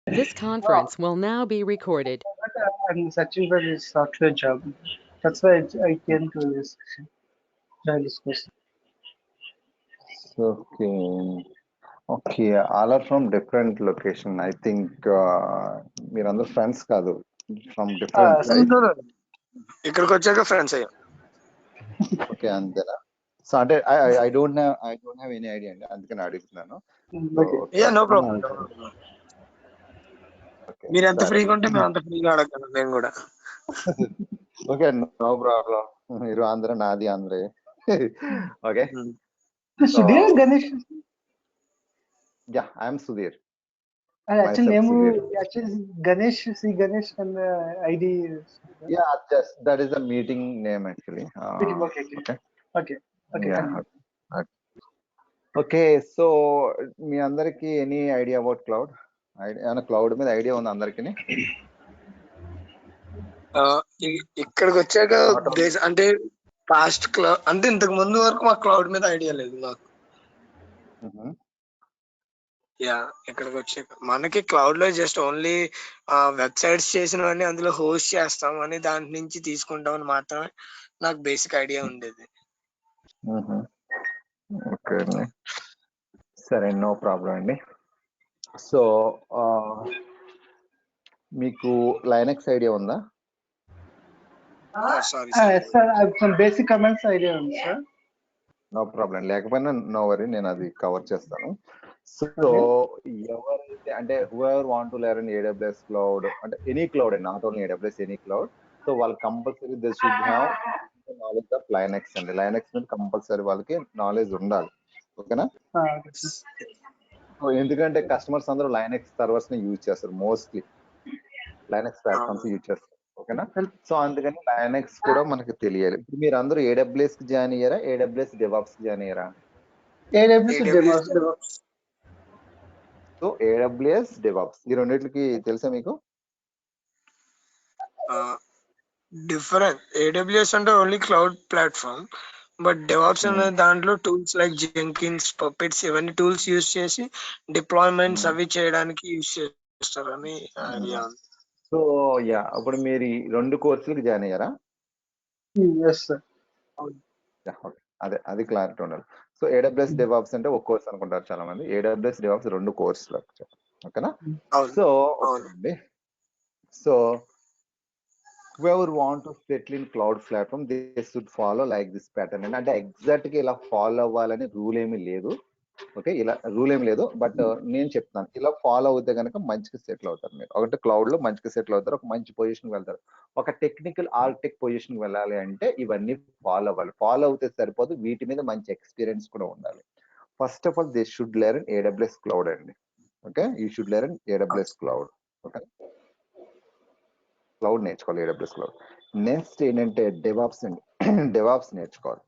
This Oh, conference will now be recorded. but I'm searching for this software job. That's why I came to this join this course. Okay. Okay. All are from different location. I think మీరందరూ friends కాదు, from different, right? No, no. ఇక్కడికి వచ్చాక friends అయ్యాం. Okay, అంతేనా? So అంటే I don't have any idea అండి, అందుకని అడుగుతున్నాను. Okay. Yeah, no problem. Okay, మీరు ఎంత సరే. ఫ్రీగా ఉంటే మేము అంత ఫ్రీగా అడగలను నేను కూడా. Okay, no problem. మీరు ఆంధ్ర, నాది ఆంధ్రే. Okay, Sudhir Ganesh. Yeah, I'm Sudhir. Actually, Myself, name Sudhir. actually Ganesh. See Ganesh and ID. Yeah, just that is the meeting name actually. Okay. Okay. Okay. Okay. Yeah. Okay, so మీ అందరికి any idea about cloud? ఏమైనా cloud మీద idea ఉంది అందరికి? ఇక్కడికి వచ్చాక అంటే past cloud అంటే ఇంతకు ముందు వరకు మా క్లౌడ్ మీద ఐడియా లేదు నాకు. యా, ఇక్కడికి వచ్చాక మనకి క్లౌడ్ లో జస్ట్ ఓన్లీ వెబ్సైట్స్ చేసినవన్నీ అందులో హోస్ట్ చేస్తాం అని దాని నుంచి తీసుకుంటాం అని మాత్రమే నాకు బేసిక్ ఐడియా ఉండేది. ఓకే అండి, సరే, నో ప్రాబ్లం అండి. సో మీకు లైనక్స్ ఐడియా ఉందా? Sorry Sir, I have some basic comments idea, sir. No problem, లేకపోయినా నో వరీ, నేను అది కవర్ చేస్తాను. సో ఎవరైతే అంటే whoever want to learn AWS cloud, అంటే any cloud, not only AWS, any cloud, so వాళ్ళు compulsory they should have knowledge of Linux అండి. Linux మీద కంపల్సరీ వాళ్ళకి నాలెడ్జ్ ఉండాలి. ఓకేనా? ఎందుకంటే కస్టమర్స్ అందరూ లైనక్స్ సర్వర్స్ ని యూజ్ చేస్తారు, మోస్ట్లీ లైనక్స్ ప్లాట్ఫామ్స్ యూజ్ చేస్తారు. ఓకేనా? సో అందుకని లైనక్స్ కూడా మనకి తెలియాలి. ఇప్పుడు మీరు అందరూ AWS కి జాయిన్ అయ్యారా, AWS DevOps కి జాయిన్ అయ్యారా? AWS DevOps. So AWS DevOps ఈ రెండింటికి తెలుసా మీకు? డిఫరెంట్. AWS అంటే only cloud platform, but DevOps అనే దాంట్లో టూల్స్ లైక్ జెంకిన్స్, పప్పెట్స్ ఇవన్నీ టూల్స్ యూజ్ చేసి డిప్లాయ్మెంట్స్ అవి చేయడానికి యూజ్ చేస్తారని ఐడియా. సో యా, ఇప్పుడు మీరు ఈ 2 కోర్సులకు జాయిన్ అయ్యారా? Yes, sir. అది క్లారిటీ ఉండాలి. సో AWS DevOps అంటే ఒక కోర్స్ అనుకుంటారు చాలా మంది. AWS DevOps 2 కోర్సులు. ఓకేనా? So okay, so whoever want to settle in cloud platform, they should follow like this pattern. అంటే ఎగ్జాక్ట్ గా ఇలా ఫాలో అవ్వాలని రూల్ ఏమీ లేదు. ఓకే, ఇలా రూల్ ఏమి లేదు, బట్ నేను చెప్తాను, ఇలా ఫాలో అవుతే కనుక మంచిగా సెటిల్ అవుతారు మీరు. ఒకటి క్లౌడ్ లో మంచిగా సెటిల్ అవుతారు, ఒక మంచి పొజిషన్ వెళ్తారు. ఒక టెక్నికల్ ఆర్కిటెక్ట్ పొజిషన్ వెళ్ళాలి అంటే ఇవన్నీ ఫాలో అవ్వాలి. ఫాలో అవుతే సరిపోదు, వీటి మీద మంచి ఎక్స్పీరియన్స్ కూడా ఉండాలి. First of all they should learn AWS cloud అండి. Okay, you should learn AWS cloud. Okay, cloud నేర్చుకోవాలి, AWS క్లౌడ్. నెక్స్ట్ ఏంటంటే డెవాప్స్ అండి. డెవాప్స్ నేర్చుకోవాలి.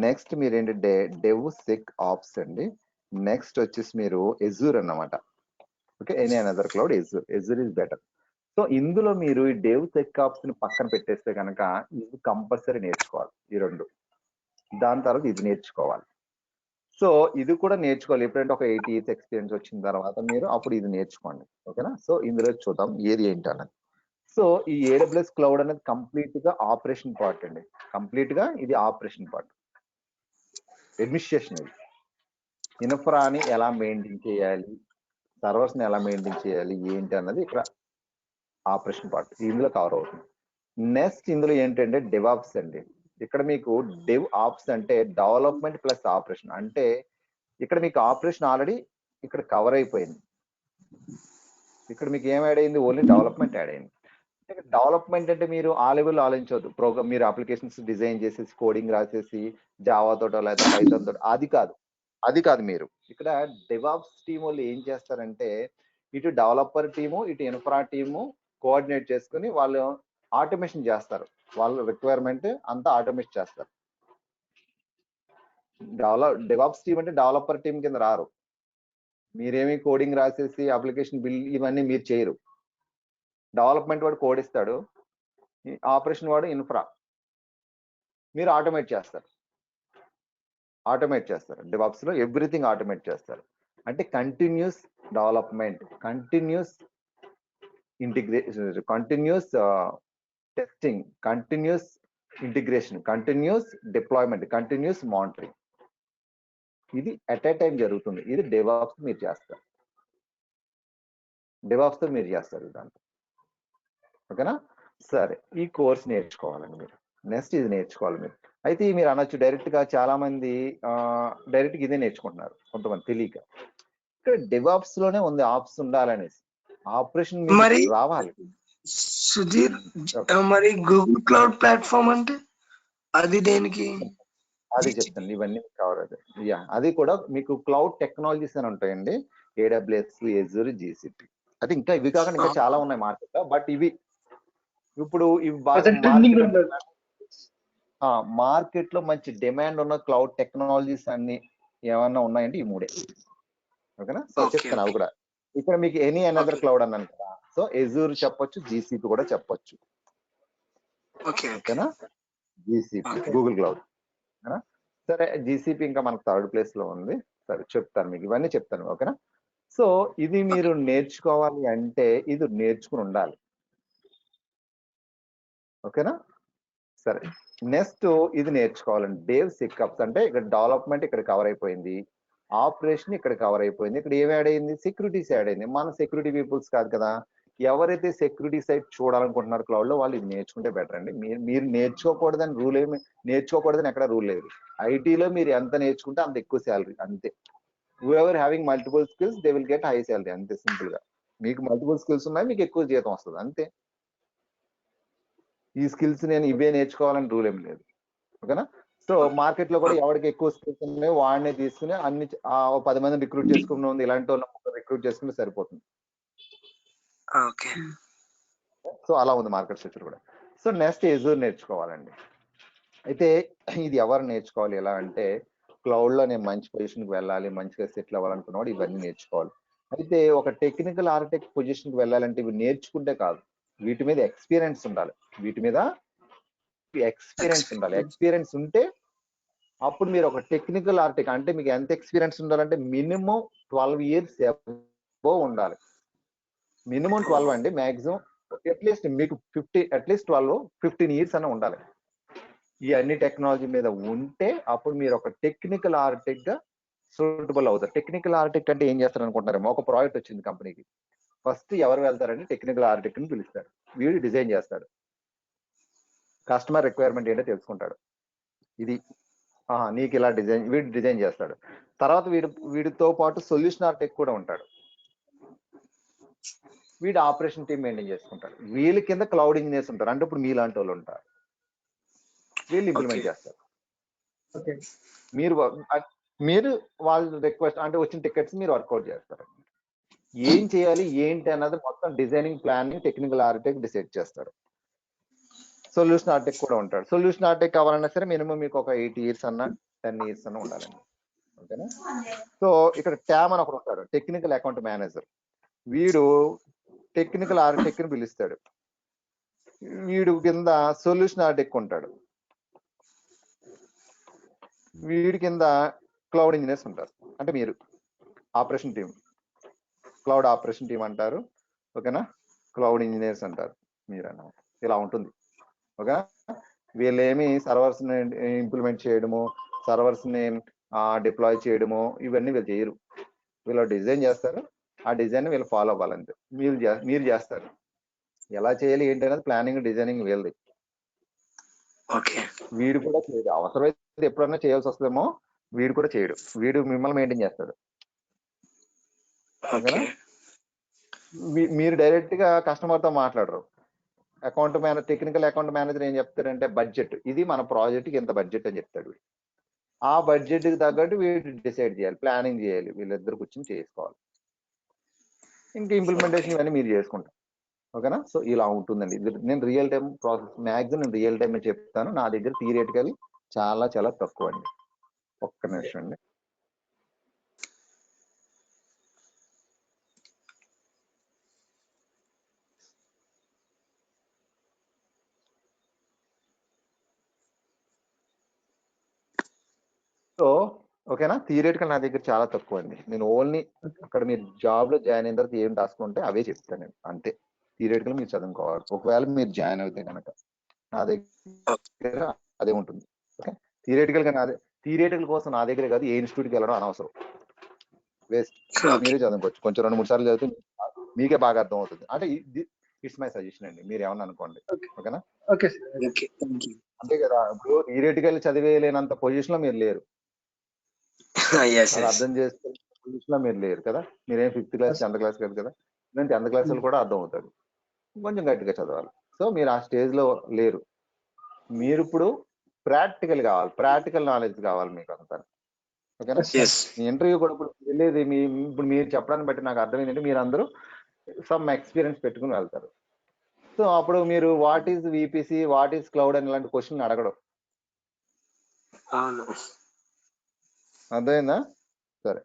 నెక్స్ట్ మీరు ఏంటంటే DevSecOps అండి. నెక్స్ట్ వచ్చేసి మీరు ఎజూర్ అన్నమాట. Okay, any another cloud, Azure is better. So ఇందులో మీరు ఈ DevSecOps ని పక్కన పెట్టేస్తే కనుక ఇది కంపల్సరీ నేర్చుకోవాలి, ఈ 2. దాని తర్వాత ఇది నేర్చుకోవాలి. సో ఇది కూడా నేర్చుకోవాలి ఎప్పుడంటే ఒక 8 years ఎక్స్పీరియన్స్ వచ్చిన తర్వాత మీరు అప్పుడు ఇది నేర్చుకోండి. ఓకేనా? సో ఇందులో చూద్దాం ఏది ఏంటి అన్నది. సో ఈ AWS క్లౌడ్ అనేది కంప్లీట్ గా ఆపరేషన్ పార్ట్ అండి. కంప్లీట్ గా ఇది ఆపరేషన్ పార్ట్, అడ్మినిస్ట్రేషన్. ఇది ఇన్ఫ్రాని ఎలా మెయింటైన్ చేయాలి, సర్వర్స్ ని ఎలా మెయింటైన్ చేయాలి ఏంటి అన్నది ఇక్కడ ఆపరేషన్ పార్ట్ ఇందులో కవర్ అవుతుంది. నెక్స్ట్ ఇందులో ఏంటంటే DevOps అండి. ఇక్కడ మీకు DevOps అంటే డెవలప్మెంట్ ప్లస్ ఆపరేషన్. అంటే ఇక్కడ మీకు ఆపరేషన్ ఆల్రెడీ ఇక్కడ కవర్ అయిపోయింది. ఇక్కడ మీకు ఏం యాడ్ అయింది? ఓన్లీ డెవలప్మెంట్ యాడ్ అయింది. డెవలప్మెంట్ అంటే మీరు ఆ లెవెల్లో ఆలోచించవద్దు. ప్రోగ్రామ్ మీరు అప్లికేషన్స్ డిజైన్ చేసేసి కోడింగ్ రాసేసి జావాతోటో లేదా పైథాన్ తోటో, అది కాదు. మీరు ఇక్కడ DevOps టీమ్ వాళ్ళు ఏం చేస్తారంటే ఇటు డెవలపర్ టీము ఇటు ఇన్ఫ్రా టీము కోఆర్డినేట్ చేసుకుని వాళ్ళు ఆటోమేషన్ చేస్తారు. వాళ్ళ రిక్వైర్మెంట్ అంతా ఆటోమేట్ చేస్తారు. DevOps టీమ్ అంటే డెవలపర్ టీం కింద రారు. మీరేమి కోడింగ్ రాసేసి అప్లికేషన్ బిల్డ్ ఇవన్నీ మీరు చేయరు. డెవలప్మెంట్ వాడు కోడ్ ఇస్తాడు, ఆపరేషన్ వాడు ఇన్ఫ్రా, మీరు ఆటోమేట్ చేస్తారు. DevOps లో ఎవ్రీథింగ్ ఆటోమేట్ చేస్తారు. అంటే continuous development, continuous continuous testing, continuous integration, continuous deployment, continuous monitoring. ఇది అట్ ఏ టైం జరుగుతుంది. ఇది డెవాప్స్ మీరు చేస్తారు. డెవాప్స్ తో మీరు చేస్తారు దాంట్లో. ఓకేనా? సరే, ఈ కోర్స్ నేర్చుకోవాలండి మీరు. నెక్స్ట్ ఇది నేర్చుకోవాలి మీరు. అయితే మీరు అనొచ్చు డైరెక్ట్ గా, చాలా మంది డైరెక్ట్ గా ఇదే నేర్చుకుంటున్నారు, కొంతమంది తెలియక. ఇక్కడ డెవాప్స్ లోనే ఉంది ఆప్స్ ఉండాలనేసి. ఆపరేషన్ మరి మీకు రావాలి. సుధీర్, మరి గూగుల్ క్లౌడ్ ప్లాట్ఫామ్ అంటే అది దేనికి? అది చెప్తాను, ఇవన్నీ కవర్ అవుతాయి. యా, అది కూడా మీకు క్లౌడ్ టెక్నాలజీస్ అని ఉంటాయండి. AWS, Azure, GCP. అది ఇంకా ఇవి కాకుండా ఇంకా చాలా ఉన్నాయి మార్కెట్ లో. బట్ ఇవి ఇప్పుడు ఇవి బాగా మార్కెట్ లో మంచి డిమాండ్ ఉన్న క్లౌడ్ టెక్నాలజీస్ అన్ని ఏమన్నా ఉన్నాయంటే ఈ మూడే. ఓకేనా? సో చెప్తాను అవి కూడా. ఇక్కడ మీకు ఎనీ అనదర్ క్లౌడ్ అన్నాను కదా, సో Azure చెప్పొచ్చు, GCP కూడా చెప్పొచ్చు. ఓకేనా? GCP, Google cloud. సరే, GCP ఇంకా మనకు థర్డ్ ప్లేస్ లో ఉంది. సరే చెప్తాను మీకు, ఇవన్నీ చెప్తాను. ఓకేనా? సో ఇది మీరు నేర్చుకోవాలి అంటే ఇది నేర్చుకుని ఉండాలి. ఓకేనా? సరే, నెక్స్ట్ ఇది నేర్చుకోవాలండి. డేవ్ సిక్అప్స్ అంటే ఇక్కడ డెవలప్మెంట్ ఇక్కడ కవర్ అయిపోయింది, ఆపరేషన్ ఇక్కడ కవర్ అయిపోయింది. ఇక్కడ ఏం యాడ్ అయింది? సెక్యూరిటీస్ యాడ్ అయింది. మన సెక్యూరిటీ పీపుల్స్ కాదు కదా, ఎవరైతే సెక్యూరిటీ సైడ్ చూడాలనుకుంటున్నారు క్లౌడ్ లో, వాళ్ళు ఇది నేర్చుకుంటే బెటర్ అండి. మీరు నేర్చుకోకూడదని రూల్ ఏమి, నేర్చుకోకూడదని ఎక్కడ రూల్ లేదు. ఐటీలో మీరు ఎంత నేర్చుకుంటే అంత ఎక్కువ శాలరీ, అంతే. Whoever having multiple skills they will get high salary, అంతే సింపుల్ గా. మీకు మల్టిపుల్ స్కిల్స్ ఉన్నాయి, మీకు ఎక్కువ జీతం వస్తుంది, అంతే. ఈ స్కిల్స్ నేను ఇవే నేర్చుకోవాలని రూల్ ఏం లేదు. ఓకేనా? సో మార్కెట్ లో కూడా ఎవరికి ఎక్కువ స్కిల్స్ ఉన్నాయో వాడినే తీసుకుని అన్ని 10 మందిని రిక్రూట్ చేసుకుని ఉంది, ఇలాంటి వాళ్ళు రిక్రూట్ చేసుకుంటే సరిపోతుంది. సో అలా ఉంది మార్కెట్ స్ట్రక్చర్ కూడా. సో నెక్స్ట్ Azure నేర్చుకోవాలండి. అయితే ఇది ఎవరు నేర్చుకోవాలి ఎలా అంటే, క్లౌడ్ లో నేను మంచి పొజిషన్కి వెళ్ళాలి, మంచిగా సెటిల్ అవ్వాలనుకున్నవాడు ఇవన్నీ నేర్చుకోవాలి. అయితే ఒక టెక్నికల్ ఆర్కిటెక్ట్ పొజిషన్కి వెళ్ళాలంటే ఇవి నేర్చుకుంటే కాదు, వీటి మీద ఎక్స్పీరియన్స్ ఉండాలి. వీటి మీద ఎక్స్పీరియన్స్ ఉండాలి. ఎక్స్పీరియన్స్ ఉంటే అప్పుడు మీరు ఒక టెక్నికల్ ఆర్కిటెక్ట్ అంటే మీకు ఎంత ఎక్స్పీరియన్స్ ఉండాలంటే మినిమం 12 years అబో ఉండాలి. మినిమం 12 అండి, మాక్సిమం అట్లీస్ట్ మీకు 15 years అన్న ఉండాలి. ఈ అన్ని టెక్నాలజీ మీద ఉంటే అప్పుడు మీరు ఒక టెక్నికల్ ఆర్కిటెక్ట్ గా సూటబుల్ అవుతారు. టెక్నికల్ ఆర్కిటెక్ట్ అంటే ఏం చేస్తారు అనుకుంటారేమో, ఒక ప్రాజెక్ట్ వచ్చింది కంపెనీకి, ఫస్ట్ ఎవరు వెళ్తారంటే టెక్నికల్ ఆర్కిటెక్ట్ ని పిలుస్తారు. వీడు డిజైన్ చేస్తాడు, కస్టమర్ రిక్వైర్మెంట్ ఏంటో తెలుసుకుంటాడు. ఇది నీకు ఇలా డిజైన్, వీడు డిజైన్ చేస్తాడు. తర్వాత వీడితో పాటు సొల్యూషన్ ఆర్కిటెక్ట్ కూడా ఉంటాడు. వీడు ఆపరేషన్ టీమ్ మెయింటైన్ చేసుకుంటాడు. వీళ్ళ కింద క్లౌడ్ ఇంజనీర్స్ ఉంటారు, అంటే ఇప్పుడు మీలాంటి వాళ్ళు ఉంటారు, వీళ్ళు ఇంప్లిమెంట్ చేస్తారు. మీరు వాళ్ళ రిక్వెస్ట్ అంటే వచ్చిన టికెట్స్ మీరు వర్కౌట్ చేస్తారు. ఏం చేయాలి ఏంటి అన్నది మొత్తం designing planning technical architect decide చేస్తారు. సొల్యూషన్ ఆర్కిటెక్ట్ కూడా ఉంటాడు. సొల్యూషన్ ఆర్కిటెక్ట్ కావాలన్నా సరే మినిమం మీకు ఒక 8 years అన్నా 10 years అన్నా ఉండాలండి. ఓకేనా? సో ఇక్కడ ట్యామ్ అని ఒకడు ఉంటాడు, టెక్నికల్ అకౌంట్ మేనేజర్. వీడు టెక్నికల్ ఆర్కిటెక్ట్ ని పిలుస్తాడు. వీడు కింద సొల్యూషన్ ఆర్కిటెక్ట్ ఉంటాడు. వీడి కింద క్లౌడ్ ఇంజనీర్స్ ఉంటారు, అంటే మీరు operation team, cloud operation team అంటారు. ఓకేనా? క్లౌడ్ ఇంజనీర్స్ అంటారు మీరన్నా. ఇలా ఉంటుంది. ఓకేనా? వీళ్ళేమి సర్వర్స్ ని ఇంప్లిమెంట్ చేయడము, సర్వర్స్ ని డిప్లాయ్ చేయడము ఇవన్నీ వీళ్ళు చేయరు. వీళ్ళు డిజైన్ చేస్తారు, ఆ డిజైన్ వీళ్ళు ఫాలో అవ్వాలంతే. మీరు చేస్తారు. ఎలా చేయాలి ఏంటి అనేది ప్లానింగ్ డిజైనింగ్ వీళ్ళది. వీడు కూడా చేయడు, అవసరమైతే ఎప్పుడన్నా చేయాల్సి వస్తుందేమో, వీడు కూడా చేయడు. వీడు మిమ్మల్ని మెయింటైన్ చేస్తాడు. ఓకేనా? మీరు డైరెక్ట్ గా కస్టమర్ తో మాట్లాడరు. Account manager, technical account manager ఏం చెప్తారంటే బడ్జెట్, ఇది మన ప్రాజెక్ట్ కి ఎంత బడ్జెట్ అని చెప్తాడు. ఆ బడ్జెట్ కి తగ్గట్టు వీడు డిసైడ్ చేయాలి, ప్లానింగ్ చేయాలి, వీళ్ళిద్దరు కూర్చొని చేసుకోవాలి. ఇంకా ఇంప్లిమెంటేషన్ ఇవన్నీ మీరు చేసుకుంటారు. ఓకేనా? సో ఇలా ఉంటుందండి. నేను రియల్ టైం ప్రాసెస్ మ్యాక్సిమం నేను రియల్ టైం చెప్తాను. నా దగ్గర థియరిటికల్ చాలా చాలా తక్కువ అండి. ఒక్క నిమిషం అండి. సో ఓకేనా, థియరిటికల్ నా దగ్గర చాలా తక్కువ అండి. నేను ఓన్లీ అక్కడ మీరు జాబ్ లో జాయిన్ అయిన తర్వాత ఏం రాసుకుంటే అవే చెప్తాను నేను, అంతే. థియరిటికల్ మీరు చదువుకోవాలి. ఒకవేళ మీరు జాయిన్ అవుతే కనుక నా దగ్గర అదే ఉంటుంది. ఓకే, థియరిటికల్ కోసం నా దగ్గర కాదు, ఏ ఇన్స్టిట్యూట్కి వెళ్ళడం అనవసరం, వేస్ట్. మీరే చదువుకోవచ్చు. కొంచెం 2-3 సార్లు చదివితే మీకే బాగా అర్థం అవుతుంది. అంటే ఇట్స్ మై సజెషన్ అండి, మీరు ఏమన్నా అనుకోండి. ఓకేనా? Okay sir. అంతే కదా, ఇప్పుడు థియరిటికల్ చదివేలేనంత పొజిషన్ లో మీరు లేరు, అది అర్థం చేసుకునే పొజిషన్ లో మీరు లేరు కదా. మీరేం 5th క్లాస్ 10th క్లాస్ కాదు కదా, నేను 10th క్లాస్ కూడా అర్థం అవుతుంది, కొంచెం గట్టిగా చదవాలి. సో మీరు ఆ స్టేజ్ లో లేరు, మీరు ఇప్పుడు ప్రాక్టికల్ కావాలి, ప్రాక్టికల్ నాలెడ్జ్ కావాలి మీకు అంతా. ఓకేనా? మీ ఇంటర్వ్యూ కూడా ఇప్పుడు వెళ్ళేది ఇప్పుడు మీరు చెప్పడాన్ని బట్టి నాకు అర్థమైందంటే మీరు అందరూ సమ్ ఎక్స్పీరియన్స్ పెట్టుకుని వెళ్తారు. సో అప్పుడు మీరు what is VPC, what is cloud అని ఇలాంటి క్వశ్చన్ అడగడం. అర్థమైందా? సరే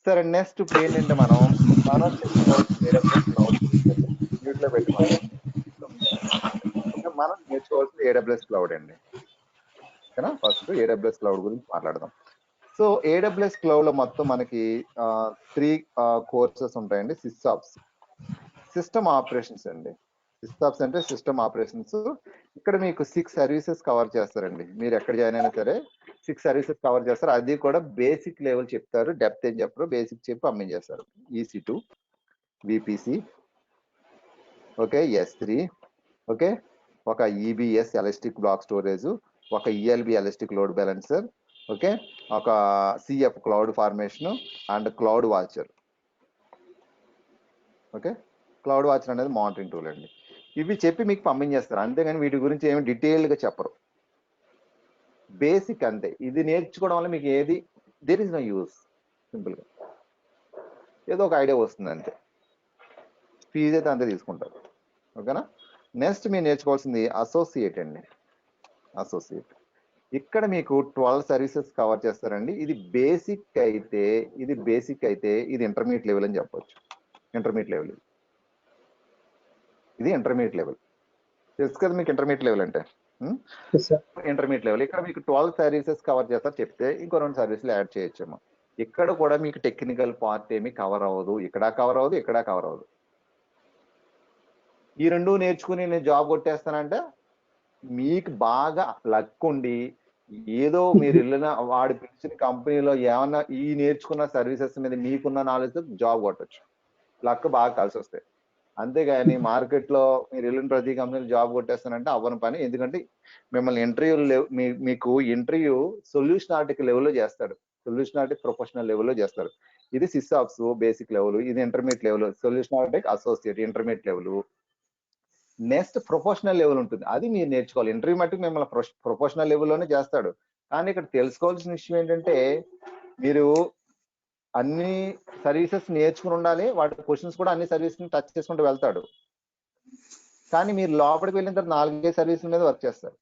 సరే, నెక్స్ట్ ఇప్పుడు ఏంటంటే మనం మ్యూట్లో పెట్టి మనం నేర్చుకోవాల్సింది AWS క్లౌడ్ అండి. ఓకేనా? ఫస్ట్ AWS క్లౌడ్ గురించి మాట్లాడదాం. సో AWS క్లౌడ్ లో మొత్తం మనకి 3 కోర్సెస్ ఉంటాయండి. సిస్ఆప్స్, సిస్టమ్ ఆపరేషన్స్ అండి. సిస్ఆప్స్ అంటే సిస్టమ్ ఆపరేషన్స్. ఇక్కడ మీకు 6 సర్వీసెస్ కవర్ చేస్తారండి. మీరు ఎక్కడ జాయిన్ అయినా సరే 6 సర్వీసెస్ కవర్ చేస్తారు. అది కూడా బేసిక్ లెవెల్ చెప్తారు, డెప్త్ ఏం చెప్పరు, బేసిక్ చెప్పి పంపించేస్తారు. EC2, VPC, okay, S3, okay, ఒక EBS ఎలాస్టిక్ బ్లాక్ స్టోరేజ్, ఒక ELB elastic load balancer, okay, ఒక CF cloud formation and cloud watcher. Okay, cloud watcher అనేది మానిటరింగ్ టూల్ అండి. ఇవి చెప్పి మీకు పంపించేస్తారు, అంతేగాని వీటి గురించి ఏమి డీటెయిల్డ్గా చెప్పరు, బేసిక్ అంతే. ఇది నేర్చుకోవడం వల్ల మీకు ఏది దేర్ ఇస్ నో యూస్, సింపుల్గా ఏదో ఒక ఐడియా వస్తుంది అంతే, ఫీజు అయితే అంతే తీసుకుంటారు. ఓకేనా? నెక్స్ట్ మీరు నేర్చుకోవాల్సింది అసోసియేట్ అండి. అసోసియేట్ ఇక్కడ మీకు 12 సర్వీసెస్ కవర్ చేస్తారండి. ఇది బేసిక్ అయితే ఇది ఇంటర్మీడియట్ లెవెల్ అని చెప్పొచ్చు. ఇంటర్మీడియట్ లెవెల్, ఇది ఇంటర్మీడియట్ లెవెల్, తెలుసు కదా మీకు ఇంటర్మీడియట్ లెవెల్ అంటే. ఇంటర్మీడియట్ లెవెల్ ఇక్కడ మీకు 12 సర్వీసెస్ కవర్ చేస్తారు, చెప్తే ఇంకో 2 సర్వీసులు యాడ్ చేయొచ్చేమో. ఇక్కడ కూడా మీకు టెక్నికల్ పార్ట్ ఏమి కవర్ అవ్వదు, ఇక్కడ కవర్ అవ్వదు, ఇక్కడ కవర్ అవ్వదు. ఈ 2 నేర్చుకుని నేను జాబ్ కొట్టేస్తానంటే మీకు బాగా లక్ ఉండి ఏదో మీరు వెళ్ళిన వాడు పిలిచిన కంపెనీలో ఏమన్నా ఈ నేర్చుకున్న సర్వీసెస్ మీద మీకున్న నాలెడ్జ్ జాబ్ కొట్టచ్చు, లక్ బాగా కలిసి వస్తాయి. అంతేగాని మార్కెట్లో మీరు వెళ్ళిన ప్రతి కంపెనీలో జాబ్ కొట్టేస్తానంటే అవ్వని పని. ఎందుకంటే మిమ్మల్ని మీకు ఇంటర్వ్యూ సొల్యూషన్ ఆర్టిక్ లెవెల్లో చేస్తాడు, సొల్యూషన్ ఆర్టిక్ ప్రొఫెషనల్ లెవెల్లో చేస్తాడు. ఇది సిస్ఆప్స్ బేసిక్ లెవెల్, ఇది intermediate level, solution Arctic associate intermediate level. Next professional level ఉంటుంది, అది మీరు నేర్చుకోవాలి. ఇంటర్వ్యూ మట్టుకు మిమ్మల్ని ప్రొఫెషనల్ లెవెల్లోనే చేస్తాడు. కానీ ఇక్కడ తెలుసుకోవాల్సిన విషయం ఏంటంటే మీరు అన్ని సర్వీసెస్ నేర్చుకుని ఉండాలి, వాటి క్వశ్చన్స్ కూడా అన్ని సర్వీసెస్ టచ్ చేసుకుంటూ వెళ్తాడు. కానీ మీరు లోపలికి వెళ్ళిన తర్వాత 4-5 సర్వీసుల మీద వర్క్ చేస్తారు.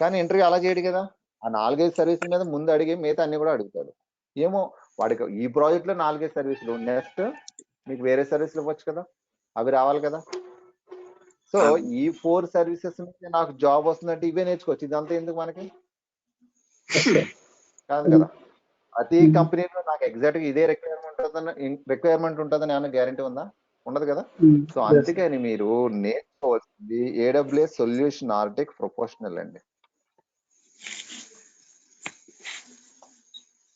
కానీ ఇంటర్వ్యూ అలా చేయడు కదా, ఆ 4-5 సర్వీసుల మీద ముందు అడిగి మిగతా అన్ని కూడా అడుగుతాడు. ఏమో వాడికి ఈ ప్రాజెక్ట్ లో 4-5 సర్వీసులు, నెక్స్ట్ మీకు వేరే సర్వీసులు ఇవ్వచ్చు కదా, అవి రావాలి కదా. సో ఈ 4 సర్వీసెస్ మీద నాకు జాబ్ వస్తుందంటే ఇవే నేర్చుకోవచ్చు, ఇదంతా ఎందుకు మనకి కాదు కదా. ప్రతి కంపెనీలో నాకు ఎగ్జాక్ట్ గా ఇదే రిక్వైర్మెంట్ ఉంటుందని ఏమైనా గ్యారంటీ ఉందా? ఉండదు కదా. సో అందుకని మీరు నేర్చుకోవాల్సింది AWS సొల్యూషన్ ఆర్కిటెక్ట్ ప్రొఫెషనల్ అండి.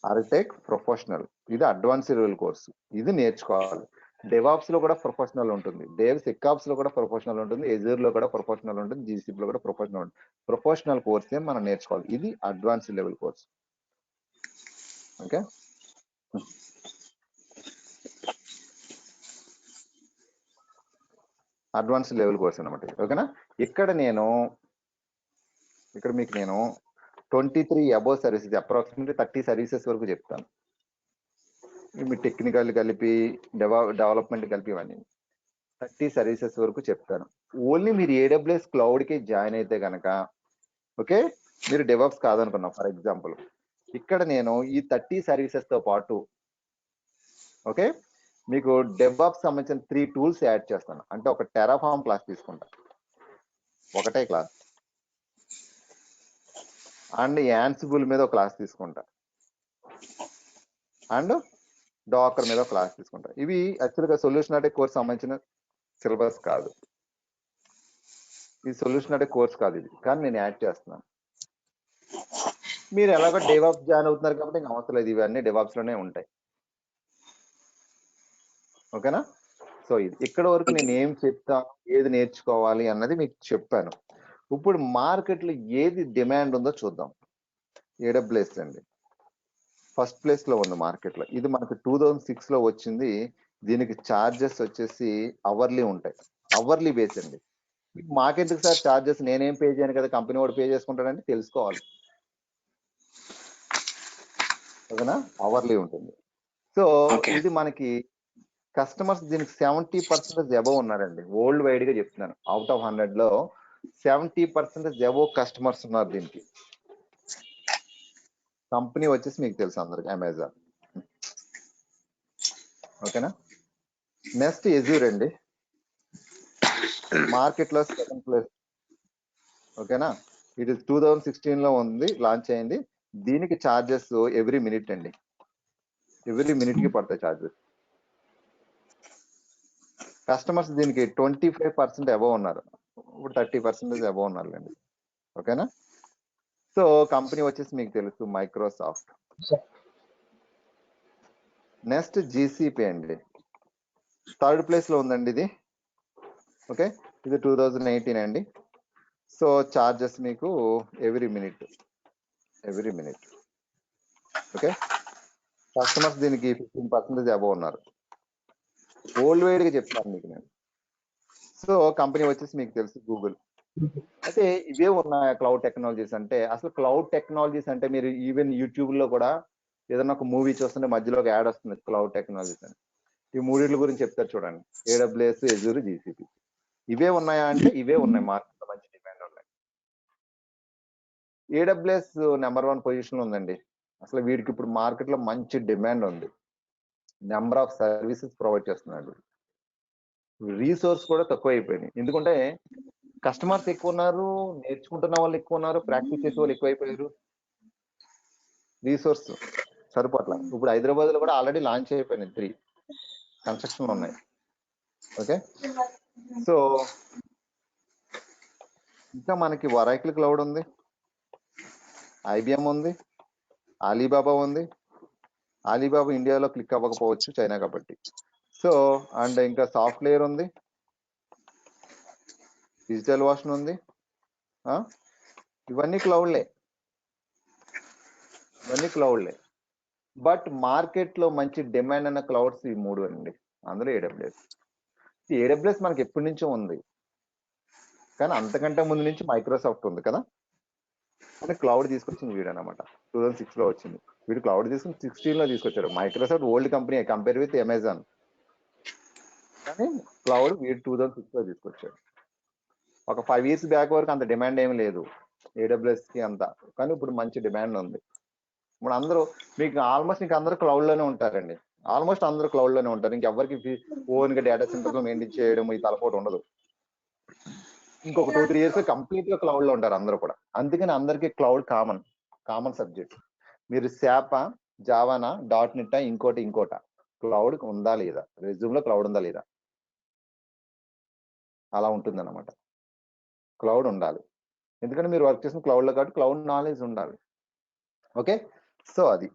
ఆర్కిటెక్ట్ ప్రొఫెషనల్ ఇది అడ్వాన్స్ లెవెల్ కోర్సు, ఇది నేర్చుకోవాలి. డెవాప్స్ లో కూడా ప్రొఫెషనల్ ఉంటుంది, సెక్ఆప్స్ లో కూడా ప్రొఫెషనల్ ఉంటుంది, ఎజూర్ లో కూడా ప్రొఫెషనల్ ఉంటుంది, GCP లో కూడా ప్రొఫెషనల్ ఉంటుంది. ప్రొఫెషనల్ కోర్స్ మనం నేర్చుకోవాలి, ఇది advance level course. Okay, advance level course అనమాట. ఓకేనా? ఇక్కడ మీకు నేను 23 అబోవ్ సర్వీసెస్, అప్రాక్సిమేట్లీ 30 సర్వీసెస్ వరకు చెప్తాను. మీ టెక్నికల్ కలిపి డెవలప్మెంట్ కలిపి ఇవన్నీ 30 సర్వీసెస్ వరకు చెప్తాను. ఓన్లీ మీరు AWS క్లౌడ్కి జాయిన్ అయితే కనుక, ఓకే, మీరు డెవాప్స్ కాదనుకున్నాం ఫర్ ఎగ్జాంపుల్, ఇక్కడ నేను ఈ 30 సర్వీసెస్ తో పాటు ఓకే మీకు డెవాప్స్ సంబంధించిన 3 టూల్స్ యాడ్ చేస్తాను. అంటే ఒక టెరాఫార్మ్ క్లాస్ తీసుకుంటా, ఒకటే క్లాస్, అండ్ యాన్సిబుల్ మీద ఒక క్లాస్ తీసుకుంటా, అండ్ డాకర్ మీద క్లాస్ తీసుకుంటా. ఇవి యాక్చువల్గా సొల్యూషన్ అంటే కోర్స్ సంబంధించిన సిలబస్ కాదు, ఈ సొల్యూషన్ అంటే కోర్స్ కాదు ఇది, కానీ నేను యాడ్ చేస్తున్నాను. మీరు ఎలాగో డెవాప్స్ జాయిన్ అవుతున్నారు కాబట్టి ఇంకా అవసరం లేదు, ఇవన్నీ డెవాప్స్ లోనే ఉంటాయి. ఓకేనా? సో ఇది ఇక్కడ వరకు నేను ఏం చెప్తాను, ఏది నేర్చుకోవాలి అన్నది మీకు చెప్పాను. ఇప్పుడు మార్కెట్లో ఏది డిమాండ్ ఉందో చూద్దాం. AWS అండి ఫస్ట్ ప్లేస్ లో ఉంది మార్కెట్లో. ఇది మనకి 2006 లో వచ్చింది. దీనికి ఛార్జెస్ వచ్చేసి అవర్లీ ఉంటాయి, అవర్లీ బేస్ అండి. మాకెందుకు సార్ ఛార్జెస్, నేనేం పే చేయను కదా, కంపెనీ వాడు పే చేసుకుంటాడంటే తెలుసుకోవాలి. ఓకేనా? అవర్లీ ఉంటుంది. సో ఇది మనకి కస్టమర్స్ దీనికి 70% అబవ్ ఉన్నారండి. వరల్డ్ వైడ్ గా చెప్తున్నాను, అవుట్ ఆఫ్ 100 లో 70% అబవ్ కస్టమర్స్ ఉన్నారు దీనికి. కంపెనీ వచ్చేసి మీకు తెలుసు అందరికి, అమెజాన్. ఓకేనా? నెక్స్ట్ ఎజ్యూర్ అండి, మార్కెట్ లో 2nd ప్లేస్. ఓకేనా? ఇది 2016 లో ఉంది, లాంచ్ అయింది. దీనికి ఛార్జెస్ ఎవ్రీ మినిట్ అండి, ఎవ్రీ మినిట్ కి పడతాయి ఛార్జెస్. కస్టమర్స్ దీనికి 25% అబవ్ ఉన్నారు, ఇప్పుడు 30% అబవ్ ఉన్నారులేండి. ఓకేనా? సో కంపెనీ వచ్చేసి మీకు తెలుసు మైక్రోసాఫ్ట్. నెక్స్ట్ GCP అండి, 3rd ప్లేస్ లో ఉందండి ఇది. ఓకే, ఇది 2018 అండి. సో చార్జెస్ మీకు ఎవ్రీ మినిట్. ఓకే, కస్టమర్స్ దీనికి 15% అబవ్ ఉన్నారు. వరల్డ్ వైడ్ గా చెప్తాను మీకు నేను. సో కంపెనీ వచ్చేసి మీకు తెలుసు గూగుల్. అయితే ఇవే ఉన్నాయి క్లౌడ్ టెక్నాలజీస్ అంటే. అసలు క్లౌడ్ టెక్నాలజీస్ అంటే మీరు ఈవెన్ యూట్యూబ్ లో కూడా ఏదైనా ఒక మూవీ చూస్తుంటే మధ్యలో ఒక యాడ్ వస్తుంది క్లౌడ్ టెక్నాలజీస్ అని. ఈ మూడింటి గురించి చెప్తారు చూడండి, AWS, Azure, GCP. ఇవే ఉన్నాయా అంటే ఇవే ఉన్నాయి, మార్కెట్ లో మంచి డిమాండ్ ఉన్నాయి. AWS నెంబర్ 1 పొజిషన్ ఉందండి. అసలు వీడికి ఇప్పుడు మార్కెట్ లో మంచి డిమాండ్ ఉంది, నెంబర్ ఆఫ్ సర్వీసెస్ ప్రొవైడ్ చేస్తున్నాడు. రీసోర్స్ కూడా తక్కువ అయిపోయినాయి, ఎందుకంటే కస్టమర్స్ ఎక్కువ ఉన్నారు, నేర్చుకుంటున్న వాళ్ళు ఎక్కువ ఉన్నారు, ప్రాక్టీస్ చేసే వాళ్ళు ఎక్కువ అయిపోయారు, రీసోర్స్ సరిపోట్ల. ఇప్పుడు హైదరాబాద్ లో కూడా ఆల్రెడీ లాంచ్ అయిపోయినాయి, 3 కన్స్ట్రక్షన్ ఉన్నాయి. ఓకే, సో ఇంకా మనకి వరాకిల్ క్లౌడ్ ఉంది, IBM ఉంది, అలీబాబా ఉంది. అలీబాబా ఇండియాలో క్లిక్ అవ్వకపోవచ్చు, చైనా కాబట్టి. సో అండ్ ఇంకా సాఫ్ట్వేర్ ఉంది, డిజిటల్ వాషన్ ఉంది. ఇవన్నీ క్లౌడ్లే, బట్ మార్కెట్ లో మంచి డిమాండ్ అన్న క్లౌడ్స్ ఈ 3 అండి. అందులో AWS మనకి ఎప్పటి నుంచో ఉంది, కానీ అంతకంటే ముందు నుంచి మైక్రోసాఫ్ట్ ఉంది కదా. కానీ క్లౌడ్ తీసుకొచ్చింది వీడు అనమాట, 2006 లో వచ్చింది. వీడు క్లౌడ్ తీసుకుని 16 లో తీసుకొచ్చారు. Microsoft old company compare with Amazon, కానీ క్లౌడ్ వీడు 2006 లో తీసుకొచ్చాడు. ఒక 5 years బ్యాక్ వరకు అంత డిమాండ్ ఏమి లేదు AWS కి అంత, కానీ ఇప్పుడు మంచి డిమాండ్ ఉంది. ఇప్పుడు అందరూ మీకు ఆల్మోస్ట్ ఇంకా అందరూ క్లౌడ్ లోనే ఉంటారండి, ఆల్మోస్ట్ అందరూ క్లౌడ్ లోనే ఉంటారు. ఇంకెవరికి ఓన్ గా డేటా సెంటర్ లో మెయింటైన్ చేయడం ఈ తలపోటు ఉండదు. ఇంకొక 2-3 years కంప్లీట్ గా క్లౌడ్ లో ఉంటారు అందరూ కూడా. అందుకని అందరికి క్లౌడ్ కామన్ సబ్జెక్ట్. మీరు శాపా, జావానా, .NET ఇంకోట క్లౌడ్ ఉందా లేదా, రెజ్యూమ్ లో క్లౌడ్ ఉందా లేదా, అలా ఉంటుంది అనమాట. క్లౌడ్ ఉండాలి, ఎందుకంటే మీరు వర్క్ చేసిన క్లౌడ్ లో కాబట్టి క్లౌడ్ నాలెడ్జ్ ఉండాలి. ఓకే, సో అది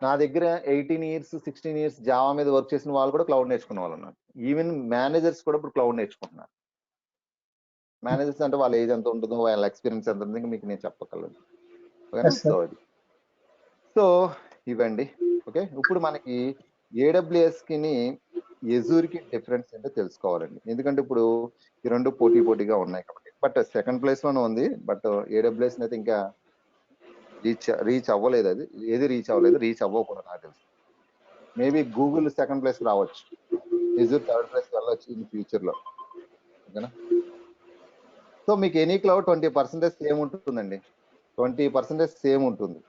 నా దగ్గర 18 years 16 years జావా మీద వర్క్ చేసిన వాళ్ళు కూడా క్లౌడ్ నేర్చుకున్న వాళ్ళు ఉన్నారు. ఈవెన్ మేనేజర్స్ కూడా ఇప్పుడు క్లౌడ్ నేర్చుకుంటున్నారు. మేనేజర్స్ అంటే వాళ్ళ ఏజ్ ఎంత ఉంటుందో, వాళ్ళ ఎక్స్పీరియన్స్ ఎంత ఉంటుందో మీకు నేను చెప్పగలను. ఓకేనా? సో అది, సో ఇవ్వండి. ఓకే, ఇప్పుడు మనకి AWS కి Azure కి డిఫరెన్స్ ఏంటో తెలుసుకోవాలండి, ఎందుకంటే ఇప్పుడు ఈ రెండు పోటీగా ఉన్నాయి కాబట్టి. బట్ 2nd ప్లేస్ లోనే ఉంది, బట్ AWS అయితే ఇంకా రీచ్ అవ్వలేదు. అది ఏది రీచ్ అవ్వలేదు, రీచ్ అవ్వకూడదు నాకు తెలుసు. మేబీ గూగుల్ 2nd ప్లేస్ రావచ్చు, Azure 3rd ప్లేస్ వెళ్ళవచ్చు ఇన్ ఫ్యూచర్ లో. ఓకేనా? సో మీకు ఎనీ క్లౌడ్ 20% సేమ్ ఉంటుందండి, 20% సేమ్ ఉంటుంది.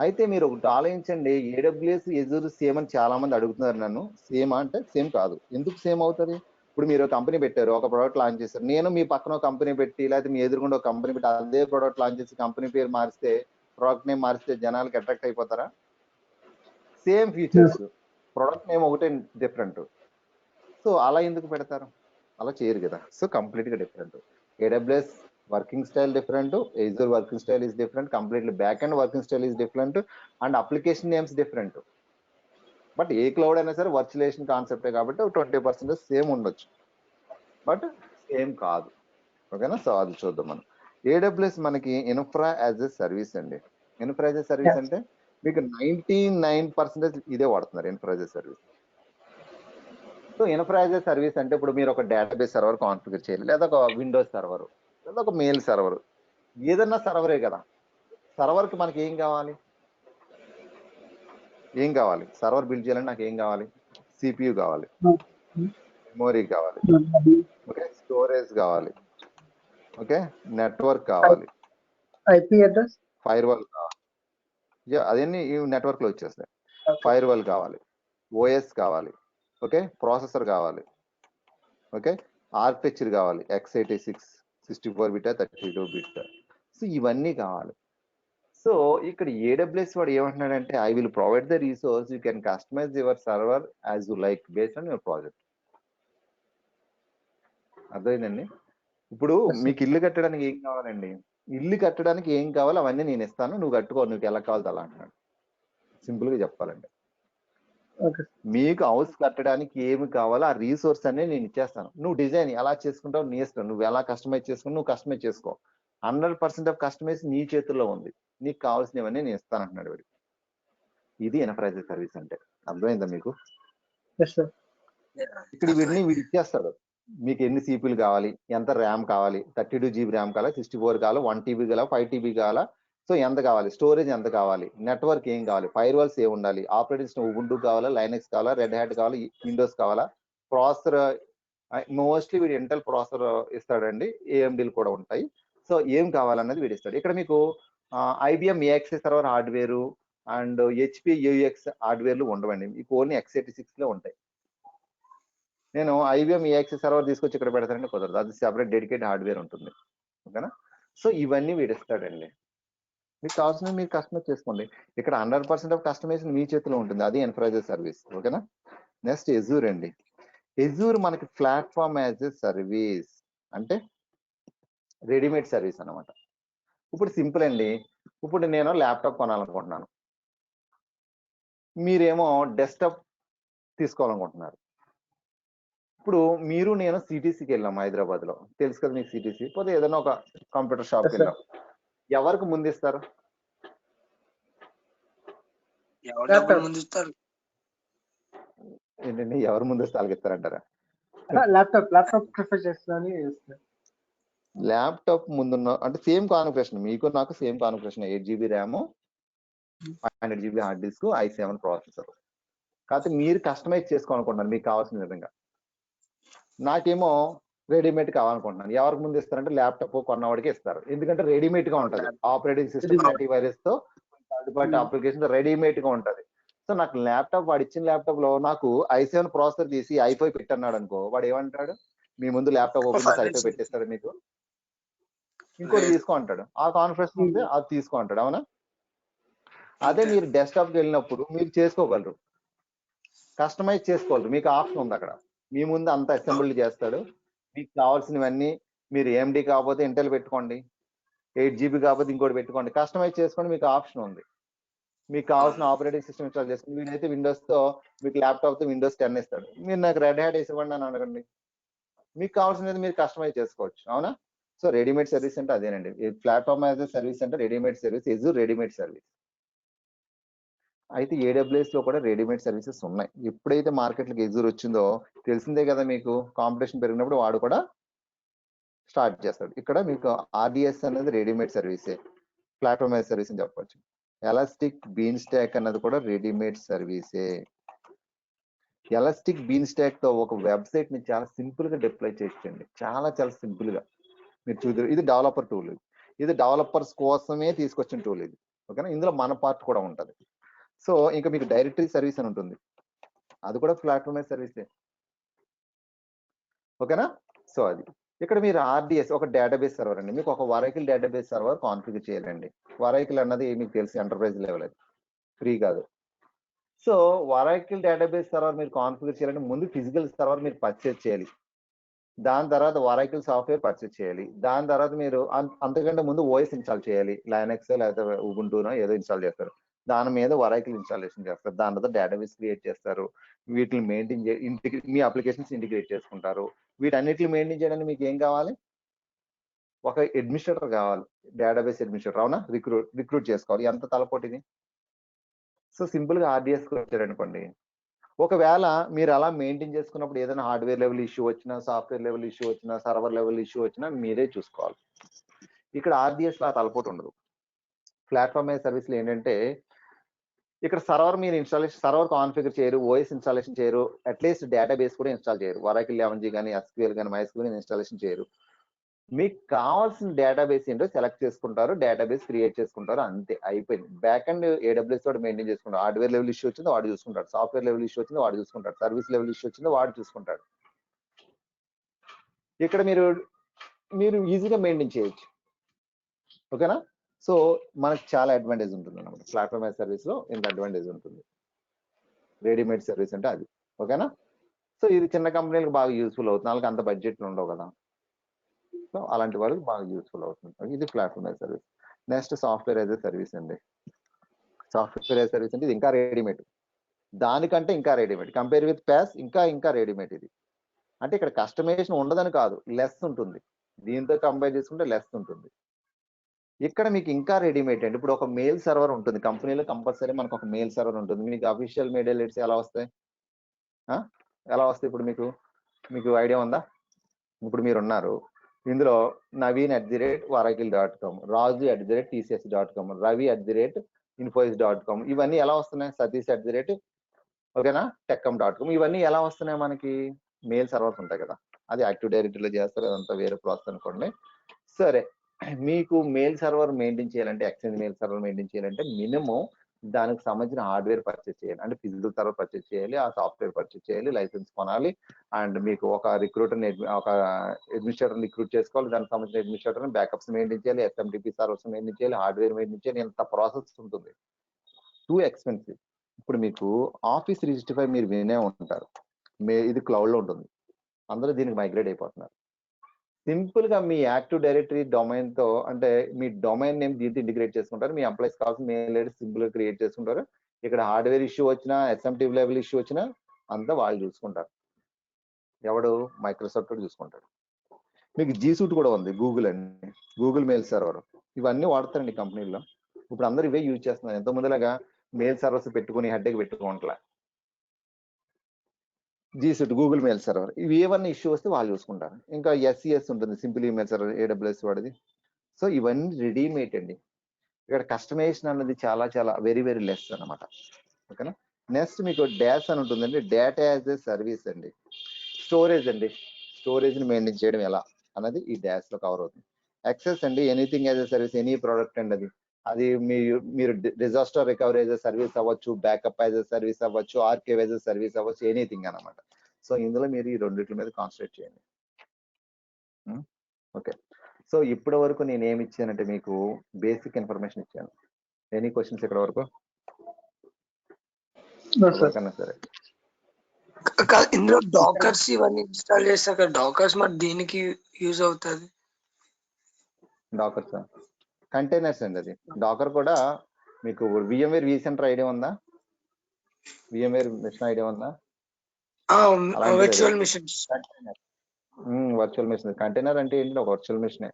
అయితే మీరు ఒకటి ఆలోచించండి, AWS Azure సేమ్ అని చాలా మంది అడుగుతున్నారు నన్ను. సేమ్ అంటే సేమ్ కాదు. ఎందుకు సేమ్ అవుతుంది? ఇప్పుడు మీరు కంపెనీ పెట్టారు, ఒక ప్రోడక్ట్ లాంచ్ చేశారు. నేను మీ పక్కన ఒక కంపెనీ పెట్టి, లేకపోతే మీ ఎదురుగుండా ఒక కంపెనీ పెట్టి అదే ప్రోడక్ట్ లాంచ్ చేసి కంపెనీ పేరు మారిస్తే, ప్రోడక్ట్ నేమ్ మారిస్తే జనాలకి అట్రాక్ట్ అయిపోతారా? సేమ్ ఫీచర్స్, ప్రొడక్ట్ నేమ్ ఒకటే డిఫరెంట్. సో అలా ఎందుకు పెడతారు? అలా చేయరు కదా. సో కంప్లీట్గా different. AWS working style different, Azure working style is different, completely back and working style is different, and application names different. But ఏ క్లౌడ్ అయినా సరే వర్చులేషన్ కాన్సెప్టే కాబట్టి 20% సేమ్ ఉండొచ్చు, బట్ సేమ్ కాదు. ఓకేనా? సో అది చూద్దాం మనం. ఏడబ్ల్యూఎస్ మనకి ఇన్ఫ్రా యాజ్ ఎ సర్వీస్ అండి. ఇన్ఫ్రా యాజ్ ఎ సర్వీస్ అంటే మీకు 99% ఇదే వాడుతున్నారు, infra as a service. So infra as a service అంటే ఇప్పుడు మీరు ఒక డేటాబేస్ సర్వర్ కాన్ఫిగర్ చేయాలి, లేదా ఒక విండోస్ సర్వర్, లేదా ఒక మెయిల్ సర్వర్, ఏదన్నా సర్వరే కదా. సర్వర్కి మనకి ఏం కావాలి? సర్వర్ బిల్డ్ చేయాలంటే నాకు ఏం కావాలి? సిపియు కావాలి, మెమొరీ కావాలి, ఓకే, స్టోరేజ్ కావాలి, ఓకే, నెట్వర్క్ కావాలి, ఐపీ అడ్రస్, ఫైర్వాల్ కావాలి. అదన్నీ ఈ నెట్వర్క్ లో వచ్చేస్తాయి. ఫైర్వాల్ కావాలి, ఓఎస్ కావాలి, ఓకే, ప్రాసెసర్ కావాలి, ఓకే, ఆర్కిటెక్చర్ కావాలి, x86 64 బిట్ 32 బిట్. సో ఇవన్నీ కావాలి. సో ఇక్కడ ఏడబ్ల్యూఎస్ వాడు ఏమంటున్నాడంటే, I will provide the resource, you can customise your server as you like based on your project. అర్థమైందండి? ఇప్పుడు మీకు ఇల్లు కట్టడానికి ఏం కావాలండి? ఇల్లు కట్టడానికి ఏం కావాలో అవన్నీ నేను ఇస్తాను, నువ్వు కట్టుకో, నువ్వు ఎలా కావాలో అలా అంటున్నాడు. సింపుల్ గా చెప్పాలండి. మీకు హౌస్ కట్టడానికి ఏమి కావాలో ఆ రీసోర్స్ అనే నేను ఇచ్చేస్తాను, నువ్వు డిజైన్ ఎలా చేసుకుంటావు నీ ఇష్టం, నువ్వు ఎలా కస్టమైజ్ చేసుకుని నువ్వు కస్టమైజ్ చేసుకో. 100% ఆఫ్ కస్టమైజ్ నీ చేతుల్లో ఉంది, నీకు కావాల్సినవన్నీ నేను ఇస్తాను అంటున్నాడు వీడు. ఇది ఎన్టర్ప్రైజ్ సర్వీస్ అంటే. అర్థమైందా మీకు? ఇక్కడ వీడిని వీడు ఇచ్చేస్తాడు, మీకు ఎన్ని సిపిలు కావాలి, ఎంత ర్యామ్ కావాలి, 32 GB ర్యామ్ కావాలా, 64 కావాలా, 1 TB కావాలా, 5 TB కావాలా, సో ఎంత కావాలి, స్టోరేజ్ ఎంత కావాలి, నెట్వర్క్ ఏం కావాలి, ఫైర్వాల్స్ ఏ ఉండాలి, ఆపరేటింగ్ సిస్టమ్ ఉబుంటు కావాలా, లైనక్స్ కావాలా, రెడ్ హ్యాట్ కావాలా, విండోస్ కావాలా, ప్రాసెసర్ మోస్ట్లీ వీడు ఇంటెల్ ప్రాసెసర్ ఇస్తాడండి, ఏఎండీలు కూడా ఉంటాయి. సో ఏం కావాలన్నది వీడు ఇస్తాడు. ఇక్కడ మీకు IBM AXA server hardware and HP UX హార్డ్వేర్లు ఉండవండి, మీకు ఓన్లీ x86 లో ఉంటాయి. నేను IBM AXA సర్వర్ తీసుకొచ్చి ఇక్కడ పెడతానంటే కుదరదు, అది సెపరేట్ డెడికేట్ హార్డ్వేర్ ఉంటుంది. ఓకేనా? సో ఇవన్నీ వీడిస్తాడండి, మీకు కావాల్సిన మీరు కస్టమైజ్ చేసుకోండి. ఇక్కడ 100% ఆఫ్ కస్టమైజేషన్ మీ చేతిలో ఉంటుంది, అది ఎన్టర్ప్రైజ్ సర్వీస్. ఓకేనా? నెక్స్ట్ ఎజూర్ అండి. ఎజూర్ మనకి ప్లాట్ఫామ్ యాజ్ ఎ సర్వీస్ అంటే రెడీమేడ్ సర్వీస్ అనమాట. ఇప్పుడు సింపుల్ అండి, ఇప్పుడు నేను ల్యాప్టాప్ కొనాలనుకుంటున్నాను, మీరేమో డెస్క్టాప్ తీసుకోవాలనుకుంటున్నారు. ఇప్పుడు మీరు నేను సిటీసీకి వెళ్ళాం, హైదరాబాద్ లో, తెలుసు కదా మీకు సిటీసీ. పోతే ఏదైనా ఒక కంప్యూటర్ షాప్కి వెళ్ళాం, ఎవరికి ముందు ఇస్తారు? ఏంటండి, ఎవరు ముందు ఇస్తే వాళ్ళకి ఇస్తారంటారా? ల్యాప్టాప్ ప్రిఫర్ చేస్తాను. ల్యాప్టాప్ ముందున్న అంటే సేమ్ కాన్ఫిగరేషన్, మీకు నాకు same configuration, 8 GB RAM, 500 GB hard disk, i7 processor. కాకపోతే మీరు కస్టమైజ్ చేసుకోవాలనుకుంటున్నారు మీకు కావాల్సిన విధంగా, నాకేమో రెడీమేడ్ కావాలనుకుంటున్నాను. ఎవరికి ముందు ఇస్తారంటే ల్యాప్టాప్ కొన్నవాడికి ఇస్తారు, ఎందుకంటే రెడీమేడ్ గా ఉంటుంది, ఆపరేటింగ్ సిస్టమ్, యాంటీవైరస్ తో, థర్డ్ పార్టీ అప్లికేషన్ రెడీమేడ్ గా ఉంటది. సో నాకు ల్యాప్టాప్, వాడు ఇచ్చిన ల్యాప్టాప్ లో నాకు i7 ప్రాసెసర్ తీసి i5 పెట్టన్నాడు అనుకో, వాడు ఏమంటాడు, మీ ముందు ల్యాప్టాప్ ఓపెన్ చేసి i5 పెట్టిస్తాడు, మీకు ఇంకోటి తీసుకో అంటాడు, ఆ కాన్ఫరెన్స్ ఉంది అది తీసుకో అంటాడు. అవునా? అదే మీరు డెస్క్టాప్కి వెళ్ళినప్పుడు మీరు చేసుకోగలరు, కస్టమైజ్ చేసుకోగలరు, మీకు ఆప్షన్ ఉంది అక్కడ. మీ ముందు అంత అసెంబ్లీ చేస్తాడు, మీకు కావాల్సినవన్నీ. మీరు AMD కాకపోతే ఇంటెల్ పెట్టుకోండి, 8 GB కాకపోతే ఇంకోటి పెట్టుకోండి, కస్టమైజ్ చేసుకోండి, మీకు ఆప్షన్ ఉంది. మీకు కావాల్సిన ఆపరేటింగ్ సిస్టమ్ ఇన్స్టాల్ చేసుకోండి. వీడైతే విండోస్ తో, మీకు ల్యాప్టాప్ తో Windows 10 ఇస్తాడు, మీరు నాకు రెడ్ హ్యాట్ వేసి ఇవ్వండి అని అడగండి, మీకు కావాల్సినది మీరు కస్టమైజ్ చేసుకోవచ్చు. అవునా? సో రెడీమేడ్ సర్వీస్ అంటే అదేనండి, ప్లాట్ఫామ్ యాజ్ ఎ సర్వీస్ అంటే readymade service, Azure readymade service. అయితే AWS లో కూడా రెడీమేడ్ సర్వీసెస్ ఉన్నాయి. ఎప్పుడైతే మార్కెట్లోకి ఎజూర్ వచ్చిందో తెలిసిందే కదా మీకు, కాంపిటీషన్ పెరిగినప్పుడు వాడు కూడా స్టార్ట్ చేస్తాడు. ఇక్కడ మీకు RDS అనేది రెడీమేడ్ సర్వీసే, ప్లాట్ఫామ్ యాజ్ సర్వీస్ అని చెప్పవచ్చు. ఎలాస్టిక్ బీన్ స్టాక్ అన్నది కూడా రెడీమేడ్ సర్వీసే. ఎలాస్టిక్ బీన్ స్టాక్ తో ఒక వెబ్సైట్ ని చాలా సింపుల్ గా డిప్లాయ్ చేయండి, చాలా సింపుల్ గా. మీరు చూద్దరు, ఇది డెవలపర్ టూల్, ఇది డెవలపర్స్ కోసమే తీసుకొచ్చిన టూల్ ఇది. ఓకేనా? ఇందులో మన పార్ట్ కూడా ఉంటది. సో ఇంకా మీకు డైరెక్టరీ సర్వీస్ అని ఉంటుంది, అది కూడా ప్లాట్ఫామ్ యాజ్ సర్వీసే. ఓకేనా? సో అది ఇక్కడ మీరు RDS ఒక డేటాబేస్ సర్వర్ అండి, మీకు ఒక వరైకిల్ డేటాబేస్ సర్వర్ కాన్ఫిగర్ చేయాలండి. వరైకిల్ అన్నది మీకు తెలిసి ఎంటర్ప్రైజ్ లెవెల్, అది ఫ్రీ కాదు. సో వరాకిల్ డేటాబేస్ సర్వర్ మీరు కాన్ఫిగర్ చేయాలంటే ముందు ఫిజికల్ సర్వర్ మీరు పర్చేస్ చేయాలి. దాని తర్వాత వరాకిల్ సాఫ్ట్వేర్ పర్చేస్ చేయాలి. దాని తర్వాత మీరు అంతకంటే ముందు ఓఎస్ ఇన్స్టాల్ చేయాలి. లైనక్స్ లేకపోతే ఉబుంటూనో ఏదో ఇన్స్టాల్ చేస్తారు. దాని మీద వరాకిల్ ఇన్స్టాలేషన్ చేస్తారు. దాని తర్వాత డేటాబేస్ క్రియేట్ చేస్తారు. వీటిని మెయింటైన్ మీ అప్లికేషన్స్ ఇంటిగ్రేట్ చేసుకుంటారు. వీటన్నిటిని మెయింటైన్ చేయడానికి మీకు ఏం కావాలి? ఒక అడ్మినిస్ట్రేటర్ కావాలి. Database administrator. అవునా? రిక్రూట్ చేసుకోవాలి. ఎంత తలపోటిది. సో సింపుల్ గా ఆర్డిఎస్ వచ్చారనుకోండి, ఒకవేళ మీరు అలా మెయింటైన్ చేసుకున్నప్పుడు ఏదైనా హార్డ్వేర్ లెవెల్ ఇష్యూ వచ్చినా, సాఫ్ట్వేర్ లెవెల్ ఇష్యూ వచ్చినా, సర్వర్ లెవెల్ ఇష్యూ వచ్చినా మీరే చూసుకోవాలి. ఇక్కడ ఆర్డిఎస్ లో ఆ తలపోటు ఉండదు. ప్లాట్ఫామ్ యాజ్ సర్వీస్ లో ఏంటంటే ఇక్కడ సర్వర్ మీరు సర్వర్ కాన్ఫిగర్ చేయరు, ఓఎస్ ఇన్స్టాలేషన్ చేయరు, అట్లీస్ట్ డేటాబేస్ కూడా ఇన్స్టాల్ చేయరు. వరాకిల్ 11g కానీ ఎస్క్యూఎల్ కానీ మైస్క్యూఎల్ ఇన్స్టాలేషన్ చేయరు. మీకు కావాల్సిన డేటాబేస్ ఏంటో సెలెక్ట్ చేసుకుంటారు, డేటాబేస్ క్రియేట్ చేసుకుంటారు, అంతే, అయిపోయింది. బ్యాక్ అండ్ ఏడబ్ల్యూఎస్ తోటి మెయింటైన్ చేసుకుంటారు. హార్డ్వేర్ లెవెల్ ఇష్యూ వచ్చిందో వాడు చూసుకుంటాడు, సాఫ్ట్వేర్ లెవెల్ ఇష్యూ వచ్చిందో వాడు చూసుకుంటాడు, సర్వీస్ లెవెల్ ఇష్యూ వచ్చిందో వాడు చూసుకుంటాడు. ఇక్కడ మీరు ఈజీగా మెయింటైన్ చేయొచ్చు. ఓకేనా? సో మనకు చాలా అడ్వాంటేజ్ ఉంటుంది అన్నమాట. ప్లాట్ఫామ్ యాజ్ సర్వీస్ లో ఇంత అడ్వాంటేజ్ ఉంటుంది. రెడీమేడ్ సర్వీస్ అంటే అది. ఓకేనా? సో ఇది చిన్న కంపెనీలకు బాగా యూస్ఫుల్ అవుతుంది. వాళ్ళకి అంత బడ్జెట్లు ఉండవు కదా. సో అలాంటి వాళ్ళకి బాగా యూస్ఫుల్ అవుతుంది. ఇది platform as service. Next software as a service అండి. సాఫ్ట్వేర్ యాజ్ సర్వీస్ అంటే ఇది ఇంకా రెడీమేడ్, దానికంటే ఇంకా రెడీమేడ్. కంపేర్ విత్ ప్యాస్ ఇంకా రెడీమేడ్ ఇది. అంటే ఇక్కడ కస్టమైజేషన్ ఉండదని కాదు, లెస్ ఉంటుంది. దీంతో కంపేర్ చేసుకుంటే లెస్ ఉంటుంది. ఇక్కడ మీకు ఇంకా రెడీమేడ్ అండి. ఇప్పుడు ఒక మెయిల్ సర్వర్ ఉంటుంది కంపెనీలో, కంపల్సరీ మనకు ఒక మెయిల్ సర్వర్ ఉంటుంది. మీకు అఫీషియల్ మెయిల్ అలర్ట్స్ ఎలా వస్తాయి? ఎలా వస్తాయి? ఇప్పుడు మీకు ఐడియా ఉందా? ఇప్పుడు మీరు ఉన్నారు, ఇందులో naveen@varakill.com, raju@tcs.com, ravi@infosys.com, ఇవన్నీ ఎలా వస్తున్నాయి? సతీష్@ ఓకేనా techcom.com, ఇవన్నీ ఎలా వస్తున్నాయి? మనకి మెయిల్ సర్వర్స్ ఉంటాయి కదా, అది యాక్టివ్ డైరెక్టరీలో చేస్తారు, అదంతా వేరే ప్రాసెస్ అనుకోండి. సరే, మీకు మెయిల్ సర్వర్ మెయింటైన్ చేయాలంటే, ఎక్స్చేంజ్ మెయిల్ సర్వర్ మెయింటైన్ చేయాలంటే మినిమం దానికి సంబంధించిన హార్డ్వేర్ పర్చేస్ చేయాలి. అంటే ఫిజికల్ సర్వర్ పర్చేస్ చేయాలి, ఆ సాఫ్ట్వేర్ పర్చేస్ చేయాలి, లైసెన్స్ కొనాలి, అండ్ మీకు ఒక అడ్మినిస్ట్రేటర్ రిక్రూట్ చేసుకోవాలి, దానికి సంబంధించిన అడ్మినిస్ట్రేటర్ బ్యాకప్స్ మెయింటైన్ చేయాలి, ఎస్ఎంటిపి సర్వర్స్ మెయింటైన్ చేయాలి, హార్డ్వేర్ మెయింటైన్ చేయాలి. ఎంత ప్రాసెస్ ఉంటుంది, టూ ఎక్స్పెన్సివ్. ఇప్పుడు మీకు ఆఫీస్ 365 మీరు వినే ఉంటారు, ఇది క్లౌడ్ లో ఉంటుంది, అందరూ దీనికి మైగ్రేట్ అయిపోతున్నారు. సింపుల్ గా మీ యాక్టివ్ డైరెక్టరీ డొమైన్ తో, అంటే మీ డొమైన్ నేమ్ దీంతో ఇంటిగ్రేట్ చేసుకుంటారు, మీ ఎంప్లాయీస్ కావాల్సిన మెయిల్ ఐడి సింపుల్ గా క్రియేట్ చేసుకుంటారు. ఇక్కడ హార్డ్వేర్ ఇష్యూ వచ్చినా, ఎస్ఎంటీ లెవెల్ ఇష్యూ వచ్చినా అంతా వాళ్ళు చూసుకుంటారు. ఎవడు? మైక్రోసాఫ్ట్ చూసుకుంటాడు. మీకు జీ సూట్ కూడా ఉంది, గూగుల్ అండి, గూగుల్ మెయిల్ సర్వర్, ఇవన్నీ వాడతారండి కంపెనీల్లో. ఇప్పుడు అందరూ ఇవే యూజ్ చేస్తున్నారు. ఎంతో ముందులాగా మెయిల్ సర్వర్స్ పెట్టుకుని హెడ్కి పెట్టుకోవట్లే. G suite, Google mail server, ఇవి ఏమన్నా ఇష్యూ వస్తే వాళ్ళు చూసుకుంటారు. ఇంకా ఎస్ఈఎస్ ఉంటుంది, సింపుల్ ఈమెయిల్ సర్వర్, ఏడబ్ల్యూఎస్ వాడిది. సో ఇవన్నీ రెడీమేడ్ అండి. ఇక్కడ కస్టమైజేషన్ అన్నది చాలా చాలా వెరీ వెరీ లెస్ అనమాట. ఓకేనా? నెక్స్ట్ మీకు డాష్ అని ఉంటుందండి, డేటా యాజ్ ఏ సర్వీస్ అండి. స్టోరేజ్ అండి, స్టోరేజ్ ని మెయింటైన్ చేయడం ఎలా అన్నది ఈ డాష్ లో కవర్ అవుతుంది. యాక్సెస్ అండి, anything as a service, any product అండి. అది మీరు disaster recovery as a service అవ్వచ్చు, బ్యాకప్ యాజ్ ఎ సర్వీస్ అవ్వచ్చు, ఆర్కైవ్ యాజ్ ఎ సర్వీస్ అవ్వచ్చు, ఎనీథింగ్ అనమాట. సో ఇందులో మీరు ఈ రెండింటి మీద కాన్సన్ట్రేట్ చేయండి. ఓకే, సో ఇప్పటి వరకు నేను ఏమి ఇచ్చానంటే మీకు బేసిక్ ఇన్ఫర్మేషన్ ఇచ్చాను. ఎనీ క్వశ్చన్స్ ఇక్కడ వరకు? ఎవరికన్నా సరే. ఇందులో డాకర్స్ ఇవన్నీ ఇన్స్టాల్ చేస్తాక డాకర్స్ మరి దేనికి యూజ్ అవుతుంది? డాకర్స్ కంటైనర్స్ అండి. అది డాకర్ కూడా మీకు VMware vCenter ఐడియా ఉందా? VMware మిషన్ ఐడియా ఉందా? Virtual machine. Virtual machine container అంటే ఏంటి? ఒక వర్చువల్ మిషనే.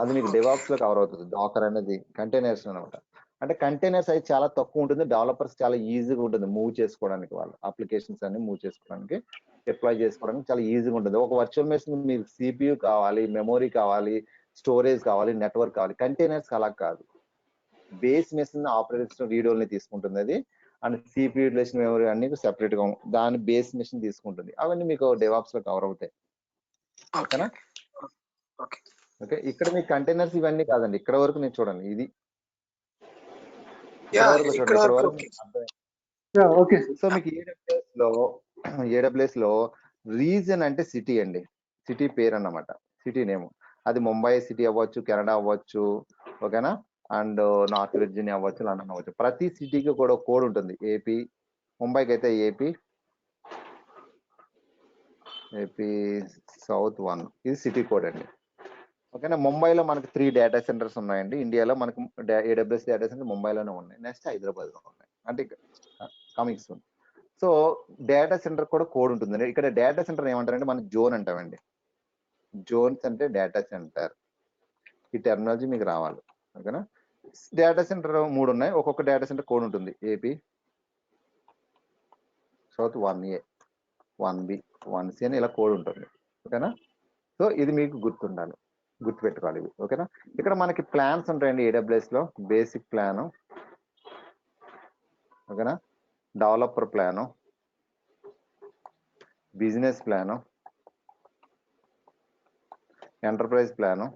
అది మీకు డెవాప్స్ లో కవర్ అవుతుంది. డాకర్ అనేది కంటైనర్స్ అనమాట. అంటే కంటైనర్స్ అయితే చాలా తక్కువ ఉంటుంది, డెవలపర్స్ చాలా ఈజీగా ఉంటుంది మూవ్ చేసుకోవడానికి, వాళ్ళ అప్లికేషన్స్ అన్ని మూవ్ చేసుకోవడానికి, డిప్లాయ్ చేసుకోవడానికి చాలా ఈజీగా ఉంటుంది. ఒక వర్చువల్ మెషిన్ మీకు CPU కావాలి, మెమొరీ కావాలి, స్టోరేజ్ కావాలి, నెట్వర్క్ కావాలి. కంటైనర్స్ అలా కాదు, base machine operating read only తీసుకుంటుంది అది, అండ్ CPU రిలేషన్ మెమరీ అన్ని సెపరేట్ గా దాని బేస్ మెషిన్ తీసుకుంటుంది. అవన్నీ మీకు డెవాప్స్ లో కవర్ అవుతాయి. ఓకేనా? ఓకే, ఇక్కడ మీ కంటైనర్స్ ఇవన్నీ కాదండి, ఇక్కడ వరకు నేను చూడండి, ఇది సో మీకు ఏడబ్ల్యూఎస్ లో రీజన్ అంటే సిటీ అండి, సిటీ పేరు అన్నమాట, సిటీ నేమ్. అది ముంబై సిటీ అవ్వచ్చు, కెనడా అవ్వచ్చు, ఓకేనా, అండ్ నార్త్ విర్జినియా అవ్వచ్చు, లండన్ అవ్వచ్చు. ప్రతి సిటీకి కూడా ఒక కోడ్ ఉంటుంది. ఏపీ, ముంబైకి అయితే ఏపీ సౌత్ 1 ఇది సిటీ కోడ్ అండి. ఓకేనా. ముంబైలో మనకి 3 డేటా సెంటర్స్ ఉన్నాయండి. ఇండియాలో మనకు ఏడబ్ల్యూఎస్ డేటా సెంటర్ ముంబైలోనే ఉన్నాయి. నెక్స్ట్ హైదరాబాద్లో ఉన్నాయి, అంటే coming soon. So data centre కూడా కోడ్ ఉంటుంది. ఇక్కడ డేటా సెంటర్ ఏమంటారంటే మనం జోన్ అంటామండి. జోన్స్ అంటే డేటా సెంటర్. ఈ టెర్మినాలజీ మీకు రావాలి. ఓకేనా. డేటా సెంటర్ 3 ఉన్నాయి. ఒక్కొక్క డేటా సెంటర్ కోడ్ ఉంటుంది. AP south 1A 1B 1C అని ఇలా కోడ్ ఉంటుంది. ఓకేనా. సో ఇది మీకు గుర్తుండాలి, గుర్తుపెట్టుకోవాలి ఇవి. ఓకేనా. ఇక్కడ మనకి ప్లాన్స్ ఉంటాయండి ఏడబ్ల్యూఎస్ లో. బేసిక్ ప్లాను, ఓకేనా, developer plan, business plan, enterprise plan,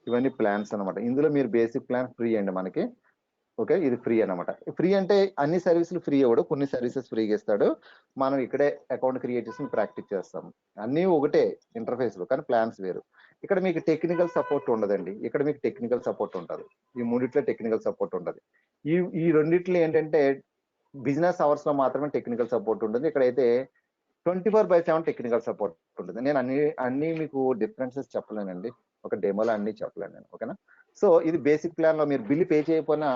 ఇవన్నీ ప్లాన్స్ అన్నమాట. ఇందులో మీరు బేసిక్ ప్లాన్ ఫ్రీ అండి మనకి. ఓకే, ఇది ఫ్రీ అన్నమాట. ఫ్రీ అంటే అన్ని సర్వీసులు ఫ్రీ ఇవ్వడు, కొన్ని సర్వీసెస్ ఫ్రీగా ఇస్తాడు. మనం ఇక్కడే అకౌంట్ క్రియేట్ చేసి ప్రాక్టీస్ చేస్తాం. అన్నీ ఒకటే ఇంటర్ఫేస్ లో, కానీ ప్లాన్స్ వేరు. ఇక్కడ మీకు టెక్నికల్ సపోర్ట్ ఉండదండి, ఇక్కడ మీకు టెక్నికల్ సపోర్ట్ ఉంటుంది. ఈ మూడిట్లో టెక్నికల్ సపోర్ట్ ఉండదు. ఈ రెండిట్లో ఏంటంటే బిజినెస్ అవర్స్ లో మాత్రమే టెక్నికల్ సపోర్ట్ ఉంటుంది. ఇక్కడైతే 24/7 టెక్నికల్ సపోర్ట్ ఉంటుంది. నేను అన్ని మీకు డిఫరెన్సెస్ చెప్పలేనండి, ఒక డెమోలో అన్ని చెప్పలేను నేను. ఓకేనా. సో ఇది బేసిక్ ప్లాన్ లో మీరు బిల్లు పే చేయకపోయినా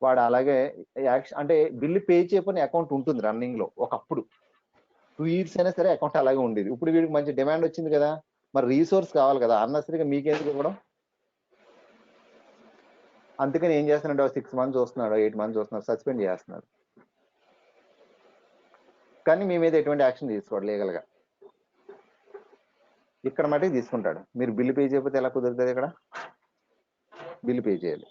వాడు అలాగే యాక్షన్, అంటే బిల్లు పే చేయకపోయినా అకౌంట్ ఉంటుంది రన్నింగ్ లో. ఒకప్పుడు 2 years అయినా సరే అకౌంట్ అలాగే ఉండేది. ఇప్పుడు వీడికి మంచి డిమాండ్ వచ్చింది కదా, మరి రీసోర్స్ కావాలి కదా, అన్నసరిగా మీకెందుకు ఇవ్వడం. అందుకని ఏం చేస్తున్నాడు, 6 months చూస్తున్నాడు, 8 months చూస్తున్నాడు, సస్పెండ్ చేస్తున్నాడు. కానీ మీ మీద ఎటువంటి యాక్షన్ తీసుకోడు లీగల్ గా. ఇక్కడ మటుకు తీసుకుంటాడు. మీరు బిల్లు పే చేయకపోతే ఎలా కుదురుతుంది? ఇక్కడ బిల్లు పే చేయాలి,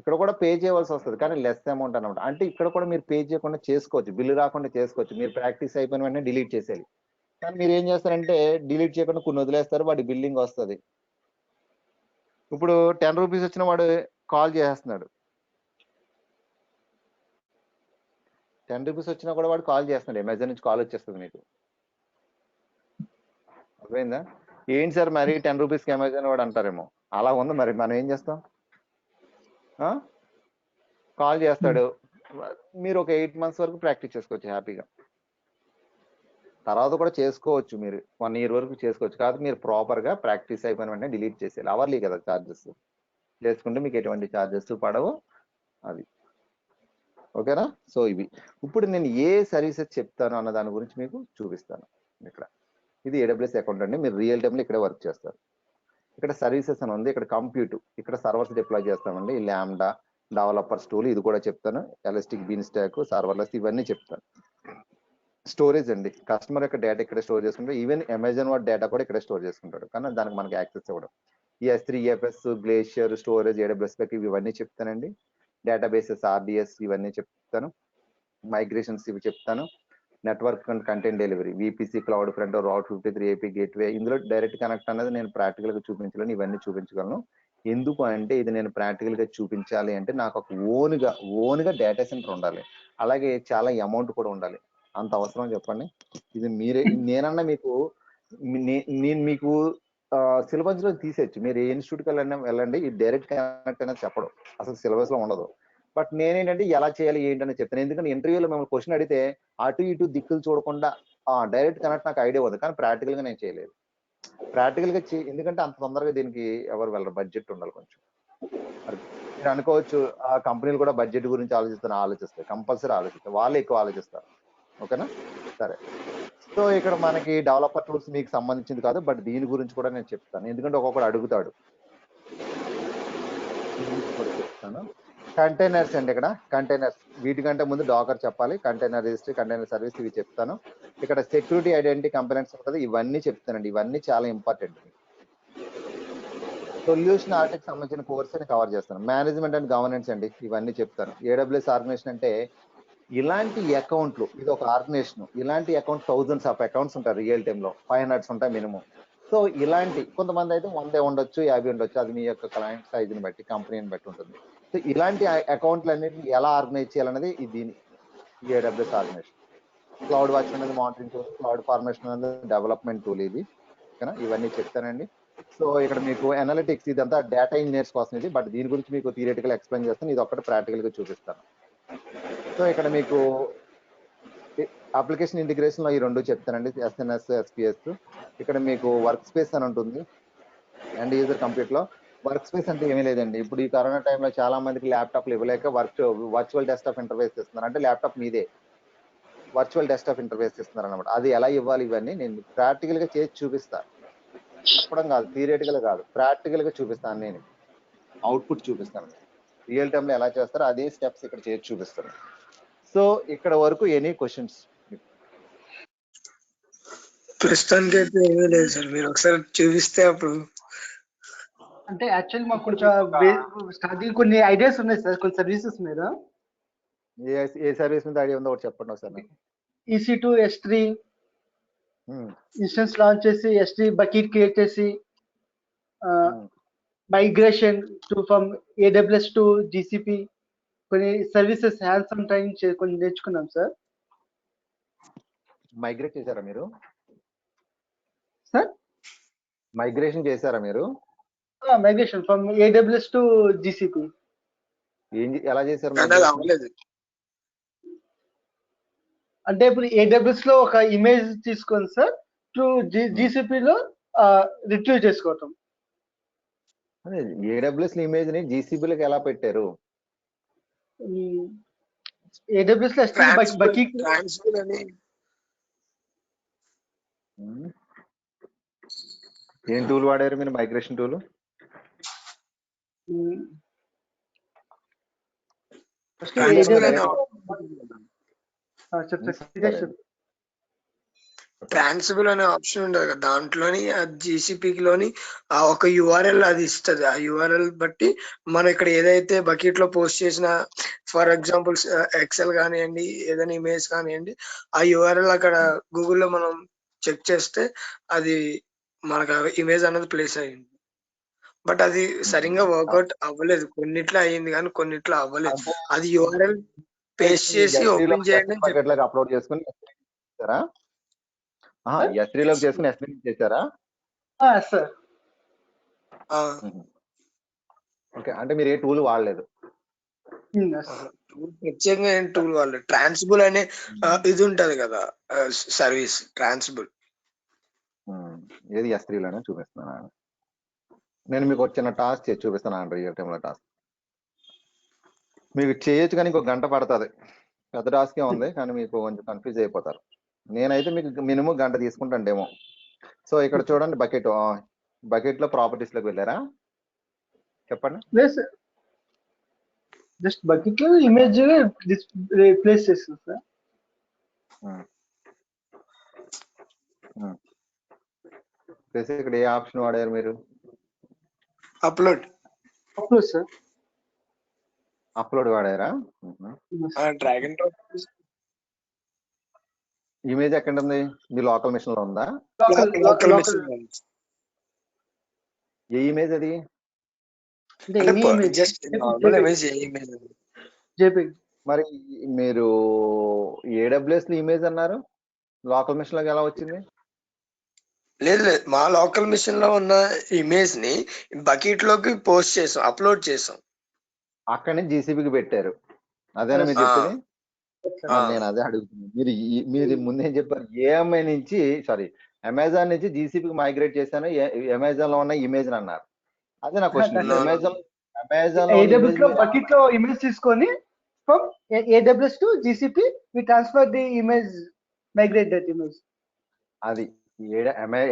ఇక్కడ కూడా పే చేయవలసి వస్తుంది, కానీ లెస్ అమౌంట్ అనమాట. అంటే ఇక్కడ కూడా మీరు పే చేయకుండా చేసుకోవచ్చు, బిల్లు రాకుండా చేసుకోవచ్చు. మీరు ప్రాక్టీస్ అయిపోయిన వెంటనే డిలీట్ చేసేయాలి. కానీ మీరు ఏం చేస్తారంటే డిలీట్ చేయకుండా కొన్ని వదిలేస్తారు, వాడి బిల్లింగ్ వస్తుంది. ఇప్పుడు 10 రూపీస్ వచ్చిన వాడు కాల్ చేస్తున్నాడు, 10 రూపీస్ వచ్చినా కూడా వాడు కాల్ చేస్తున్నాడు, అమెజాన్ నుంచి కాల్ వచ్చేస్తుంది మీకు. అర్థమైందా? ఏంటి సార్ మరి 10 రూపీస్కి అమెజాన్ వాడు అంటారేమో, అలా ఉంది. మరి మనం ఏం చేస్తాం? కాల్ చేస్తాడు, మీరు ఒక 8 months వరకు ప్రాక్టీస్ చేసుకోవచ్చు హ్యాపీగా. తర్వాత కూడా చేసుకోవచ్చు, మీరు 1 year వరకు చేసుకోవచ్చు. కాబట్టి మీరు ప్రాపర్ గా ప్రాక్టీస్ అయిపోయిన వెంటనే డిలీట్ చేసేయాలి. అవర్లీ కదా ఛార్జెస్, చేసుకుంటే మీకు ఎటువంటి ఛార్జెస్ పడవు. అది ఓకేనా. సో ఇవి ఇప్పుడు నేను ఏ సర్వీసెస్ చెప్తాను అన్న దాని గురించి మీకు చూపిస్తాను. ఇక్కడ ఇది ఏడబ్ల్యూఎస్ అకౌంట్ అండి, మీరు రియల్ టైంలో ఇక్కడే వర్క్ చేస్తారు. ఇక్కడ సర్వీసెస్ అని ఉంది, ఇక్కడ కంప్యూట్, ఇక్కడ సర్వర్స్ డిప్లాయ్ చేస్తామండి. ఈ ల్యాండా, డెవలపర్స్ టూల్ ఇది కూడా చెప్తాను. ఎలాస్టిక్ బీన్ స్టాక్, సర్వర్లెస్ ఇవన్నీ చెప్తాను. స్టోరేజ్ అండి, కస్టమర్ యొక్క డేటా ఇక్కడ స్టోర్ చేసుకుంటారు. ఈవెన్ అమెజాన్ వాడి డేటా కూడా ఇక్కడ స్టోర్ చేసుకుంటాడు, కానీ దానికి మనకి యాక్సెస్ ఇవ్వడం. ఈ S3 EFS, glacier, storage, AWS ఇవన్నీ చెప్తానండి. డేటాబేసెస్, RDS ఇవన్నీ చెప్తాను. మైగ్రేషన్స్ ఇవి చెప్తాను. Network and content delivery, VPC, cloud front, route 53 AP gateway. ఇందులో డైరెక్ట్ కనెక్ట్ అనేది నేను ప్రాక్టికల్ గా చూపించలేను, ఇవన్నీ చూపించగలను. ఎందుకు అంటే ఇది నేను ప్రాక్టికల్ గా చూపించాలి అంటే నాకు ఒక ఓన్ గా డేటా సెంటర్ ఉండాలి, అలాగే చాలా అమౌంట్ కూడా ఉండాలి. అంత అవసరం చెప్పండి? ఇది మీరే, నేనన్నా మీకు, నేను మీకు సిలబస్ లో తీసేయచ్చు. మీరు ఏ ఇన్స్టిట్యూట్కి వెళ్ళండి, ఈ డైరెక్ట్ కనెక్ట్ అనేది చెప్పడం అసలు సిలబస్ లో ఉండదు. బట్ నేనేంటంటే ఎలా చేయాలి ఏంటని చెప్తాను. ఎందుకంటే ఇంటర్వ్యూలో మేము క్వశ్చన్ అడిగితే అటు ఇటు దిక్కులు చూడకుండా డైరెక్ట్ కనెక్ట్ నాకు ఐడియా ఉంది, కానీ ప్రాక్టికల్ గా నేను చేయలేదు. ప్రాక్టికల్ గా ఎందుకంటే అంత తొందరగా దీనికి ఎవరు వెళ్ళరు, బడ్జెట్ ఉండాలి కొంచెం. మీరు అనుకోవచ్చు ఆ కంపెనీలు కూడా బడ్జెట్ గురించి ఆలోచిస్తాయి, కంపల్సరీ ఆలోచిస్తాయి, వాళ్ళు ఎక్కువ ఆలోచిస్తారు. ఓకేనా. సరే, సో ఇక్కడ మనకి డెవలపర్ టూల్స్ మీకు సంబంధించింది కాదు, బట్ దీని గురించి కూడా నేను చెప్తాను, ఎందుకంటే ఒక్కొక్కడు అడుగుతాడు. చెప్తాను. కంటైనర్స్ అండి, ఇక్కడ కంటైనర్స్, వీటికంటే ముందు డాకర్ చెప్పాలి. కంటైనర్ రిజిస్ట్రీ, కంటైనర్ సర్వీస్ ఇవి చెప్తాను. ఇక్కడ సెక్యూరిటీ, ఐడెంటిటీ, కంప్లైంట్స్ ఉంటుంది, ఇవన్నీ చెప్తానండి. ఇవన్నీ చాలా ఇంపార్టెంట్. సొల్యూషన్ ఆర్టికి సంబంధించిన కోర్స్ అని కవర్ చేస్తాను. మేనేజ్మెంట్ అండ్ గవర్నెన్స్ అండి, ఇవన్నీ చెప్తాను. ఏడబ్ల్యూఎస్ ఆర్గనైజేషన్ అంటే ఇలాంటి అకౌంట్లు, ఇది ఒక ఆర్గనైజేషన్. ఇలాంటి అకౌంట్ థౌజండ్స్ ఆఫ్ అకౌంట్స్ ఉంటాయి రియల్ టైమ్ లో, 500 ఉంటాయి మినిమం. సో ఇలాంటి కొంతమంది అయితే 100 ఉండొచ్చు, 50 ఉండొచ్చు, అది మీ యొక్క క్లయింట్ సైజుని బట్టి, కంపెనీని బట్టి ఉంటుంది. సో ఇలాంటి అకౌంట్లు అన్నింటినీ ఎలా ఆర్గనైజ్ చేయాలనేది దీని ఏడబ్ల్యూఎస్ ఆర్గనైజేషన్. క్లౌడ్ వాచ్ అనేది మానిటరింగ్ టూల్, క్లౌడ్ ఫార్మేషన్ అనేది డెవలప్మెంట్ టూల్ ఇది. ఓకేనా. ఇవన్నీ చెప్తానండి. సో ఇక్కడ మీకు అనలిటిక్స్ ఇదంతా డేటా ఇంజనీర్స్ కోసం ఇది, బట్ దీని గురించి మీకు థియరిటికల్ ఎక్స్ప్లెయిన్ చేస్తాను, ఇది ఒక్కటి ప్రాక్టికల్ గా చూపిస్తాను. సో ఇక్కడ మీకు అప్లికేషన్ ఇంటిగ్రేషన్ లో ఈ రెండు చెప్తానండి, ఎస్ఎన్ఎస్ ఎస్పిఎస్. ఇక్కడ మీకు వర్క్ స్పేస్ అని ఉంటుంది అండ్ యూజర్ కంప్యూటర్ లో. వర్క్ స్పేస్ అంటే ఏమీ లేదండి, ఇప్పుడు ఈ కరోనా టైంలో చాలా మందికి ల్యాప్టాప్లు ఇవ్వలేక వర్చువల్ డెస్క్టాప్ ఇంటర్ఫేస్ ఇస్తున్నారు. అంటే ల్యాప్టాప్ మీదే వర్చువల్ డెస్క్టాప్ ఇంటర్ఫేస్ ఇస్తున్నారు అనమాట. అది ఎలా ఇవ్వాలి ఇవన్నీ నేను ప్రాక్టికల్ గా చేసి చూపిస్తాను, చెప్పడం కాదు, థియరిటికల్ కాదు, ప్రాక్టికల్ గా చూపిస్తాను. నేను అవుట్పుట్ చూపిస్తాను, రియల్ టైమ్ లో ఎలా చేస్తారో అదే స్టెప్స్ ఇక్కడ చేసి చూపిస్తాను. సో ఇక్కడ వరకు ఎనీ క్వశ్చన్స్? ప్రస్తుతానికి అయితే ఏమీ లేదు సార్, మీరు ఒకసారి చూపిస్తే అప్పుడు. అంటే యాక్చువల్లీ మాకు కొంచెం స్టార్టింగ్ కొన్ని ఐడియాస్ ఉన్నాయి సార్, కొన్ని సర్వీసెస్ మీద. ఏ సర్వీస్ మీద ఐడియా ఉందో ఒకటి చెప్పండి ఒకసారి నాకు. EC2 S3 ఇన్స్టెన్స్ లాంచ్ చేసి S3 బకెట్ క్రియేట్ చేసి migration from AWS to GCP, కొన్ని సర్వీసెస్ హ్యాండ్స్ ఆన్ ట్రైనింగ్ కొన్ని నేర్చుకున్నాం సార్. మైగ్రేట్ చేశారా మీరు? సార్ మైగ్రేషన్ చేశారా మీరు? Migration from AWS to GCP. ఎలా చేశారు? అవ్వలేదు. అంటే ఇప్పుడు AWS లో ఒక ఇమేజ్ తీసుకొని సార్ త్రూ GCP లో రిట్రీవ్ చేసుకోవటం. AWS ఇమేజ్ ని GCP లోకి ఎలా పెట్టారు? AWS లో బకెట్ ట్రాన్స్ఫర్ అని ఏం టూల్ వాడారు మీరు, మైగ్రేషన్ టూల్? ట్రాన్సిబుల్ అనే ఆప్షన్ ఉండదు కదా, దాంట్లోని GCP లోని ఆ ఒక URL అది ఇస్తుంది. ఆ URL బట్టి మనం ఇక్కడ ఏదైతే బకెట్ లో పోస్ట్ చేసిన, ఫర్ ఎగ్జాంపుల్ ఎక్సెల్ కానివ్వండి, ఏదైనా ఇమేజ్ కానివ్వండి, ఆ URL అక్కడ గూగుల్లో మనం చెక్ చేస్తే అది మనకు ఇమేజ్ అనేది ప్లేస్ అయ్యింది. బట్ అది సరిగ్గా వర్కౌట్ అవ్వలేదు, కొన్నిట్లో అయ్యింది కానీ కొన్నిట్లో అవ్వలేదు. అది URL పేస్ట్ చేసి ఓపెన్ చేయండి అప్లోడ్ చేసుకుని S3 లోకి చేసుకుని S3 చేశారా? సార్ ఓకే, అంటే మీరు ఏ టూల్ వాడలేదు? ప్రత్యేకంగా ఏం టూల్ వాడలేదు. ట్రాన్సిబుల్ అనే ఇది ఉంటది కదా సర్వీస్, ట్రాన్సిబుల్. ఏది S3 లోనే చూపిస్తున్నాను నేను మీకు. వచ్చిన టాస్క్ చేసి చూపిస్తాను రియల్ టైంలో. టాస్క్ మీకు చేయొచ్చు కానీ ఇంకొక గంట పడుతుంది. పెద్ద టాస్కే ఉంది కానీ మీకు కొంచెం కన్ఫ్యూజ్ అయిపోతారు. నేనైతే మీకు మినిమం గంట తీసుకుంటాను డెమో. సో ఇక్కడ చూడండి, బకెట్ లో ప్రాపర్టీస్ లోకి వెళ్ళారా? చెప్పండి. జస్ట్ బకెట్ లో ఇమేజ్ రీప్లేస్ చేస్తాం సార్. ఇక్కడ ఏ ఆప్షన్ వాడారు మీరు? Upload sir. అప్లోడ్ వాడారా? Drag and drop. ఇమేజ్ ఎక్కడ ఉంది? మీ లోకల్ మిషన్ లో ఉందా? ఏ ఇమేజ్ అది? మరి మీరు AWS లో ఇమేజ్ అన్నారు, లోకల్ మిషన్ లోకి ఎలా వచ్చింది? లేదు, మా లోకల్ మిషన్ లో ఉన్న ఇమేజ్ ని బకెట్ లోకి పోస్ట్ చేసాం, అప్లోడ్ చేసాం. అక్కడి నుంచి GCPకి పెట్టారు, అదేనా మీరు చెప్పేది? నేను అదే అడుగుతున్నాను. మీరు ముందే చెప్పారు AMI నుంచి, సారీ అమెజాన్ నుంచి GCPకి మైగ్రేట్ చేశాను, అమెజాన్ లో ఉన్న ఇమేజ్ అన్నారు. అదే నా క్వశ్చన్. అమెజాన్ లో బకెట్ లో ఇమేజ్ తీసుకొని from AWS to GCP we transfer the image, migrate that image. అది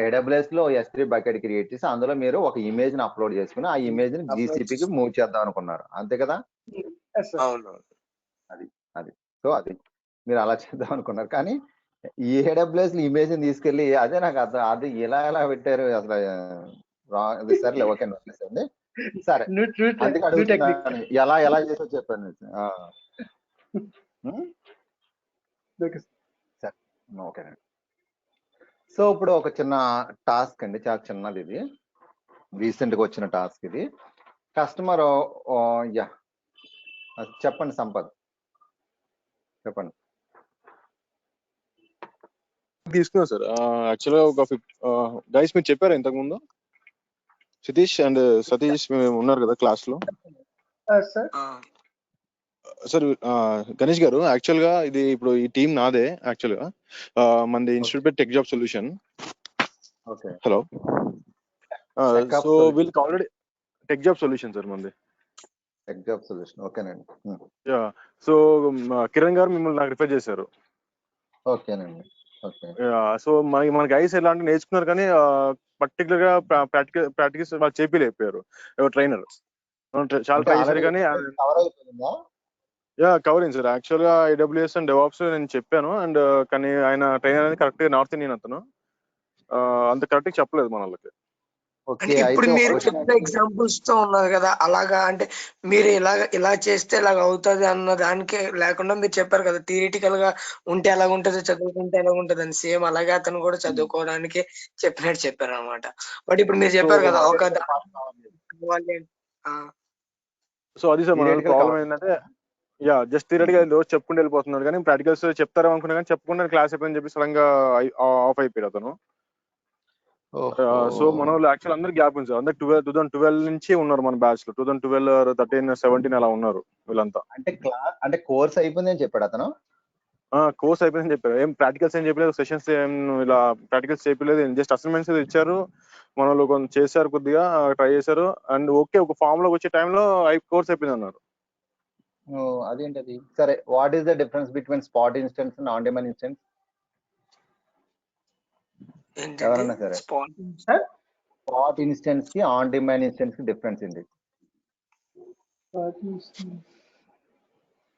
AWS లో S3 బకెట్ క్రియేట్ చేసి అందులో మీరు ఒక ఇమేజ్ ని అప్లోడ్ చేసుకుని ఆ ఇమేజ్ ని GCPకి మూవ్ చేద్దాం అనుకున్నారు, అంతే కదా? అవును, అది సో అది మీరు అలా చేద్దాం అనుకున్నారు. కానీ AWS లో ఇమేజ్ ని తీసుకెళ్ళి, అదే నాకు అర్థం, అది ఎలా పెట్టారు అసలు? సరేలే, ఓకే అండి, సరే. అందుకే అడుగుతున్నాను, ఎలా చేసో చెప్పండి. సరే, ఓకేనండి. సో ఇప్పుడు ఒక చిన్న టాస్క్ అండి, చాలా చిన్నది, ఇది రీసెంట్ గా వచ్చిన టాస్క్. ఇది కస్టమర్ చెప్పండి సంపత్, చెప్పండి. తీసుకున్నా సార్. యాక్చువల్గా ఒక గైస్ మీరు చెప్పారు ఇంతకు ముందు సతీష్ అండ్ సతీష్ ఉన్నారు కదా క్లాస్ లో. సార్ సార్ గణేష్ గారు, యాక్చువల్ గా ఇది ఇప్పుడు ఈ టీం నాదే యాక్చువల్ గా. మనది institute tech job solution. Okay. Hello. Tech Hub so Solution. వీళ్ళకి already tech job solution sir మనది. Tech job solution. ఓకేనండి. సో కిరణ్ గారు మిమ్మల్ని నాకు రిఫర్ చేశారు. ఓకేనండి. ఓకే. సో మన గైస్ ఎలా అంటే నేర్చుకున్నారు కానీ పర్టికులర్ గా ప్రాక్టికల్స్ వాళ్ళు చేపిలేపారు ట్రైనర్. చాలా ట్రై చేశారు కానీ కవర్ అయిపోయిందా? Covering sir. యాక్చువల్ గా AWS అండ్ డెవాప్స్ నేను చెప్పాను, అండ్ కానీ ఆయన ట్రైనర్ అనేది కరెక్ట్ గా నార్త్ ఇండియన్ అతను అంత కరెక్ట్ చెప్పలేదు మన వాళ్ళకి. అంటే ఇప్పుడు మీరు చెప్పిన ఎగ్జాంపుల్స్ తో ఉన్నారు కదా, అలాగా అంటే మీరు ఇలా చేస్తే ఇలాగ అవుతుంది అన్న దానికి లేకుండా మీరు చెప్పారు కదా థియరిటికల్ గా ఉంటే ఎలాగ ఉంటుంది, చదువుకుంటే ఎలాగ ఉంటుంది అని. సేమ్ అలాగే అతను కూడా చదువుకోవడానికి చెప్పినట్టు చెప్పారు అనమాట. బట్ ఇప్పుడు మీరు చెప్పారు కదా ఒక సో అది సార్ మన ప్రాబ్లం ఏంటంటే జస్ట్ థియరిటికల్ రోజు చెప్పుకుంటూ వెళ్ళిపోతున్నాడు కానీ ప్రాక్టికల్స్ చెప్తారు అనుకున్నా కానీ చెప్పకుండా క్లాస్ అయిపోయిందని చెప్పి సడన్ గా ఆఫ్ అయిపోయాడు అతను. సో మన వాళ్ళు యాక్చువల్ అందరు గ్యాప్ ఉంది సార్. అందరు 2012 నుంచి ఉన్నారు మన బ్యాచ్ లో. 2012, 13, 17 అలా ఉన్నారు వీళ్ళంతా. అంటే కోర్స్ అయిపోయింది అని చెప్పాడు అతను. కోర్స్ అయిపోయిందని చెప్పారు. ఏం ప్రాక్టికల్స్ ఏం చెప్పలేదు, సెషన్స్ ఏం ఇలా ప్రాక్టికల్స్ చెప్పలేదు, జస్ట్ అసైన్మెంట్స్ ఇచ్చారు. మన వాళ్ళు కొంచెం చేశారు, కొద్దిగా ట్రై చేశారు, అండ్ ఓకే ఒక ఫామ్ లోకి వచ్చే టైంలో కోర్స్ అయిపోయింది అన్నారు. అదేంటది? సరే, what is the difference between spot instance and on demand instance? ఎవరన్నా సరే, స్పాట్ ఇన్స్టెన్స్ కి ఆన్ డిమాండ్ ఇన్స్టెన్స్ కి డిఫరెన్స్ ఏంటి?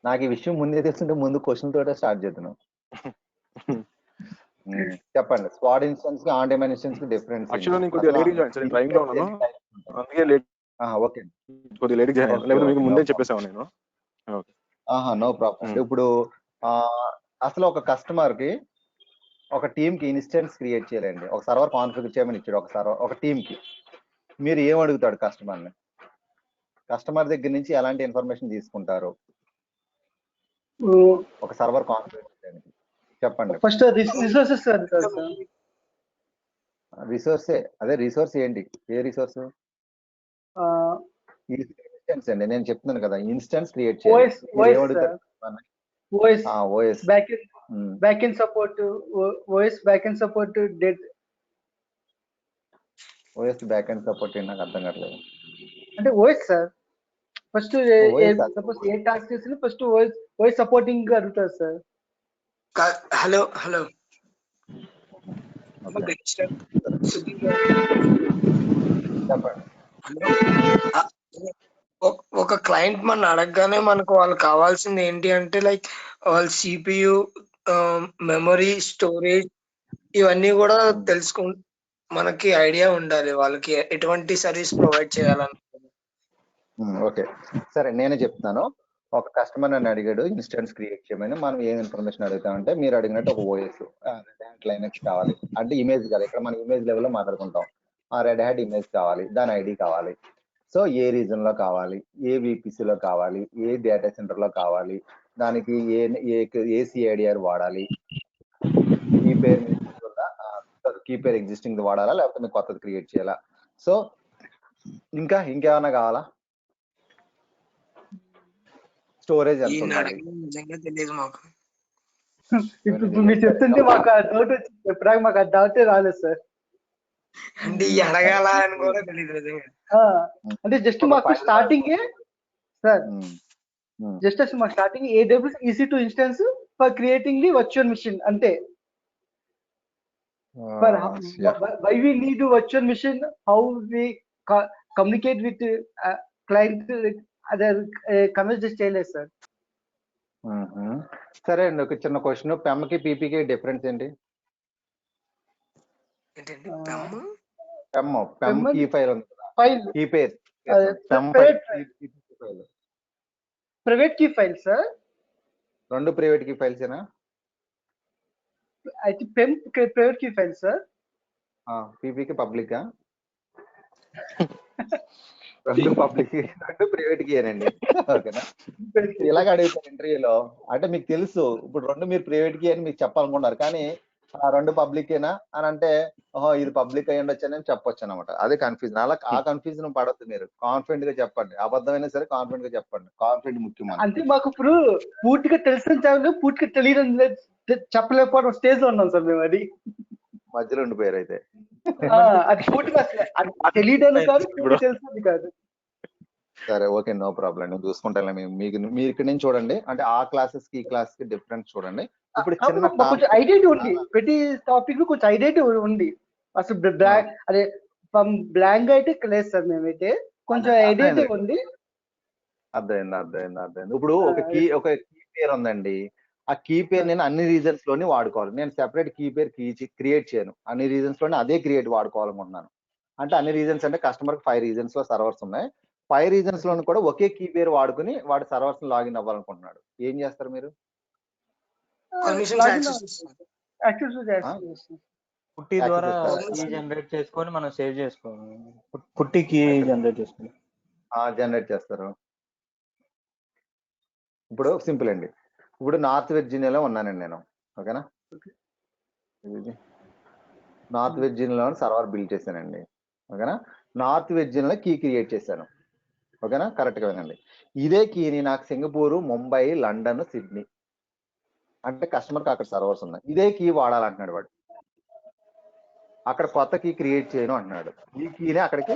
నాకు ఈ విషయం ముందే తెలుస్తుంటే ముందు క్వశ్చన్ తోటే స్టార్ట్ చేద్దాం. చెప్పండి, స్పాట్ ఇన్స్టెన్స్ కి ఆన్ డిమాండ్ ఇన్స్టెన్స్ కి డిఫరెన్స్. యాక్చువల్లీ నేను కొద్దిగా లేట్ జాయిన్ సార్, డ్రైవింగ్ లో ఉన్నాను అందుకే లేట్. ఓకే, కొద్దిగా లేట్ జాయిన్ అయ్యాను, లేకపోతే మీకు ముందే చెప్పేసాను నేను. No problem. ఇప్పుడు అసలు ఒక కస్టమర్ కి ఒక టీమ్ కి ఇన్స్టెన్స్ క్రియేట్ చేయాలండి. ఒక సర్వర్ కాన్ఫిగర్ చేయమని ఇచ్చాడు ఒక టీమ్ కి. మీరు ఏం అడుగుతాడు కస్టమర్ని? కస్టమర్ దగ్గర నుంచి ఎలాంటి ఇన్ఫర్మేషన్ తీసుకుంటారు ఒక సర్వర్ కాన్ఫిగర్ చేయడానికి? చెప్పండి. ఫస్ట్ రిసోర్సెస్ రిసోర్సే. అదే రిసోర్స్ ఏంటి? ఏ రిసోర్స్? ఇన్స్టెన్స్ అండి. నేను చెప్తున్నాను కదా, ఇన్స్టెన్స్ క్రియేట్ చేయాలి. OS backend support, OS backend support, OS backend support ఏంటి? నాకు అర్థం కావట్లేదు. అంటే ఓఎస్ సార్ ఫస్ట్ సపోజ్ ఏ టాస్క్ చేసినా ఫస్ట్ ఓఎస్ సపోర్టింగ్ అడుగుతారు సార్. హలో ఒక క్లయింట్ మన అడగగానే మనకు వాళ్ళు కావాల్సింది ఏంటి అంటే లైక్ వాళ్ళ CPU, మెమరీ, స్టోరేజ్ ఇవన్నీ కూడా తెలుసుకు మనకి ఐడియా ఉండాలి వాళ్ళకి ఎటువంటి సర్వీస్ ప్రొవైడ్ చేయాలని. ఓకే సరే, నేనే చెప్తున్నాను. ఒక కస్టమర్ నన్ను అడిగాడు ఇన్స్టెన్స్ క్రియేట్ చేయమని. మనం ఏం ఇన్ఫర్మేషన్ అడుగుతామంటే మీరు అడిగినట్టు ఒక ఓఎస్, రెడ్ లైనక్స్ కావాలి అంటే ఇమేజ్ కాదు, ఇక్కడ మనం ఇమేజ్ లెవెల్లో మాట్లాడుకుంటాం. రెడ్ హ్యాట్ ఇమేజ్ కావాలి, దాని ఐడి కావాలి. సో ఏ రీజన్ లో కావాలి, ఏ విపిసిలో కావాలి, ఏ డేటా సెంటర్ లో కావాలి, దానికి ఏ సిఐడిఆర్ వాడాలి, కీ పేర్ ఎగ్జిస్టింగ్ వాడాలా లేకపోతే మీకు కొత్తది క్రియేట్ చేయాలా? సో ఇంకేమన్నా కావాలా? స్టోరేజ్ ఎంత ఉండాలి? తెలియదు మాకు. ఇప్పుడు మీరు చెప్తుంటే మాకు ఆ డౌట్ వచ్చింది, ఎప్పుడాక మాకు ఆ డౌటే రాలేదు సార్. అంటే అడగాల అని కూడా తెలియదు. అంటే జస్ట్ మాకు స్టార్టింగ్ సార్, జస్ట్ అసలు మాకు starting AWS EC2 instance for creating the virtual machine అంతే. Why we need a virtual machine, how we communicate with client, other conversation చేయలేదు సార్. సరే అండి, ఒక చిన్న క్వశ్చన్. పెమ్ కి పీపీకి డిఫరెన్స్ ఏంటి? పెమ్ కీ ఫైల్ ఉంది కదా, key pair private key file sir. రెండు ప్రైవేట్ కీ ఫైల్స్ ఏనా? అయితే PEM private key file sir, పీపీకి పబ్లిక్. రెండు పబ్లిక్, రెండు ప్రైవేట్ కీ ఏనండి. ఓకేనా? ఇలాగ అడుగుతాను ఇంటర్వ్యూలో. అంటే మీకు తెలుసు ఇప్పుడు రెండు మీరు ప్రైవేట్ కీ అని మీకు చెప్పాలనుకున్నారు, కానీ ఆ 2 పబ్లికేనా అని అంటే ఓహో ఇది పబ్లిక్ అయ్యి ఉండొచ్చు అని చెప్పొచ్చు అనమాట. అదే కన్ఫ్యూజన్. అలా ఆ కన్ఫ్యూజన్ పడొద్దు మీరు. కాన్ఫిడెంట్ గా చెప్పండి. అబద్ధమైనా సరే కాన్ఫిడెంట్ గా చెప్పండి. కాన్ఫిడెంట్ ముఖ్యం మనకి. అంటే మాకు ఇప్పుడు పూర్తిగా తెలిసిన టైంలో పూర్తిగా తెలియడం చెప్పలేకపోవడం స్టేజ్ లో ఉన్నాం సార్ మేము. అది మధ్యలో ఉండిపోయారు అయితే. అది పూర్తిగా అసలు అది తెలియడం కాదు, పూర్తిగా తెలిసింది కాదు. సరే ఓకే, నో ప్రాబ్లం. నేను చూసుకుంటాను. మీరు ఇక్కడ నుంచి చూడండి. అంటే ఆ క్లాసెస్ కి ఈ క్లాస్ కి డిఫరెన్స్ చూడండి. ఇప్పుడు చిన్న కొంచెం ఐడెంటిటీ ఉంది, ప్రతి టాపిక్ లో కొంచెం ఐడెంటిటీ ఉంది. అసలు బ్లాంక్ అదే బ్లాంక్ అయితే లేదు సార్. మేమైతే కొంచెం ఐడెంటిటీ ఉంది. అర్థమైంది. ఇప్పుడు ఒక కీ పేరు ఉందండి. ఆ కీ పేరు నేను అన్ని రీజన్స్ లోని వాడుకోవాలి. నేను సెపరేట్ కీ పేరు క్రియేట్ చేయను. అన్ని రీజన్స్ లోనే అదే క్రియేట్ వాడుకోవాలనుకుంటున్నాను. అంటే అన్ని రీజన్స్ అంటే కస్టమర్ కి 5 రీజన్స్ లో సర్వర్స్ ఉన్నాయి. 5 రీజన్స్ లోను కూడా ఒకే కీ పేరు వాడుకుని వాడు సర్వర్స్ లాగిన్ అవ్వాలనుకుంటున్నాడు. ఏం చేస్తారు మీరు? పుట్టి ద్వారా కీ జనరేట్ చేసుకొని మనం సేవ్ చేసుకోవాలి. పుట్టి కీ జనరేట్ చేసుకొని జనరేట్ చేస్తారు. ఇప్పుడు సింపుల్ అండి. ఇప్పుడు నార్త్ వెర్జీనియాలో ఉన్నానండి నేను. ఓకేనా? నార్త్ వెర్జీనియాలో సర్వర్ బిల్డ్ చేశానండి. ఓకేనా? నార్త్ వెర్జీనియాలో కీ క్రియేట్ చేశాను. ఓకేనా? కరెక్ట్ గా వినండి. ఇదే కీని నాకు సింగపూర్, ముంబై, లండన్, సిడ్నీ అంటే కస్టమర్కి అక్కడ సర్వర్స్ ఉన్నాయి. ఇదే కీ వాడాలంటున్నాడు వాడు. అక్కడ కొత్త కీ క్రియేట్ చేయను అంటున్నాడు. ఈ కీనే అక్కడికి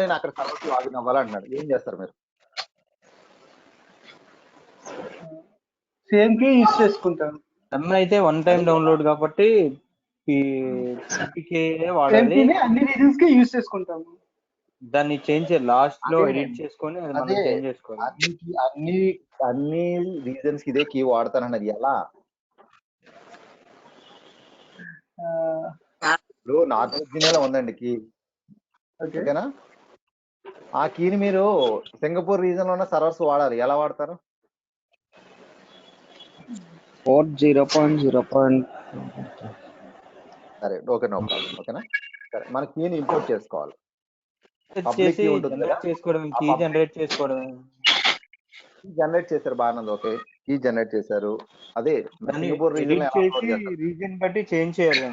నేను అక్కడ సర్వర్స్ లాగిన్ అవ్వాలంటున్నాడు. ఏం చేస్తారు మీరు? సేమ్ కీ యూస్ చేసుకుంటాను. అయితే వన్ టైం డౌన్లోడ్ కాబట్టి వాడాలి. అన్ని రీజన్స్ కి యూస్ చేసుకుంటాము. దాన్ని చేంజ్ లాస్ట్ లో ఎడిట్ చేసుకొని మనం చేంజ్ చేసుకోవాలి. అన్ని రీజన్స్ ఇదే కీ వాడతానన్నది ఎలా? ఇప్పుడు నార్త్ వెర్జీనియాలో ఉందండి కీ. ఓకేనా? ఆ కీని మీరు సింగపూర్ రీజన్ లో ఉన్న సర్వర్స్ వాడాలి. ఎలా వాడతారు? 0.0. సరే ఓకే, నో ప్రాబ్లం. ఓకేనా? సరే మన కీని ఇంపోర్ట్ చేసుకోవాలి. పబ్లిక్ కీ ఉంటుంది కదా, కీ జనరేట్ చేసుకోవడం. జనరేట్ చేశారు బాగానే ఉంది. ఓకే, కీ జనరేట్ చేశారు. అదే సింగపూర్ రీజన్ బట్టి చేంజ్ చేయాలి.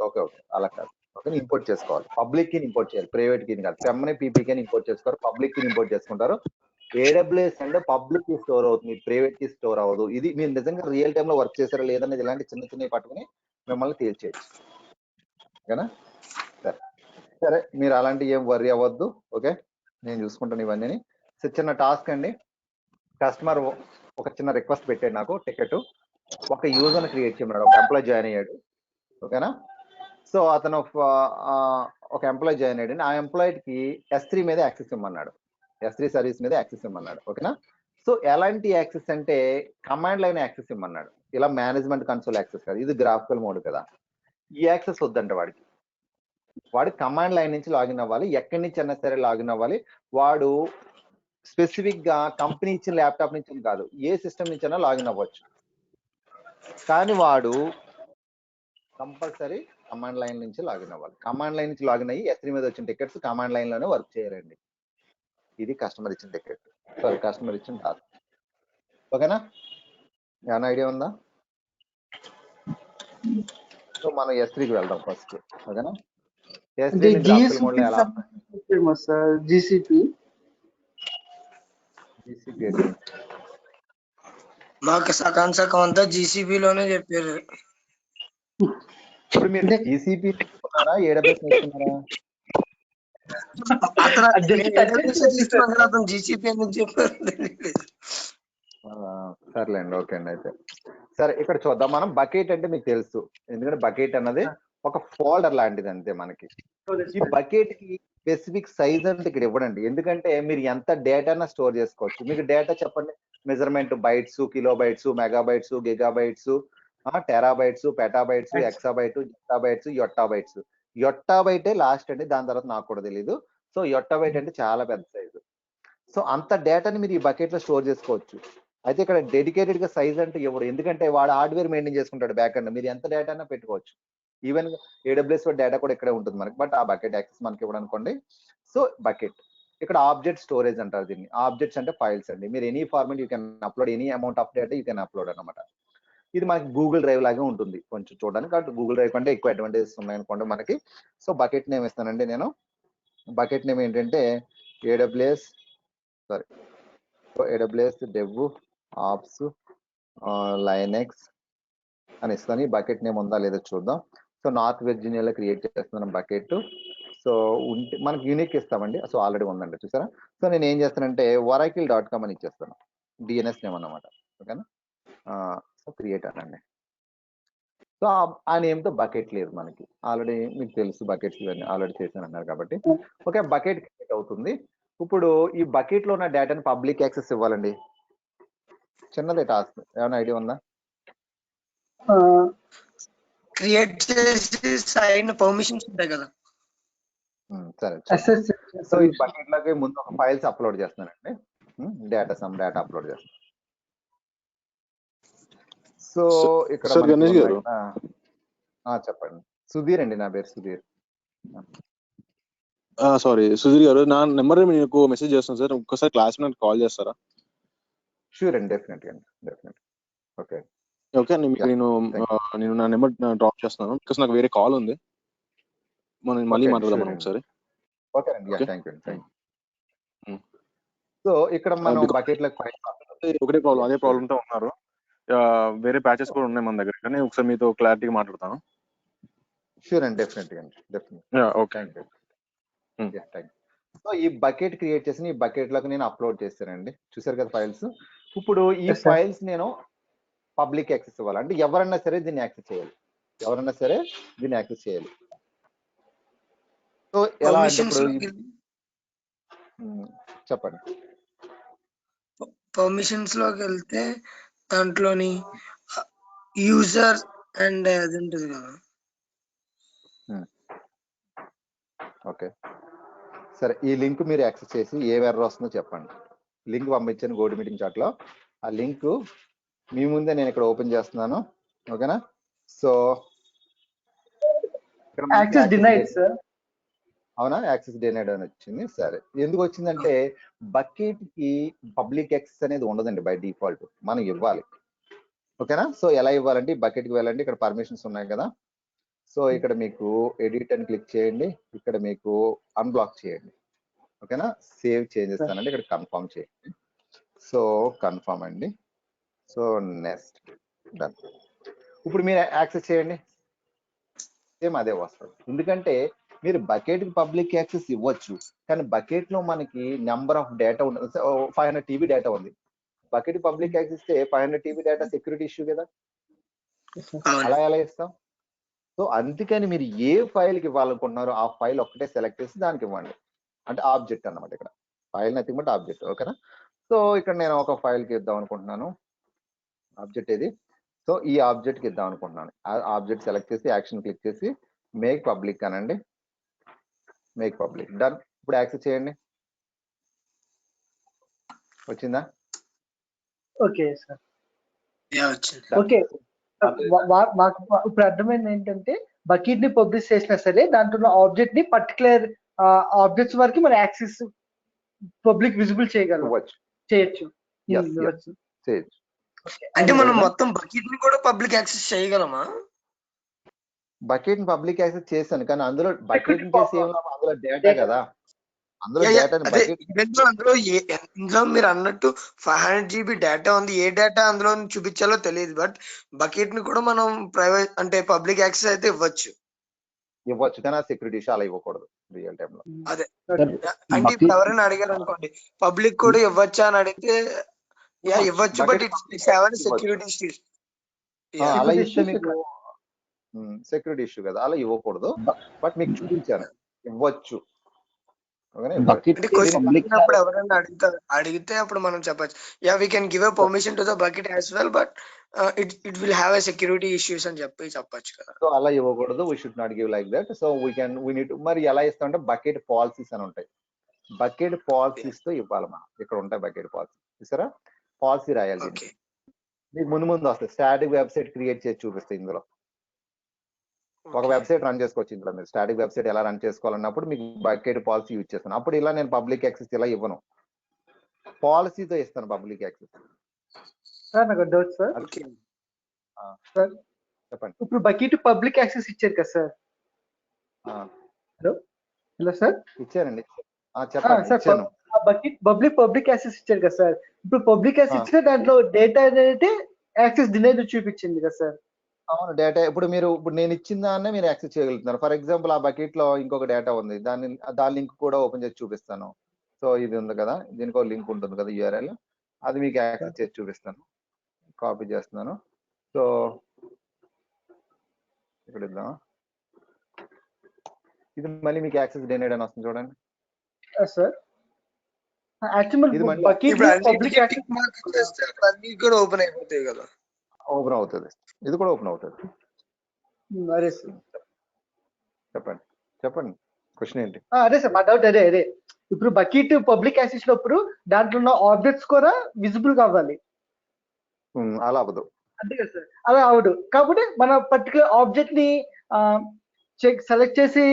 ఓకే అలా కాదు. ఓకే, ఇంపోర్ట్ చేసుకోవాలి. పబ్లిక్ కీని ఇంపోర్ట్ చేయాలి, ప్రైవేట్ కీని కాదు. పెమ్మని పీపీకీని ఇంపోర్ట్ చేసుకోవాలి, పబ్లిక్ కీని ఇంపోర్ట్ చేసుకుంటారు. AWS అంటే పబ్లిక్ కీ స్టోర్ అవుతుంది, ప్రైవేట్ కీ స్టోర్ అవ్వదు. ఇది మీరు నిజంగా రియల్ టైమ్ లో వర్క్ చేశారా లేదనేది ఇలాంటి చిన్న పట్టుకుని మిమ్మల్ని తేల్చేయచ్చు. ఓకేనా? సరే మీరు అలాంటి ఏం వర్రీ అవ్వద్దు. ఓకే, నేను చూసుకుంటాను ఇవన్నీ. చిన్న టాస్క్ అండి. కస్టమర్ ఒక చిన్న రిక్వెస్ట్ పెట్టాడు నాకు, టికెట్ ఒక యూజర్ క్రియేట్ చేయమన్నాడు. ఒక ఎంప్లాయ్ జాయిన్ అయ్యాడు. ఓకేనా? సో అతను ఒక ఎంప్లాయ్ జాయిన్ అయ్యాడు. ఆ ఎంప్లాయ్కి S3 మీద యాక్సెస్ ఇమ్మన్నాడు. S3 సర్వీస్ మీద యాక్సెస్ ఇమ్మన్నాడు. ఓకేనా? సో ఎలాంటి యాక్సెస్ అంటే కమాండ్ లైన్ యాక్సెస్ ఇమ్మన్నాడు. ఇలా మేనేజ్మెంట్ కన్సోల్ యాక్సెస్ కాదు, ఇది గ్రాఫికల్ మోడ్ కదా. ఈ యాక్సెస్ వద్దంట వాడు కమాండ్ లైన్ నుంచి లాగిన్ అవ్వాలి. ఎక్కడి నుంచి అయినా సరే లాగిన్ అవ్వాలి. వాడు స్పెసిఫిక్ గా కంపెనీ ఇచ్చిన ల్యాప్టాప్ నుంచి కాదు, ఏ సిస్టమ్ నుంచి అయినా లాగిన్ అవ్వచ్చు. కానీ వాడు కంపల్సరీ కమాండ్ లైన్ నుంచి లాగిన్ అవ్వాలి. కమాండ్ లైన్ నుంచి లాగిన్ అయ్యి S3 మీద వచ్చిన టికెట్స్ కమాండ్ లైన్ లోనే వర్క్ చేయాలండి. ఇది కస్టమర్ ఇచ్చిన టికెట్, సారీ కస్టమర్ ఇచ్చిన టాస్క్. ఓకేనా? ఏమైనా ఐడియా ఉందా? సో మనం S3కి వెళ్దాం ఫస్ట్. ఓకేనా? S3 గ్రాఫికల్ మోడ్ లో ఎలా GCP మాకు సగం అంతా GCP లోనే చెప్పారు. ఇప్పుడు మీరు GCP తీసుకున్నారా, AWS తీసుకున్నారా? అతను GCP అని చెప్పారు. సర్లేండి, ఓకే అండి. అయితే సరే ఇక్కడ చూద్దాం మనం. బకెట్ అంటే మీకు తెలుసు, ఎందుకంటే బకెట్ అన్నది ఒక ఫోల్డర్ లాంటిది అంతే మనకి. ఈ బకెట్ కి స్పెసిఫిక్ సైజ్ అంటే ఇక్కడ ఇవ్వడండి, ఎందుకంటే మీరు ఎంత డేటానా స్టోర్ చేసుకోవచ్చు. మీకు డేటా చెప్పండి, measurement bytes, kilobytes, megabytes, gigabytes, terabytes, petabytes, exabyte, zettabytes, yottabytes. యొట్టాబైటే లాస్ట్ అండి, దాని తర్వాత నాకు కూడా తెలియదు. సో యొట్టాబైట్ అంటే చాలా పెద్ద సైజు. సో అంత డేటాని మీరు ఈ బకెట్ లో స్టోర్ చేసుకోవచ్చు. అయితే ఇక్కడ డెడికేటెడ్ గా సైజ్ అంటే ఎవరు, ఎందుకంటే వాడు హార్డ్వేర్ మెయింటైన్ చేసుకుంటాడు బ్యాక్ ఎండ్. మీరు ఎంత డేటా పెట్టుకోవచ్చు. ఈవెన్ AWS డేటా కూడా ఇక్కడే ఉంటుంది మనకి, బట్ ఆ బకెట్ యాక్సెస్ మనకి ఇవ్వడం అనుకోండి. సో బకెట్ ఇక్కడ ఆబ్జెక్ట్ స్టోరేజ్ అంటారు దీన్ని. ఆబ్జెక్ట్స్ అంటే ఫైల్స్ అండి. మీరు any format you can upload, any amount of data you can upload అనమాట. ఇది మనకి గూగుల్ డ్రైవ్ లాగే ఉంటుంది కొంచెం చూడడానికి. కాబట్టి గూగుల్ డ్రైవ్ కంటే ఎక్కువ అడ్వాంటేజెస్ ఉన్నాయి అనుకోండి మనకి. సో బకెట్ నేమ్ ఇస్తానండి నేను. బకెట్ నేమ్ ఏంటంటే ఏడబ్ల్యూఎస్ డెవ్ ఆప్స్ లైనెక్స్ అని ఇస్తాను. ఈ బకెట్ నేమ్ ఉందా లేదో చూద్దాం. సో నార్త్ వెర్జీనియాలో క్రియేట్ చేస్తున్నాను బకెట్. సో ఉంటే మనకి యూనిక్ ఇస్తామండి. సో ఆల్రెడీ ఉందండి చూసారా. సో నేను ఏం చేస్తానంటే oracle.com అని ఇచ్చేస్తాను, డిఎన్ఎస్ నేమ్ అన్నమాట. ఓకేనా. సో క్రియేట్ అనండి. సో ఆ నేమ్తో బకెట్ లేదు మనకి, ఆల్రెడీ మీకు తెలుసు బకెట్స్ ఇవన్నీ ఆల్రెడీ చేశాను అన్నారు కాబట్టి. ఓకే, బకెట్ క్రియేట్ అవుతుంది. ఇప్పుడు ఈ బకెట్ లో ఉన్న డేటాని పబ్లిక్ యాక్సెస్ ఇవ్వాలండి. చిన్నదే టాస్క్, ఏమైనా ఐడియా ఉందా? క్రియేట్ చేసి సైన్ పర్మిషన్స్ ఉంటాయి కదా. సరే, సో ఈ బకెట్ లోకి ముందు ఒక ఫైల్స్ అప్లోడ్ చేస్తున్నానండి. డేటా అప్లోడ్ చేస్తాను. సో ఇక్కడ గణేష్ గారు, చెప్పండి. సుధీర్ అండి, నా పేరు సుధీర్. సారీ సుధీర్ గారు, నా నెంబర్ మీకు మెసేజ్ చేస్తాను సార్, ఒక్కసారి క్లాస్ నాకు కాల్ చేస్తారా? షూర్ అండి, డెఫినెట్గా. ఓకే ఓకే, నేను నా నెంబర్ డ్రాప్ చేస్తున్నాను, బికాస్ నాకు వేరే కాల్ ఉంది. మనం మళ్ళీ మాట్లాడదాం ఒకసారి. ఓకే అండి, థ్యాంక్ యూ. సో ఇక్కడ మనం బకెట్ లో ఒకటే ప్రాబ్లం, అదే ప్రాబ్లమ్ తో ఉన్నారు. వేరే ప్యాచెస్ కూడా ఉన్నాయి మన దగ్గర, కానీ ఒకసారి మీతో క్లారిటీగా మాట్లాడతాను. షూర్ అండి, డెఫినెట్గా. ఓకే. సో ఈ బకెట్ క్రియేట్ చేసి ఈ బకెట్ లోకి నేను అప్లోడ్ చేస్తానండి. చూసారు కదా ఫైల్స్. ఇప్పుడు ఈ ఫైల్స్ నేను పబ్లిక్ యాక్సెస్ ఇవ్వాలి, అంటే ఎవరన్నా సరే దీన్ని యాక్సెస్ చేయాలి. సో ఎలా అంటే ఇప్పుడు చెప్పండి. పర్మిషన్స్ లోకి వెళ్తే దాంట్లోని యూజర్ అండ్ అది ఉంటుంది కదా. ఓకే సరే, ఈ లింక్ మీరు యాక్సెస్ చేసి ఏ ఎర్రర్ వస్తుందో చెప్పండి. లింక్ పంపించాను గోడి మీటింగ్ చాట్ లో. ఆ లింక్ మీ ముందే నేను ఇక్కడ ఓపెన్ చేస్తున్నాను. ఓకేనా. So access denied sir. అవునా, యాక్సెస్ డినైడ్ అని వచ్చింది. సరే, ఎందుకు వచ్చిందంటే బకెట్ కి పబ్లిక్ యాక్సెస్ అనేది ఉండదండి బై డిఫాల్ట్, మనం ఇవ్వాలి. ఓకేనా. సో ఎలా ఇవ్వాలంటే బకెట్ కి వెళ్ళండి, ఇక్కడ పర్మిషన్స్ ఉన్నాయి కదా. సో ఇక్కడ మీకు ఎడిట్ అని క్లిక్ చేయండి, ఇక్కడ మీకు అన్బ్లాక్ చేయండి. ఓకేనా, సేవ్ చేసేస్తానండి, ఇక్కడ కన్ఫర్మ్ చేయండి. సో కన్ఫర్మ్ అండి. So next done. ఇప్పుడు మీరు యాక్సెస్ చేయండి, సేమ్ అదే వస్తుంది. ఎందుకంటే మీరు బకెట్ కి పబ్లిక్ యాక్సెస్ ఇవ్వచ్చు, కానీ బకెట్ లో మనకి నెంబర్ ఆఫ్ డేటా ఉండదు. 500 TB డేటా ఉంది, బకెట్ పబ్లిక్ యాక్సెస్ ఇస్తే 500 TB డేటా సెక్యూరిటీ ఇష్యూ కదా, అలా ఎలా ఇస్తాం? సో అందుకని మీరు ఏ ఫైల్ కి ఇవ్వాలనుకుంటున్నారో ఆ ఫైల్ ఒక్కటే సెలెక్ట్ చేసి దానికి ఇవ్వండి. అంటే ఆబ్జెక్ట్ అన్నమాట, ఇక్కడ ఫైల్ నథింగ్ బట్ ఆబ్జెక్ట్. ఓకేనా. సో ఇక్కడ నేను ఒక ఫైల్ కి ఇద్దాం అనుకుంటున్నాను. ఆబ్జెక్ట్ ఇది. సో ఈ ఆబ్జెక్ట్ కి ఇద్దాం అనుకుంటున్నాను. ఆబ్జెక్ట్ సెలెక్ట్ చేసి యాక్షన్ క్లిక్ చేసి మేక్ పబ్లిక్ అనండి. Make public, done. ఇప్పుడు యాక్సెస్ చేయండి. వచ్చిందా? Okay sir. వచ్చింది. ఓకే, మాకు ఇప్పుడు అర్థమైంది ఏంటంటే బకెట్ ని పబ్లిష్ చేసినా సరే దాంట్లో ఆబ్జెక్ట్ ని పర్టికులర్ ఆబ్జెక్ట్స్ వరకు మనం యాక్సెస్ పబ్లిక్ విజిబుల్ చేయొచ్చు. అంటే మనం మొత్తం బకెట్ ని కూడా పబ్లిక్ యాక్సెస్ చేయగలమా? బకెట్ ని పబ్లిక్ యాక్సెస్ చేశాను, కానీ అందులో బకెట్ చేసి అందులో డేటా కదా, అందులో ఇందులో మీరు అన్నట్టు 500 GB డేటా ఉంది. ఏ డేటా అందులో చూపించాలో తెలియదు, బట్ బకెట్ ని కూడా మనం ప్రైవేట్ అంటే పబ్లిక్ యాక్సెస్ అయితే ఇవ్వచ్చు, కానీ సెక్యూరిటీ ఇష్యూ అలా ఇవ్వకూడదు రియల్ టైమ్ లో. అదే అంటే ఇప్పుడు ఎవరైనా అడిగారు అనుకోండి పబ్లిక్ కూడా ఇవ్వచ్చా అని అడిగితే ఇవ్వచ్చు, బట్ ఇట్స్ సెక్యూరిటీ ఇష్యూ. అలా ఇస్తే మీకు సెక్యూరిటీ ఇష్యూ కదా, అలా ఇవ్వకూడదు. బట్ మీకు చూపించాను ఇవ్వచ్చు. ఎవరైనా అడిగితే అప్పుడు మనం చెప్పచ్చు, we can give a permission to the bucket as well, but it will have a security issues అని చెప్పచ్చు కదా. సో అలా ఇవ్వకూడదు, we should not give like that. So we need to, మరి ఎలా ఇస్తామంటే బకెట్ పాలసీస్ అని ఉంటాయి, బకెట్ పాలసీస్ తో ఇవ్వాలి మనం. ఇక్కడ ఉంటాయి బకెట్ పాలసీ, చూసారా, పాలసీ రాయాలి. మీకు ముందు వస్తాయి, స్టాటిక్ వెబ్సైట్ క్రియేట్ చేసి చూపిస్తాయి. ఇందులో ఒక వెబ్సైట్ రన్ చేసుకోవచ్చు. ఇందులో మీరు స్టాటిక్ వెబ్సైట్ ఎలా రన్ చేసుకోవాలన్నప్పుడు మీకు బకెట్ పాలసీ యూజ్ చేస్తాను. అప్పుడు ఇలా నేను పబ్లిక్ యాక్సెస్ ఇలా ఇవ్వను, పాలసీతో ఇస్తాను పబ్లిక్ యాక్సెస్. సార్ నాకు డౌట్ సార్, సార్ చెప్పండి. ఇప్పుడు బకెట్ పబ్లిక్ యాక్సెస్ ఇచ్చారు కదా సార్. Hello sir. ఇచ్చారండి. చెప్పండి. సార్ ఇచ్చాను. బకెట్ పబ్లిక్ యాక్సెస్ ఇచ్చారు కదా సార్. ఇప్పుడు పబ్లిక్ యాక్సెస్ ఇచ్చిన దాంట్లో డేటా అనేది యాక్సెస్ డినైడ్ చూపించింది కదా సార్. అవును, డేటా ఇప్పుడు నేను ఇచ్చిన దాన్నే మీరు యాక్సెస్ చేయగలుగుతున్నారు. ఫర్ ఎగ్జాంపుల్ ఆ బకెట్ లో ఇంకొక డేటా ఉంది, దాని లింక్ కూడా ఓపెన్ చేసి చూపిస్తాను. సో ఇది ఉంది కదా, దీనికి ఒక లింక్ ఉంటుంది కదా URL, అది మీకు యాక్సెస్ చేసి చూపిస్తాను. కాపీ చేస్తున్నాను. సో ఇక్కడ ఇద్దాం. ఇది మళ్ళీ మీకు యాక్సెస్ డినైడ్ అని వస్తుంది చూడండి. సార్ యాక్చువల్లీ ఇది మళ్ళీ బకెట్ పబ్లిక్ యాక్సెస్ చేస్తే అన్ని కూడా ఓపెన్ అయిపోతాయి కదా. ఓపెన్ అవుతుంది, ఇది కూడా ఓపెన్ అవుతుంది. అదే సార్. చెప్పండి క్వశ్చన్ ఏంటి? అదే సార్ మా డౌట్ అదే. ఇప్పుడు బకెట్ పబ్లిక్ యాక్సెస్ లోప్పుడు దాంట్లో ఉన్న ఆబ్జెక్ట్స్ కూడా విజిబుల్ కావాలి. అలా అవ్వదు. అంతే కదా సార్, అలా అవదు. కాబట్టి మన పర్టికులర్ ఆబ్జెక్ట్ ని సెలెక్ట్ చేసి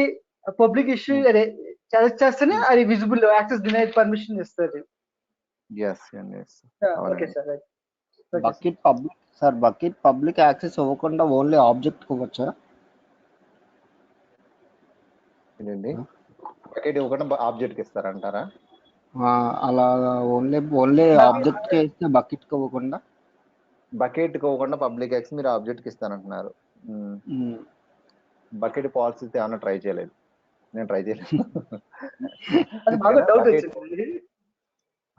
పబ్లిక్ ఇష్యూ అదే సెలెక్ట్ చేస్తేనే అది విజిబుల్ యాక్సెస్ డినైడ్ పర్మిషన్ ఇస్తుంది. Okay sir. Bucket public access ఇవ్వకుండా ఓన్లీ ఆబ్జెక్ట్ ఇవ్వచ్చా? ఏంటండి బకెట్ ఇవ్వకుండా ఆబ్జెక్ట్ కి ఇస్తారంటారా? అలా ఓన్లీ ఆబ్జెక్ట్ కి ఇస్తే బకెట్ కి ఇవ్వకుండా? బకెట్ కి ఇవ్వకుండా పబ్లిక్ యాక్సెస్ మీరు ఆబ్జెక్ట్ కి ఇస్తానంటున్నారు. బకెట్ పాలసీ ఏమన్నా ట్రై చేయలేదు, నేను ట్రై చేయలేదు.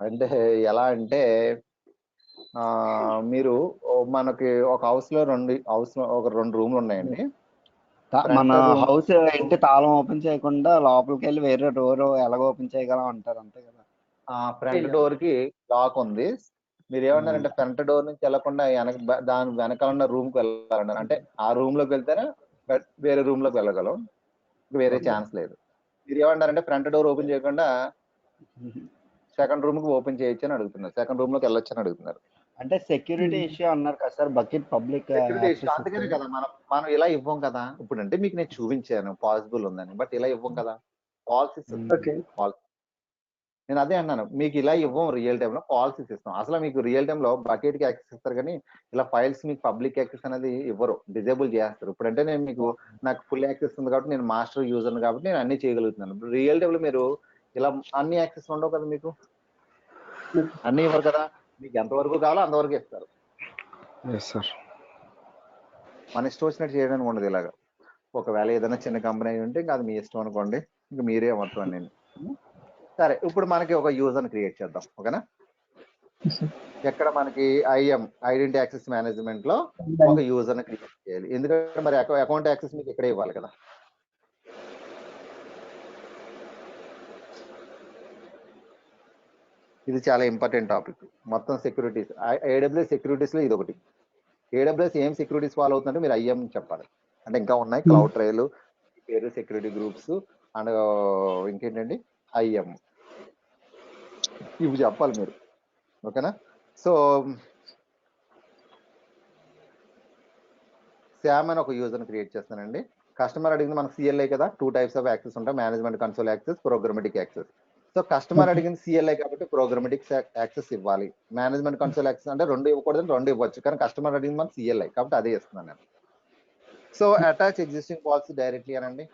అంటే ఎలా అంటే మీరు మనకి ఒక హౌస్ లో ఒక 2 రూమ్లు ఉన్నాయండి. మన హౌస్ ఇంటి తాళం ఓపెన్ చేయకుండా లోపలికి వెళ్ళి వేరే డోర్ ఎలాగ ఓపెన్ చేయగలం అంటారు, అంతే కదా? ఫ్రంట్ డోర్ కి లాక్ ఉంది. మీరు ఏమన్నారంటే ఫ్రంట్ డోర్ నుంచి వెళ్ళకుండా దాని వెనకాల ఉన్న రూమ్ కి వెళ్ళాలన్నారు. అంటే ఆ రూమ్ లోకి వెళ్తేనే వేరే రూమ్ లోకి వెళ్ళగలం, వేరే ఛాన్స్ లేదు. మీరు ఏమన్నారంటే ఫ్రంట్ డోర్ ఓపెన్ చేయకుండా సెకండ్ రూమ్ కి ఓపెన్ చేయొచ్చు అని అడుగుతున్నారు, సెకండ్ రూమ్ లోకి వెళ్ళొచ్చు అని అడుగుతున్నారు. అంటే సెక్యూరిటీ ఇష్యూ అన్నారు కదా sir, bucket public security issue. అందుకనే కదా మనం ఇలా ఇవ్వం కదా. ఇప్పుడు అంటే మీకు నేను చూపించాను పాసిబుల్ ఉందని, బట్ ఇలా ఇవ్వం కదా. పాలసీస్ నేను అదే అన్నాను, మీకు ఇలా ఇవ్వం రియల్ టైమ్ లో, పాలసీస్ ఇస్తాం. అసలు మీకు రియల్ టైమ్ లో బకెట్ కి యాక్సెస్ ఇస్తారు కానీ ఇలా ఫైల్స్ మీకు పబ్లిక్ యాక్సెస్ అనేది ఇవ్వరు, డిజేబుల్ చేస్తారు. ఇప్పుడంటే నాకు ఫుల్ యాక్సెస్ ఉంది కాబట్టి నేను మాస్టర్ యూజర్ కాబట్టి నేను అన్ని చేయగలుగుతున్నాను. ఇప్పుడు రియల్ టైమ్ లో మీరు ఇలా అన్ని యాక్సెస్ ఉండవు కదా, మీకు అన్ని ఇవ్వరు కదా. మీకు ఎంతవరకు కావాలో అంతవరకు ఇస్తారు. మన ఇష్టం వచ్చినట్టు చేయడానికి ఉండదు ఇలాగా. ఒకవేళ ఏదైనా చిన్న కంపెనీ ఉంటే ఇంకా అది మీ ఇష్టం అనుకోండి, ఇంకా మీరే మొత్తం నేను. సరే, ఇప్పుడు మనకి ఒక యూజర్ క్రియేట్ చేద్దాం, ఓకేనా? ఎక్కడ మనకి ఐడెంటిటీ యాక్సెస్ మేనేజ్మెంట్ లో ఒక యూజర్ ని క్రియేట్ చేయాలి. ఎందుకంటే మరి అకౌంట్ యాక్సెస్ మీకు ఇక్కడే ఇవ్వాలి కదా. ఇది చాలా ఇంపార్టెంట్ టాపిక్. మొత్తం సెక్యూరిటీస్, AWS సెక్యూరిటీస్ లో ఇది ఒకటి. AWS ఏం సెక్యూరిటీస్ ఫాలో అవుతుందంటే మీరు IAM చెప్పాలి. అంటే ఇంకా ఉన్నాయి, క్లౌడ్ ట్రైల్, పేరు సెక్యూరిటీ గ్రూప్స్ అండ్ ఇంకేంటండి IAM, ఇవి చెప్పాలి మీరు, ఓకేనా? సో శామ్ అని ఒక యూజర్ క్రియేట్ చేస్తానండి. కస్టమర్ అడిగింది మనకు CLI కదా, 2 టైప్స్ ఆఫ్ యాక్సెస్ ఉంటాయి, management console access, programmatic access. So customer అడిగింది CLI కాబట్టి ప్రోగ్రామెటిక్ యాక్సెస్ ఇవ్వాలి. మేనేజ్మెంట్ కన్సోల్ యాక్సెస్ అంటే 2 ఇవ్వకూడదని 2 ఇవ్వచ్చు, కానీ కస్టమర్ అడిగింది మనకు CLI కాబట్టి అదే ఇస్తున్నాను నేను. So attach existing policy directly అనండి.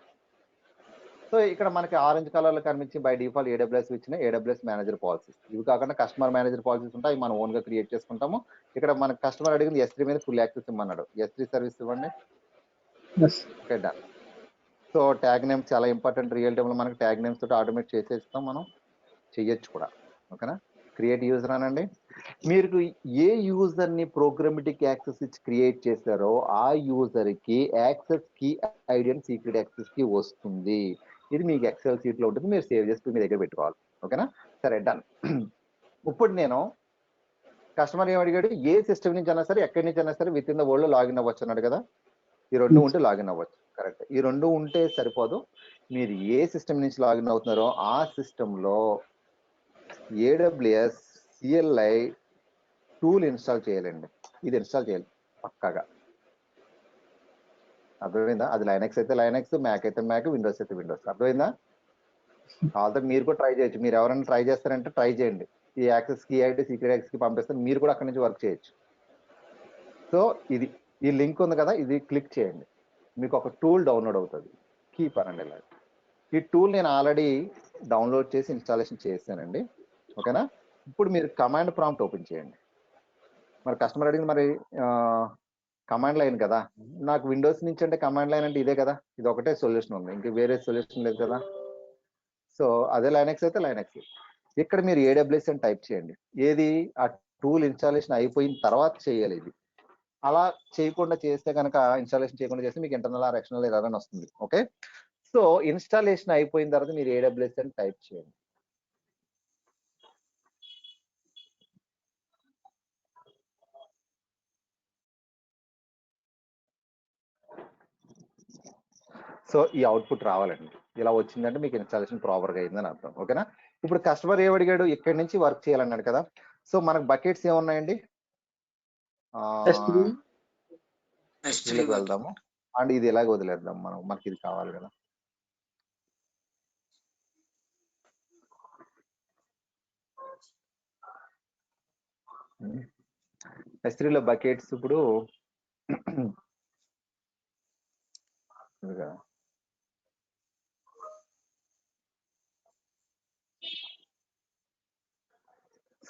సో ఇక్కడ మనకి ఆరెంజ్ కలర్ లో కనిపించి బై డిఫాల్ట్ AWS ఇచ్చిన AWS మేనేజర్ పాలసీస్. ఇవి కాకుండా కస్టమర్ మేనేజర్ పాలసీస్ ఉంటాయి, మనం ఓన్ గా క్రియేట్ చేసుకుంటాము. ఇక్కడ మన కస్టమర్ అడిగింది S3 మీద ఫుల్ యాక్సెస్ ఇవ్వమన్నాడు, S3 సర్వీస్ ఇవ్వండి. Okay, done. So tag name చాలా ఇంపార్టెంట్. రియల్ టైమ్ లో మనకి ట్యాగ్ నేమ్స్ తోటి ఆటోమేట్ చేసేస్తాం, మనం చెయ్యొచ్చు కూడా, ఓకేనా? క్రియేట్ యూజర్ అనండి. మీరు ఏ యూజర్ ని ప్రోగ్రామెటిక్ యాక్సెస్ ఇచ్చి క్రియేట్ చేశారో ఆ యూజర్ కి access key ID and secret access key వస్తుంది. ఇది మీకు ఎక్సెల్ షీట్ లో ఉంటుంది, మీరు సేవ్ చేసుకుని మీ దగ్గర పెట్టుకోవాలి, ఓకేనా? సరే, డన్. ఇప్పుడు నేను కస్టమర్ ఏం అడిగాడు, ఏ సిస్టమ్ నుంచి అయినా సరే, ఎక్కడి నుంచి అయినా సరే విత్ ఇన్ ద వరల్డ్ లో లాగిన్ అవ్వచ్చు అన్నాడు కదా. ఈ 2 ఉంటే లాగిన్ అవ్వచ్చు, కరెక్ట్. ఈ 2 ఉంటే సరిపోదు, మీరు ఏ సిస్టమ్ నుంచి లాగిన్ అవుతున్నారో ఆ సిస్టమ్ లో AWS CLI టూల్ ఇన్స్టాల్ చేయాలండి. ఇది ఇన్స్టాల్ చేయాలి పక్కాగా, అర్థమైందా? అది లైనక్స్ అయితే లైనక్స్, మ్యాక్ అయితే మ్యాక్, విండోస్ అయితే విండోస్. అర్థమైందా? కాకపోతే మీరు కూడా ట్రై చేయొచ్చు. మీరు ఎవరైనా ట్రై చేస్తారంటే ట్రై చేయండి. ఈ access key ID secret access key పంపిస్తే మీరు కూడా అక్కడి నుంచి వర్క్ చేయొచ్చు. సో ఇది ఈ లింక్ ఉంది కదా, ఇది క్లిక్ చేయండి, మీకు ఒక టూల్ డౌన్లోడ్ అవుతుంది, కీపర్ అండి. ఇలా ఈ టూల్ నేను ఆల్రెడీ డౌన్లోడ్ చేసి ఇన్స్టాలేషన్ చేశానండి. ఓకేనా. ఇప్పుడు మీరు కమాండ్ ప్రాంప్ట్ ఓపెన్ చేయండి. మరి కస్టమర్ అడిగింది మరి కమాండ్ లైన్ కదా, నాకు విండోస్ నుంచి అంటే కమాండ్ లైన్ అంటే ఇదే కదా, ఇది ఒకటే సొల్యూషన్ ఉంది, ఇంక వేరే సొల్యూషన్ లేదు కదా. సో అదే లైనక్స్ అయితే లైనక్స్. ఇక్కడ మీరు AWS అని టైప్ చేయండి. ఏది ఆ టూల్ ఇన్స్టాలేషన్ అయిపోయిన తర్వాత చేయాలి ఇది. అలా చేయకుండా చేస్తే కనుక, ఇన్స్టాలేషన్ చేయకుండా చేస్తే మీకు ఇంటర్నల్ ఆర్ ఎక్స్టర్నల్ ఎర్రర్ అని వస్తుంది. ఓకే. సో ఇన్స్టాలేషన్ అయిపోయిన తర్వాత మీరు AWS అని టైప్ చేయండి. సో ఈ అవుట్పుట్ రావాలండి. ఇలా వచ్చిందంటే మీకు ఇన్స్టాలేషన్ ప్రాపర్గా అయిందని అర్థం. ఓకేనా. ఇప్పుడు కస్టమర్ ఏమడిగాడు, ఇక్కడి నుంచి వర్క్ చేయాలన్నాడు కదా. సో మనకు బకెట్స్ ఏమున్నాయండి, వెళ్దాము అండ్ ఇది ఎలాగ వదిలేద్దాం మనం, మనకి ఇది కావాలి కదా. S3లో బకెట్స్ ఇప్పుడు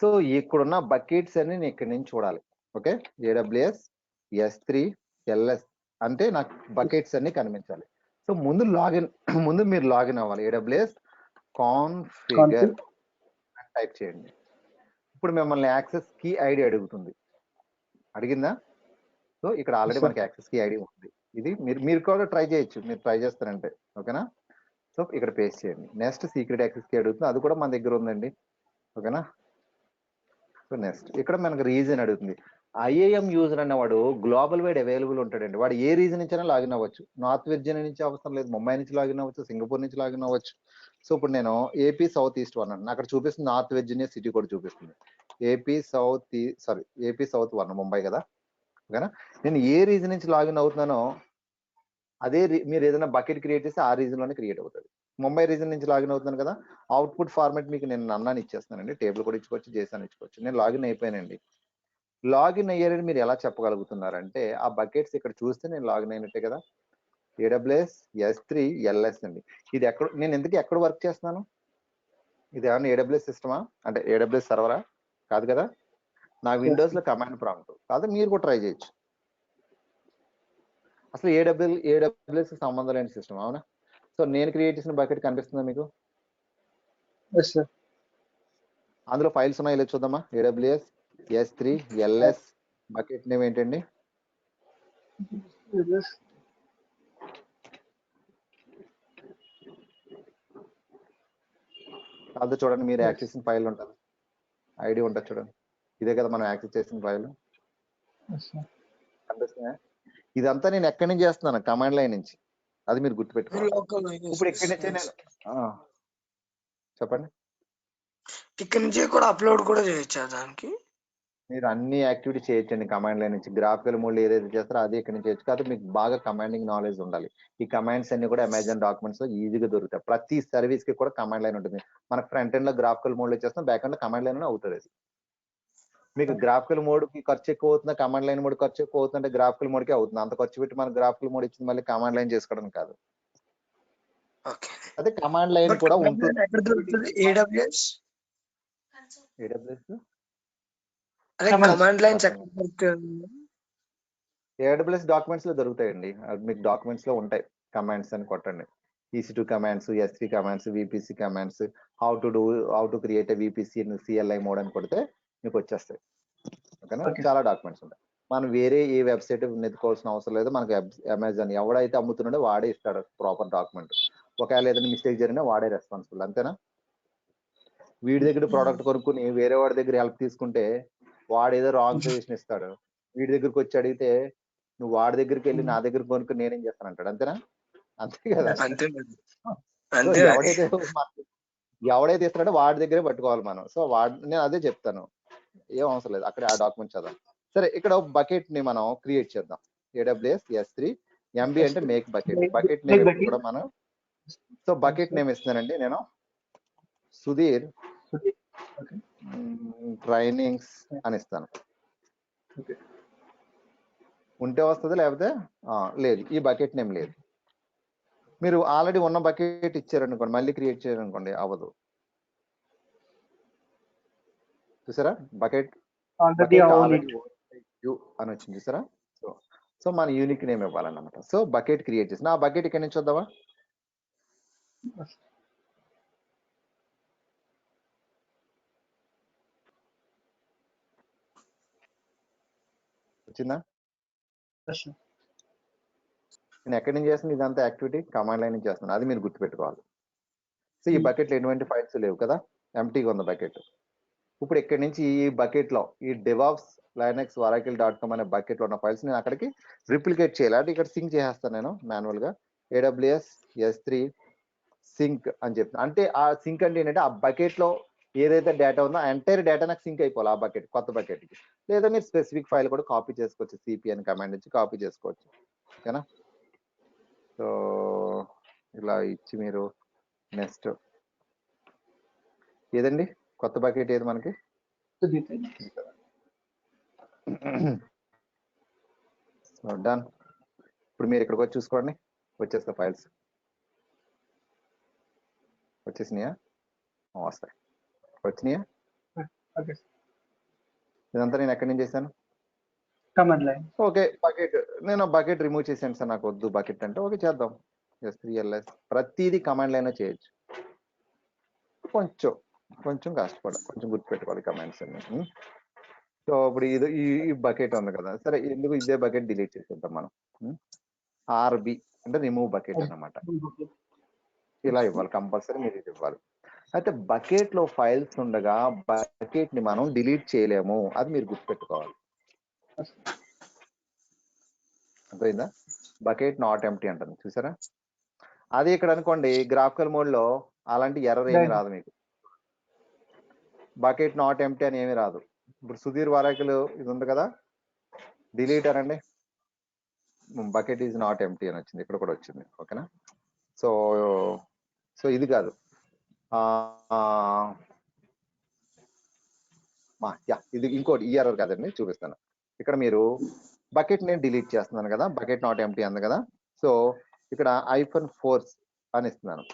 సో ఇక్కడున్న బకెట్స్ అన్ని నేను ఇక్కడి నుంచి చూడాలి. ఓకే. AWS S3 LS అంటే నాకు బకెట్స్ అన్ని కనిపించాలి. సో ముందు మీరు లాగిన్ అవ్వాలి. AWS కాన్ఫిగర్ టైప్ చేయండి. ఇప్పుడు మిమ్మల్ని యాక్సెస్ కీ ఐడి అడుగుతుంది. అడిగిందా? సో ఇక్కడ ఆల్రెడీ మనకి యాక్సెస్ కీ ఐడి ఉంది. ఇది మీరు కూడా ట్రై చేయొచ్చు, మీరు ట్రై చేస్తారంటే. ఓకేనా. సో ఇక్కడ పేస్ట్ చేయండి. నెక్స్ట్ సీక్రెట్ యాక్సెస్ కీ అడుగుతుంది, అది కూడా మన దగ్గర ఉందండి. ఓకేనా. సో నెక్స్ట్ ఇక్కడ మనకు రీజన్ అడుగుతుంది. IAM యూజర్ అన్నవాడు గ్లోబల్ వైడ్ అవైలబుల్ ఉంటాడండి. వాడు ఏ రీజన్ నుంచి అయినా లాగిన్ అవ్వచ్చు. నార్త్ వెర్జినియా నుంచి అవసరం లేదు, ముంబై నుంచి లాగిన్ అవ్వచ్చు, సింగపూర్ నుంచి లాగిన్ అవ్వచ్చు. సో ఇప్పుడు నేను AP సౌత్ ఈస్ట్ వన్ అన్నాను, అక్కడ చూపిస్తుంది నార్త్ వెర్జినియా సిటీ కూడా చూపిస్తుంది. AP సౌత్ 1 ముంబై కదా. ఓకేనా. నేను ఏ రీజన్ నుంచి లాగిన్ అవుతున్నానో అదే మీరు ఏదైనా బకెట్ క్రియేట్ చేస్తే ఆ రీజన్ లోనే క్రియేట్ అవుతుంది. ముంబై రీజన్ నుంచి లాగిన్ అవుతున్నాను కదా, అవుట్పుట్ ఫార్మాట్ మీకు నేను నన్నాను ఇచ్చేస్తానండి. టేబుల్ కూడా ఇచ్చుకోవచ్చు, జేసన్ ఇచ్చుకోవచ్చు. నేను లాగిన్ అయిపోయానండి. లాగిన్ అయ్యారని మీరు ఎలా చెప్పగలుగుతున్నారంటే, ఆ బకెట్స్ ఇక్కడ చూస్తే నేను లాగిన్ అయినట్టే కదా. AWS S3 LS అండి. ఇది నేను ఎందుకు ఎక్కడ వర్క్ చేస్తున్నాను, ఇది ఏమన్నా AWS సిస్టమా అంటే AWS సర్వరా కాదు కదా. నా విండోస్ లో కమాండ్ ప్రాంప్ట్ కాదు, మీరు కూడా ట్రై చేయొచ్చు. అసలు AWS సంబంధం లేని సిస్టమ్, అవునా. సో నేను క్రియేట్ చేసిన బకెట్ కనిపిస్తుందా మీకు? అందులో ఫైల్స్ ఉన్నాయి, ఇలా చూద్దామా. AWS S3 LS bucket name ఏంటండి? అది చూడండి, మీరు యాక్సెస్ చేసిన ఫైల్ ఉంటుంది, ఐడి ఉంటుంది చూడండి. ఇదే కదా మనం యాక్సెస్ చేసిన ఫైల్. కనిపిస్తుందా? ఇదంతా నేను ఎక్కడి నుంచి చేస్తున్నాను, కమాండ్ లైన్ నుంచి. అది మీరు గుర్తుపెట్టుకోవాలి. ఇప్పుడు ఇక్కడి నుంచే నేను చెప్పండి. ఇక్కడ నుంచి కూడా అప్లోడ్ కూడా చేయొచ్చా దానికి? మీరు అన్ని యాక్టివిటీ చేయొచ్చండి కమాండ్ లైన్ నుంచి. గ్రాఫికల్ మోడ్ ఏదైతే చేస్తారో అది ఇక్కడ నుంచి చేయొచ్చు. కాదు మీకు బాగా కమాండింగ్ నాలెడ్జ్ ఉండాలి. ఈ కమాండ్స్ అన్ని కూడా అమెజాన్ డాక్యుమెంట్స్ లో ఈజీగా దొరుకుతాయి. ప్రతి సర్వీస్ కి కూడా కమాండ్ లైన్ ఉంటుంది. మనకు ఫ్రంట్ ఎండ్ లో గ్రాఫికల్ మోడ్ లో చేస్తాం, బ్యాక్ ఎండ్ లో కమాండ్ లైన్ అవుతుంది. మీకు గ్రాఫికల్ మోడ్ కి ఖర్చు ఎక్కువ అవుతుందా, కమాండ్ లైన్ మోడ్ ఖర్చు ఎక్కువ అవుతుందంటే గ్రాఫికల్ మోడ్ కి అవుతుంది. అంత ఖర్చు పెట్టి మనకు గ్రాఫికల్ మోడ్ ఇచ్చింది మళ్ళీ కమాండ్ లైన్ చేసుకోవడం కాదు. అదే కమాండ్ లైన్ కూడా ఉంటుంది. AWS డాక్యుమెంట్స్ లో దొరుకుతాయండి. మీకు డాక్యుమెంట్స్ లో ఉంటాయి. కమాండ్స్ అని కొట్టండి, EC2 commands, S3 commands, VPC commands, how to create VPC CLI mode అని కొడితే మీకు వచ్చేస్తాయి. ఓకేనా. చాలా డాక్యుమెంట్స్ ఉంటాయి. మనం వేరే ఏ వెబ్సైట్ నెత్తుకోవాల్సిన అవసరం లేదు. మనకి అమెజాన్ ఎవడైతే అమ్ముతున్నాడో వాడే ఇస్తాడు ప్రాపర్ డాక్యుమెంట్. ఒకవేళ ఏదైనా మిస్టేక్ జరిగినా వాడే రెస్పాన్సిబుల్, అంతేనా. వీడి దగ్గర ప్రోడక్ట్ కొనుక్కుని వేరే వాడి దగ్గర హెల్ప్ తీసుకుంటే వాడు ఏదో రాంగ్ సజెషన్ ఇస్తాడు. వీడి దగ్గరికి వచ్చి అడిగితే నువ్వు వాడి దగ్గరికి వెళ్ళి నా దగ్గర కొనుక్కుని నేనేం చేస్తాను అంటాడు, అంతేనా. అంతే కదా. ఎవడైతే ఇస్తాడో వాడి దగ్గరే పట్టుకోవాలి మనం. సో నేను అదే చెప్తాను, ఏం అవసరం లేదు అక్కడ ఆ డాక్యుమెంట్ చదవాలి. సరే, ఇక్కడ బకెట్ ని మనం క్రియేట్ చేద్దాం. AWS S3 MB అంటే మేక్ బకెట్. బకెట్ నేమ్ కూడా మనం, సో బకెట్ నేమ్ ఇస్తున్నానండి నేను, సుధీర్ ట్రైనింగ్స్ అని ఇస్తాను. ఉంటే వస్తుంది, లేకపోతే లేదు. ఈ బకెట్ నేమ్ లేదు. మీరు ఆల్రెడీ ఉన్న బకెట్ ఇచ్చారనుకోండి, మళ్ళీ క్రియేట్ చేయాలనుకోండి అవ్వదు. చూసారా బకెట్ ఆల్రెడీ యూ అని వచ్చింది చూసారా. సో మన యూనిక్ నేమ్ ఇవ్వాలన్నమాట. సో బకెట్ క్రియేట్ చేసిన ఆ బకెట్ ఇక్కడ నుంచి చూద్దామా. వచ్చిందా? నేను ఎక్కడి నుంచి చేస్తాను ఇదంతా యాక్టివిటీ? కమాండ్ లైన్ నుంచి చేస్తున్నాను. అది మీరు గుర్తుపెట్టుకోవాలి. సో ఈ బకెట్లో ఎటువంటి ఫైల్స్ లేవు కదా, ఎంటీగా ఉంది బకెట్. ఇప్పుడు ఇక్కడి నుంచి ఈ బకెట్ లో ఈ DevOps Linux Oracle.com అనే బకెట్ లో ఉన్న ఫైల్స్ నేను అక్కడికి రిప్లికేట్ చేయాలి. అంటే ఇక్కడ సింక్ చేసేస్తాను నేను మాన్యువల్ గా. AWS S3 సింక్ అని చెప్తాను. అంటే ఆ సింక్ అంటే ఏంటంటే ఆ బకెట్ లో ఏదైతే డేటా ఉందో ఆ ఎంటైర్ డేటా నాకు సింక్ అయిపోవాలి ఆ బకెట్, కొత్త బకెట్ కి. లేదా మీరు స్పెసిఫిక్ ఫైల్ కూడా కాపీ చేసుకోవచ్చు, CP అని కమాండ్ నుంచి కాపీ చేసుకోవచ్చు. ఓకేనా? సో ఇలా ఇచ్చి మీరు నెక్స్ట్ ఏదండి కొత్త బకెట్ ఏది మనకి? So done. ఇప్పుడు మీరు ఇక్కడికి వచ్చి చూసుకోండి, వచ్చేస్తా ఫైల్స్ వచ్చేసినాయా? వస్తాయి. వచ్చినాయా? ఇదంతా నేను ఎక్కడి నుంచి చేశాను? Command line. ఓకే బకెట్, నేను బకెట్ రిమూవ్ చేశాను సార్, నాకు వద్దు బకెట్ అంటే. ఓకే చేద్దాం. S3LS ప్రతిదీ కమాండ్ లైన్ చేయొచ్చు. కొంచెం కష్టపడాలి, కొంచెం గుర్తుపెట్టుకోవాలి కమాండ్స్ అన్ని. సో ఇప్పుడు ఇది ఈ బకెట్ ఉంది కదా, సరే ఎందుకు ఇదే బకెట్ డిలీట్ చేసేద్దాం మనం. RB అంటే రిమూవ్ బకెట్ అన్నమాట. ఇలా ఇవ్వాలి కంపల్సరీ, మీరు ఇది ఇవ్వాలి. అయితే బకెట్ లో ఫైల్స్ ఉండగా బకెట్ ని మనం డిలీట్ చేయలేము, అది మీరు గుర్తుపెట్టుకోవాలి. అర్థమైందా? బకెట్ నాట్ ఎంప్టీ అంటుంది చూసారా. అది ఇక్కడ అనుకోండి గ్రాఫికల్ మోడ్ లో అలాంటి ఎర్రర్ ఏమి రాదు మీకు. బకెట్ నాట్ ఎంప్టీ అని ఏమి రాదు. ఇప్పుడు సుధీర్ వారాకులు ఇది ఉంది కదా, డిలీట్ అనండి, బకెట్ ఈజ్ నాట్ ఎంప్టీ అని వచ్చింది, ఇక్కడ కూడా వచ్చింది. ఓకేనా? సో ఇది కాదు, ఇది ఇంకోటి ఈ ఎర్రర్ కాదండి, చూపిస్తాను. ఇక్కడ మీరు బకెట్ నేను డిలీట్ చేస్తున్నాను కదా, బకెట్ నాట్ ఎంప్టీ అంది కదా. సో ఇక్కడ -4 అని ఇస్తున్నాను,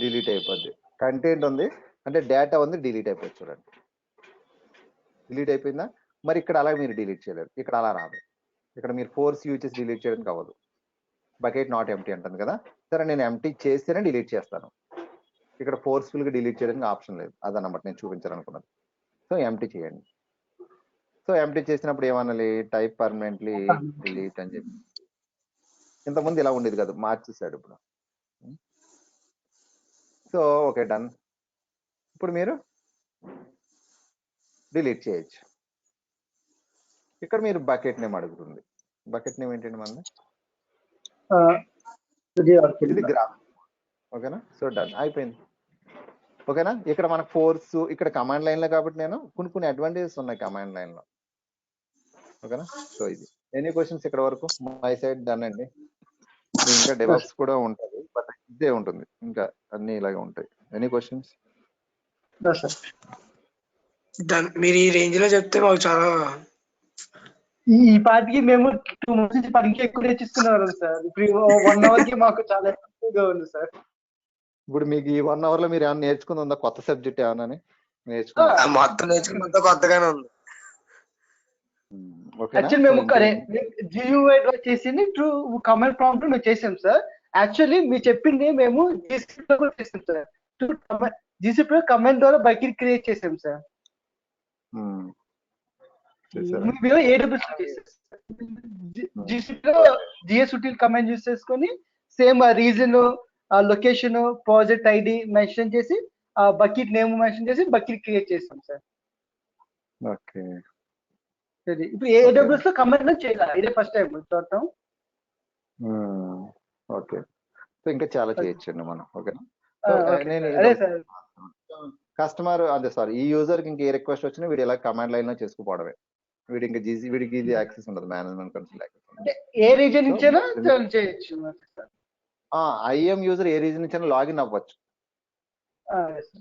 డిలీట్ అయిపోద్ది. కంటెంట్ ఉంది అంటే డేటా ఉంది, డిలీట్ అయిపోద్ది. చూడండి డిలీట్ అయిపోయిందా? మరి ఇక్కడ అలా మీరు డిలీట్ చేయలేరు, ఇక్కడ అలా రాదు. ఇక్కడ మీరు ఫోర్స్ యూజ్ చేసి డిలీట్ చేయడానికి అవ్వదు, బకెట్ నాట్ ఎంప్టీ అంటుంది కదా. సరే నేను ఎంప్టీ చేస్తేనే డిలీట్ చేస్తాను, ఇక్కడ ఫోర్స్ఫుల్ గా డిలీట్ చేయడానికి ఆప్షన్ లేదు. అదన్నమాట నేను చూపించాలనుకున్నది. సో ఎంప్టీ చేయండి. సో ఎంప్టీ చేసినప్పుడు ఏమనాలి? టైప్ పర్మనెంట్లీ డిలీట్ అని చెప్పి. ఇంతకుముందు ఇలా ఉండేది కదా, మార్చేసాడు ఇప్పుడు. So okay done. ఇప్పుడు మీరు డిలీట్ చేయొచ్చు. ఇక్కడ మీరు బకెట్ నేమ్ అడుగుతుంది. బకెట్ నేమ్ ఏంటండి మనది? ఇది గ్రాఫ్. ఓకేనా? సో డన్, అయిపోయింది. ఓకేనా? ఇక్కడ మనకు ఫోర్స్ ఇక్కడ కమాండ్ లైన్ లో కాబట్టి నేను కొన్ని అడ్వాంటేజెస్ ఉన్నాయి కమాండ్ లైన్ లో. ఓకేనా? సో ఇది ఎనీ క్వశ్చన్స్ ఇక్కడ వరకు? మై సైడ్ డన్ అండి. ఇంకా డెవలప్స్ కూడా ఉంటుంది, బట్ ఇదే ఉంటుంది, ఇంకా అన్ని ఇలాగే ఉంటాయి. Any questions? మీరు ఈ రేంజ్ లో చెప్తే మాకు చాలా ఈ పాటికి మేము 2 months నుంచి పనికి ఎక్కువ నేర్చుకునేవాళ్ళం సార్. ఇప్పుడు 1 hour కి మాకు చాలా ఎక్కువగా ఉంది సార్. ఇప్పుడు మీకు ఈ 1 hour లో మీరు ఏమైనా నేర్చుకుంది ఉందా? కొత్త సబ్జెక్ట్ ఏమైనా నేర్చుకున్నా? మొత్తం నేర్చుకున్నంత కొత్తగానే ఉంది. యాక్చువల్లీ మేము GUI డ్రా చేసింది త్రూ కమాండ్ ప్రాంప్ట్ మేము చేసాం సార్. యాక్చువల్లీ మీరు చెప్పింది మేము GCP లో కూడా చేసాం సార్. GCP లో కమాండ్ ద్వారా బకెట్ క్రియేట్ చేసాం సార్. మేము AWS GCP లో GSUtil కమాండ్ యూస్ చేసుకొని same reason, location, project ID mention చేసి బకెట్ నేమ్ మెన్షన్ చేసి బకెట్ క్రియేట్ చేసాం సార్. ఓకే. ఇప్పుడు AWS లో కమాండ్ చేయాలి, ఇదే ఫస్ట్ టైం చూడటం. ఓకే. సో ఇంకా చాలా చేయొచ్చండి మనం. ఓకేనా? కస్టమర్ అదే సారీ ఈ యూజర్ కి ఇంకా ఏ రిక్వెస్ట్ వచ్చినా వీడు ఇలా కమాండ్ లైన్ లో చేసుకుపోవడమే. వీడికి ఇది యాక్సెస్ ఉండదు, మేనేజ్మెంట్ కన్సోల్ యాక్సెస్. ఏ రీజన్ ఇచ్చినా చేయొచ్చు. IAM యూజర్ ఏ రీజన్ ఇచ్చినా లాగిన్ అవ్వచ్చు.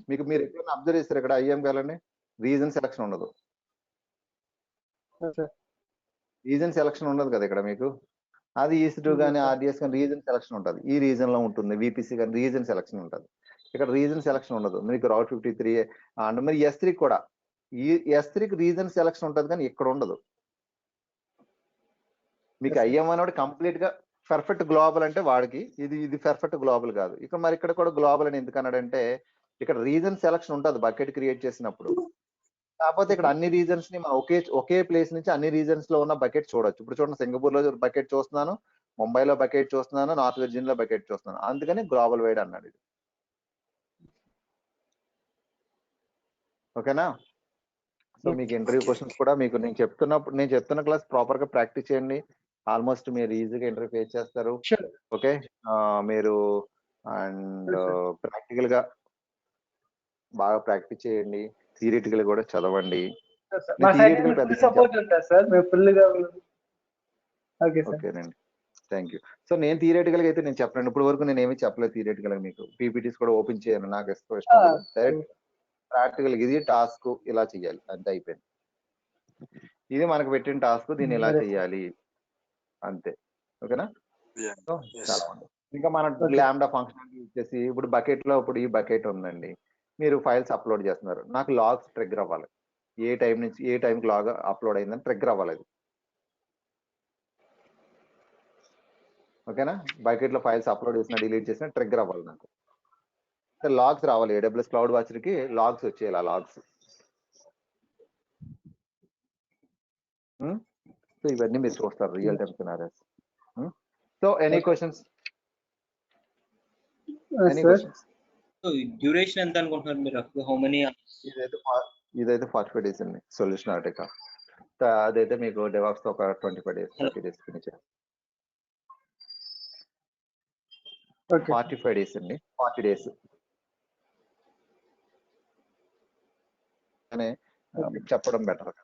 మీరు ఎప్పుడైనా అబ్జర్వ్ చేస్తారు ఇక్కడ IAM కావాలండి రీజన్ సెలక్షన్ ఉండదు. రీజన్ సెలక్షన్ ఉండదు కదా ఇక్కడ మీకు. అది EC2 కానీ RDS కానీ రీజన్ సెలక్షన్ ఉంటుంది. ఈ రీజన్ లో ఉంటుంది. VPC కానీ రీజన్ సెలక్షన్ ఉంటుంది. ఇక్కడ రీజన్ సెలక్షన్ ఉండదు మీకు. రౌట్ 53 అండ్ మరి S3 కూడా ఈ S3కి రీజన్ సెలక్షన్ ఉంటుంది కానీ ఇక్కడ ఉండదు మీకు. IM అనేవాడు కంప్లీట్ గా పర్ఫెక్ట్ గ్లోబల్ అంటే వాడికి ఇది పర్ఫెక్ట్ గ్లోబల్ కాదు. ఇక్కడ మరి ఇక్కడ కూడా గ్లోబల్ అని ఎందుకు అన్నాడంటే ఇక్కడ రీజన్ సెలక్షన్ ఉంటుంది బకెట్ క్రియేట్ చేసినప్పుడు. కాకపోతే ఇక్కడ అన్ని రీజన్స్ ని మనం ఒకే ప్లేస్ నుంచి అన్ని రీజన్స్ లో ఉన్న బకెట్ చూడొచ్చు. ఇప్పుడు చూడండి, సింగపూర్ లో బకెట్ చూస్తున్నాను, ముంబైలో బకెట్ చూస్తున్నాను, నార్త్ వెర్జిన్ లో బకెట్ చూస్తున్నాను. అందుకని గ్లోబల్ వైడ్ అన్నాడు ఇది. ఓకేనా? సో మీకు ఇంటర్వ్యూ క్వశ్చన్స్ కూడా మీకు నేను చెప్తున్న క్లాస్ ప్రాపర్ గా ప్రాక్టీస్ చేయండి. ఆల్మోస్ట్ మీరు ఈజీగా ఇంటర్వ్యూ ఫేస్ చేస్తారు. ఓకే, మీరు అండ్ ప్రాక్టికల్ గా బాగా ప్రాక్టీస్ చేయండి. థియరిటికల్ కూడా చదవండి. ఓకేనండి, థ్యాంక్ యూ. సో నేను థియరిటికల్ గా అయితే నేను చెప్పలేను. ఇప్పుడు వరకు నేను ఏమీ చెప్పలేదు థియరిటికల్ గా. మీకు పీపీటీస్ కూడా ఓపెన్ చేయను, నాకు ఇష్టం. డైరెక్ట్ ప్రాక్టికల్ ఇది టాస్క్ ఇలా చెయ్యాలి అంతే, అయిపోయింది. ఇది మనకు పెట్టిన టాస్క్, దీన్ని ఇలా చెయ్యాలి అంతే. ఓకేనా? చాలా ఉంది. ఇంకా మన లాంబ్డా ఫంక్షన్ వచ్చేసి ఇప్పుడు బకెట్ లో ఇప్పుడు ఈ బకెట్ ఉందండి, మీరు ఫైల్స్ అప్లోడ్ చేస్తున్నారు. నాకు లాగ్స్ ట్రిగ్గర్ అవ్వాలి. ఏ టైం నుంచి ఏ టైంకి లాగ్ అప్లోడ్ అయిందని ట్రిగ్గర్ అవ్వాలి అది. ఓకేనా? బకెట్ లో ఫైల్స్ అప్లోడ్ చేసిన డిలీట్ చేసిన ట్రిగ్గర్ అవ్వాలి నాకు. లాగ్స్ రావాలి. AWS క్లౌడ్ వాచర్ కి లాగ్స్ వచ్చేయాలి. ఆ లాగ్స్. సో ఇవన్నీ మీరు చూస్తారు real time scenarios. So any questions? So duration ఎంత అనుకుంటున్నారు మీరు? How many? ఇదైతే 45 days అండి సొల్యూషన్ ఆర్టిక. అదైతే మీకు డెవాప్స్ తో ఒక 25 days 30 days ఫినిష్. 45 days అండి, 40 days అనే చెప్పడం బెటర్,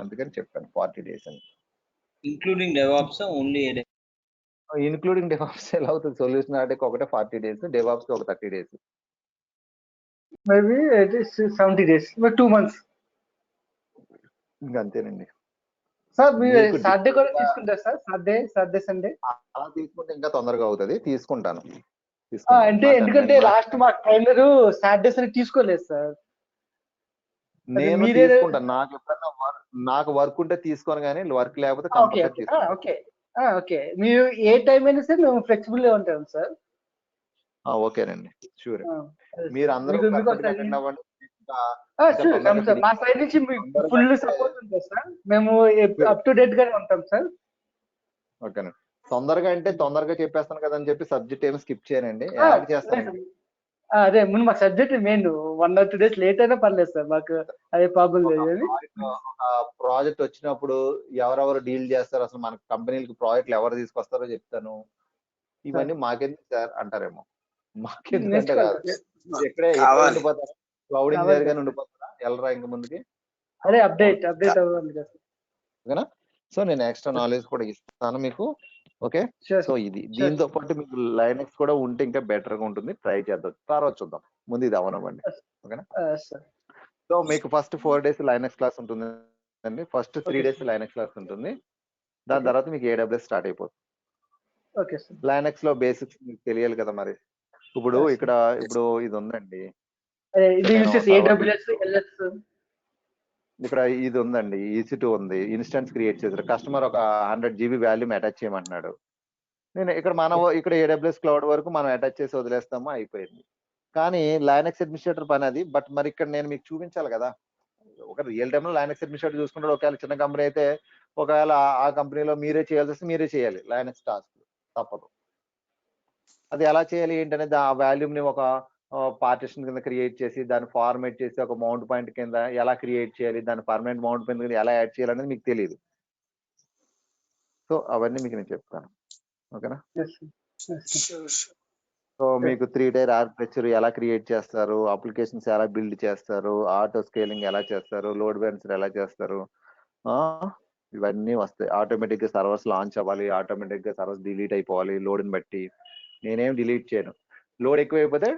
అందుకని చెప్పాను 40 days అని. Including DevOps only? Including DevOps ఎలా అవుతుంది? సొల్యూషన్ ఆర్టిక ఒకటే 40 days, డెవాప్స్ ఒక 30 days. Maybe it is 70 days, 2 months. ఇంకా అంతేనండి సార్. మీరు సాటర్డే కూడా తీసుకుంటారు సార్? సాటర్డే సండే అలా తీసుకుంటే ఇంకా తొందరగా అవుతుంది. తీసుకుంటాను. అంటే ఎందుకంటే లాస్ట్ మా ట్రైనర్ సాటర్డే సండే తీసుకోలేదు సార్. నేను తీసుకుంటాను. నాకు ఎప్పుడన్నా నాకు వర్క్ ఉంటే తీసుకోను, కానీ వర్క్ లేకపోతే కంపల్సరీ తీసుకుంటాను. ఓకే, మీరు ఏ టైం అయినా సరే మేము ఫ్లెక్సిబుల్ గా ఉంటాం సార్. ఓకేనండి, షూర్. మీరు అందరూ అటెండ్ అవ్వండి. మా సైడ్ నుంచి ఫుల్ సపోర్ట్ ఉంటుంది సార్. మేము అప్ టు డేట్ గానే ఉంటాం సార్. ఓకేనండి. తొందరగా అంటే తొందరగా చెప్పేస్తాను కదా అని చెప్పి సబ్జెక్ట్ ఏమి స్కిప్ చేయనండి, యాడ్ చేస్తాను. అదే ముందు మా subject main 1 or 2 days late అయినా పర్లేదు సార్, మాకు అదే ప్రాబ్లం లేదు. ప్రాజెక్ట్ వచ్చినప్పుడు ఎవరెవరు డీల్ చేస్తారు, అసలు మన కంపెనీలకు ప్రాజెక్టులు ఎవరు తీసుకొస్తారో చెప్తాను. ఇవన్నీ మాకెందుకు సార్ అంటారేమో. మాకెందుకంటే కాదు, ఎక్కడే ఉండిపోతారా, క్లౌడ్ ఇంజనీర్ గానే ఉండిపోతారా, వెళ్ళరా ఇంక ముందుకి. అదే అప్డేట్ అవ్వాలి కదా. ఓకేనా? సో నేను ఎక్స్ట్రా నాలెడ్జ్ కూడా ఇస్తాను మీకు. ఓకే, సో ఇది దీంతో పాటు మీకు లైనక్స్ కూడా ఉంటే ఇంకా బెటర్ గా ఉంటుంది. ట్రై చేద్దాం, తర్వాత చూద్దాం. ముందు ఇది అవనవ్వండి. ఓకేనా? సో మీకు ఫస్ట్ 4 days లైనక్స్ క్లాస్ ఉంటుంది అండి. ఫస్ట్ 3 days లైనక్స్ క్లాస్ ఉంటుంది. దాని తర్వాత మీకు AWS స్టార్ట్ అయిపోతుంది. లైనక్స్ లో బేసిక్స్ మీకు తెలియాలి కదా మరి. ఇప్పుడు ఇక్కడ ఇది ఉందండి, ఇక్కడ ఇది ఉందండి, EC2 ఉంది, ఇన్స్టెన్స్ క్రియేట్ చేశారు. కస్టమర్ ఒక 100 GB వాల్యూమ్ అటాచ్ చేయమంటున్నాడు. నేను ఇక్కడ AWS క్లౌడ్ వరకు మనం అటాచ్ చేసి వదిలేస్తాము, అయిపోయింది. కానీ లైనక్స్ అడ్మినిస్ట్రేటర్ పని అది. బట్ మరి ఇక్కడ నేను మీకు చూపించాలి కదా. ఒక రియల్ టైమ్ లో లైనక్స్ అడ్మినిస్ట్రేటర్ చూసుకుంటాడు. ఒకవేళ చిన్న కంపెనీ అయితే ఒకవేళ ఆ కంపెనీలో మీరే చేయాల్సి వస్తే మీరే చేయాలి లైనక్స్ టాస్క్, తప్పదు. అది ఎలా చేయాలి ఏంటనేది ఆ వాల్యూమ్ ని ఒక పార్టిషన్ కింద క్రియేట్ చేసి దాన్ని ఫార్మేట్ చేసి ఒక మౌంట్ పాయింట్ కింద ఎలా క్రియేట్ చేయాలి, దాన్ని పర్మనెంట్ మౌంట్ పాయింట్ కింద ఎలా యాడ్ చేయాలి అనేది మీకు తెలియదు. సో అవన్నీ మీకు నేను చెప్తాను. ఓకేనా? సో మీకు 3-tier ఆర్కిటెక్చర్ ఎలా క్రియేట్ చేస్తారు, అప్లికేషన్స్ ఎలా బిల్డ్ చేస్తారు, ఆటో స్కేలింగ్ ఎలా చేస్తారు, లోడ్ బ్యాలెన్సర్ ఎలా చేస్తారు, ఇవన్నీ వస్తాయి. ఆటోమేటిక్ గా సర్వర్స్ లాంచ్ అవ్వాలి, ఆటోమేటిక్ గా సర్వర్స్ డిలీట్ అయిపోవాలి లోడ్ని బట్టి. నేనేం డిలీట్ చేయను. లోడ్ ఎక్కువైపోతే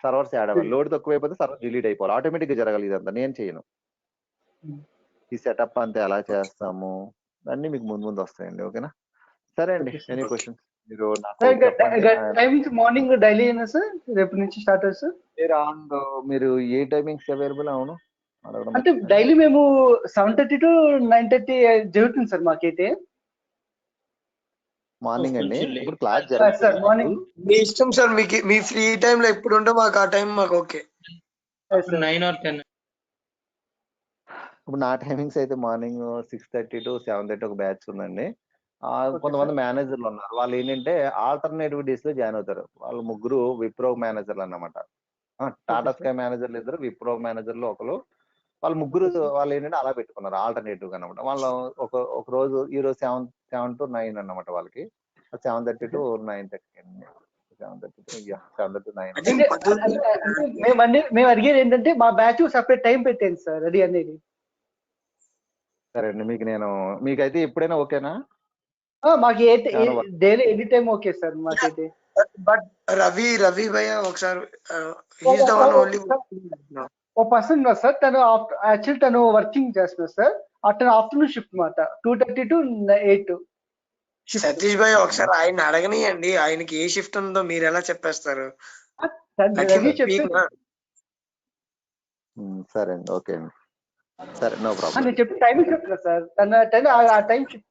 సర్వర్స్ యాడ్ అవ్వాలి, లోడ్ తక్కువైపోతే సర్వర్స్ డిలీట్ అయిపోవాలి. ఆటోమేటిక్ గా జరగాలి, ఇదంతా నేను చేయను. ఈ సెటప్ అంతా ఎలా చేస్తాము, అన్ని మీకు ముందు ముందు వస్తాయండి. ఓకేనా? సరే అండి. ఎనీ క్వశ్చన్స్ మీరు నాకు సార్ చెప్పండి. టైమింగ్స్ మార్నింగ్ డైలీ అయినా సార్ రేపు నుంచి స్టార్ట్ అవుతుంది సార్? మీరు ఏ టైమింగ్స్ అవైలబుల్? అవును అడగడం అంటే డైలీ మేము 7:30 to 9:30 జరుగుతుంది సార్ మాకైతే. మార్నింగ్ అండి. ఇప్పుడు క్లాస్ సార్ జరుగుతుంది. మార్నింగ్ మీ ఇష్టం సార్, మీకు మీ ఫ్రీ టైం లో ఎప్పుడు ఉంటే మాకు ఆ టైం మాకు ఓకే. 9 or 10. ఇప్పుడు నా టైమింగ్స్ అయితే మార్నింగ్ 6:30 to 7:30 ఒక బ్యాచ్ ఉందండి. కొంతమంది మేనేజర్లు ఉన్నారు. వాళ్ళు ఏంటంటే ఆల్టర్నేటివ్ డేస్ లో జాయిన్ అవుతారు. వాళ్ళు ముగ్గురు విప్రో మేనేజర్లు అన్నమాట. టాటా స్కై మేనేజర్లు ఇద్దరు, విప్రో మేనేజర్లు ఒకరు. వాళ్ళు ముగ్గురు వాళ్ళు ఏంటంటే అలా పెట్టుకున్నారు ఆల్టర్నేటివ్ గా అనమాట. వాళ్ళు ఒక రోజు ఈ రోజు 7 to 9 అన్నమాట వాళ్ళకి. 7:30 to 9:30 7:30 to 9. అంటే మేము అడిగేది ఏంటంటే మా బ్యాచ్ సపరేట్ టైం పెట్టేది సార్, అది అనేది. సరే అండి, మీకైతే ఎప్పుడైనా ఓకేనా? మాకు daily any time okay sir మాకైతే. బట్ రవి భయ్య ఒకసారి ఓ పర్సన్ ఉన్నారు సార్, తను యాక్చువల్ తను వర్కింగ్ చేస్తున్నారు సార్. అతను ఆఫ్టర్నూన్ షిఫ్ట్ మాట 2:30 to 8. సతీష్ భయ్య ఒకసారి ఆయన అడగనియండి, ఆయనకి ఏ షిఫ్ట్ ఉందో మీరు ఎలా చెప్పేస్తారు? సరే అండి, ఓకే అండి, సరే నో ప్రాబ్లం. నేను చెప్పి టైమింగ్ చెప్తున్నా సార్, తన ఆ టైం షిఫ్ట్.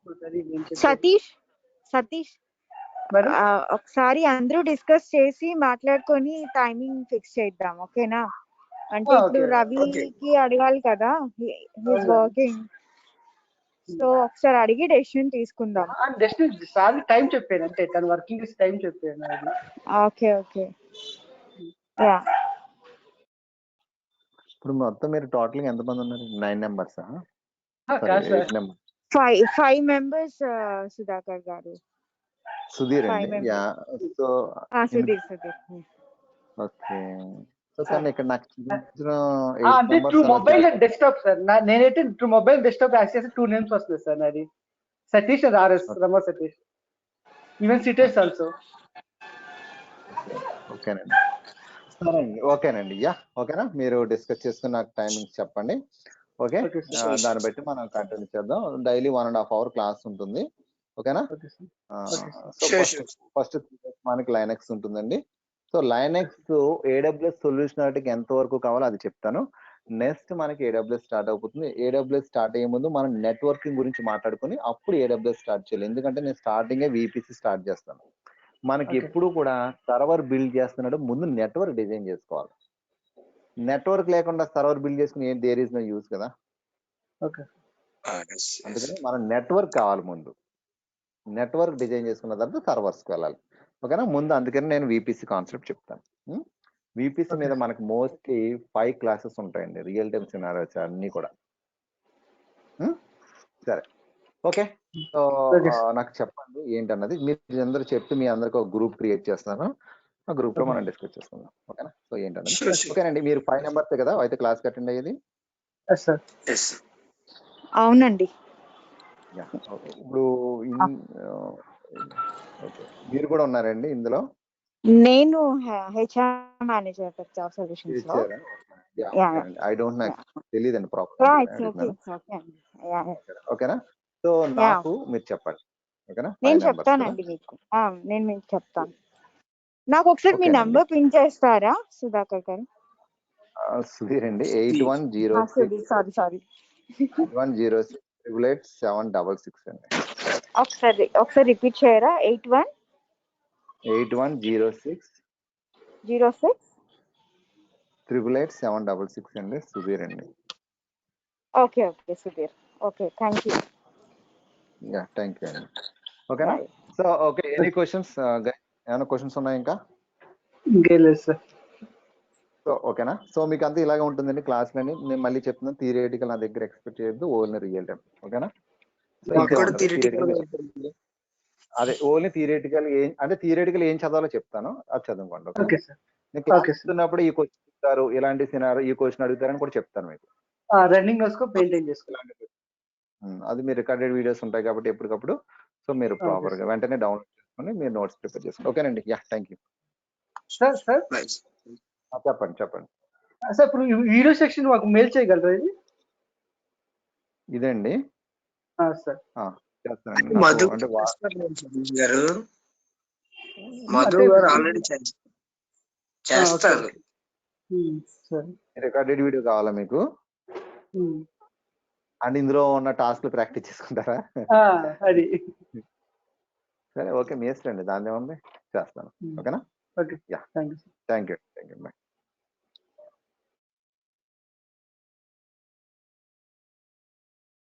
సతీష్ ఒకసారి అందరూ డిస్కస్ చేసి మాట్లాడుకొని టైమింగ్ ఫిక్స్ చేద్దాం, ఓకేనా? అంటే ఇప్పుడు రవికి అడగాలి కదా, హిస్ వర్కింగ్. సో ఒకసారి అడిగి డెసిషన్ తీసుకుందాం. సార్ టైం చెప్పాను అంటే తన వర్కింగ్ టైం చెప్పాను. Okay okay yeah. ఇప్పుడు మొత్తం మీరు టోటల్ ఎంత మంది ఉన్నారు? 9 members? 5 members సుధాకర్ గారు. సుధీర్ అండి. Yeah, so Sudhir okay. So కానీ ఇక్కడ నాకు అంటే through mobile and desktop sir. నేనైతే through mobile desktop access 2 names వస్తుంది సార్ నాది. Satish and RS Rama Satish. Even cities also. ఓకేనండి, సరే అండి, ఓకేనండి. యా, ఓకేనా? మీరు డిస్కస్ చేసుకుని నాకు టైమింగ్స్ చెప్పండి. ఓకే, దాన్ని బట్టి మనం కంటిన్యూ చేద్దాం. డైలీ 1.5 hour క్లాస్ ఉంటుంది. ఓకేనా? సో ఫస్ట్ మనకి లైనక్స్ ఉంటుందండి. సో లైనక్స్ AWS సొల్యూషనాలిటీకి ఎంత వరకు కావాలో అది చెప్తాను. నెక్స్ట్ మనకి AWS స్టార్ట్ అయిపోతుంది. AWS స్టార్ట్ అయ్యే ముందు మనం నెట్వర్కింగ్ గురించి మాట్లాడుకుని అప్పుడు AWS స్టార్ట్ చేయాలి. ఎందుకంటే నేను స్టార్టింగే VPC స్టార్ట్ చేస్తాను. మనకి ఎప్పుడు కూడా సర్వర్ బిల్డ్ చేస్తున్నాడు, ముందు నెట్వర్క్ డిజైన్ చేసుకోవాలి. నెట్వర్క్ లేకుండా సర్వర్ బిల్డ్ చేసుకుని దేర్ ఈస్ నో యూజ్ కదా. అందుకని మనం నెట్వర్క్ కావాలి ముందు. నెట్వర్క్ డిజైన్ చేసుకున్న తర్వాత సర్వర్స్కి వెళ్ళాలి. ఓకేనా? ముందు అందుకని నేను VPC కాన్సెప్ట్ చెప్తాను. VPC మీద మనకు మోస్ట్లీ 5 classes ఉంటాయండి, రియల్ టైమ్ సినారియోస్ అన్ని కూడా. సరే, ఓకే. సో నాకు చెప్పండి ఏంటన్నది. మీరు అందరూ చెప్తే మీ అందరికి ఒక గ్రూప్ క్రియేట్ చేస్తాను. ఆ గ్రూప్ లో మనం డిస్కస్ చేసుకుందాం. ఓకేనా? సో ఏంటన్నది. ఓకేనండి, మీరు 5 members కదా అయితే క్లాస్ అటెండ్ అయ్యేది? అవునండి. ఇప్పుడు మీరు కూడా ఉన్నారండి ఇందులో? నేను HR మేనేజర్ జాబ్ సొల్యూషన్స్ లో. ఐ డోంట్ నో, తెలియదండి ప్రాపర్. ఓకేనా? సో నాకు మీరు చెప్పండి. ఓకేనా? నేను చెప్తానండి మీకు. నేను మీకు చెప్తాను. నాకు ఒకసారి మీ నంబర్ పిన్ చేస్తారా సుధాకర్ గారు? సుధీర్ అండి. 8106 సారీ 8106 888 766 అండి. ఒకసారి రిపీట్ చేయరా? 8106 06 888 766 అండి. సుధీర్ అండి. Okay Sudheer. Okay, thank you. Yeah, thank you అండి. ఓకేనా? So okay, any questions? ఏమైనా క్వశ్చన్స్ ఉన్నాయా ఇంకా? ఇంకేలేదు సార్. సో ఓకేనా? సో మీకు అంతా ఇలాగే ఉంటుందండి క్లాస్లని. నేను మళ్ళీ చెప్తున్నాను, థియరిటికల్ నా దగ్గర ఎక్స్పెక్ట్ చేయొద్దు, ఓన్లీ రియల్ టైం. ఓకేనా? అదే ఓన్లీ థియరిటికల్ అంటే థియరిటికల్ ఏం చదవాలో చెప్తాను, అది చదువుకోండి. ఓకే? నేను క్లాస్ ఇస్తున్నప్పుడు ఈ క్వశ్చన్ ఇస్తారు, ఇలాంటి సినారో ఈ క్వశ్చన్ అడుగుతారని కూడా చెప్తాను మీకు. రన్నింగ్ మెయింటైన్ చేసుకోవాలి. అది మీరు రికార్డెడ్ వీడియోస్ ఉంటాయి కాబట్టి ఎప్పటికప్పుడు. సో మీరు ప్రాపర్ గా వెంటనే డౌన్లోడ్ చేసుకొని మీరు నోట్స్ ప్రిపేర్ చేసుకోండి. ఓకేనండి? Yeah, thank you. సార్ చెప్పండి. సార్ ఇప్పుడు వీడియో సెక్షన్ మాకు మెయిల్ చేయగలరా? ఇదండి సార్ చేస్తానండి. మధు నాకు అంటే సతీష్ గారు మధు అంటే గారు ఆల్రెడీ చేస్తారు. సరే రికార్డెడ్ వీడియో కావాలా మీకు? అండ్ ఇందులో ఉన్న టాస్క్లు ప్రాక్టీస్ చేసుకుంటారా? అది సరే ఓకే, మీ ఇష్టం అండి, దాని ఏముంది, చేస్తాను. ఓకేనా? Okay ya, thank you. Thank you. Bye.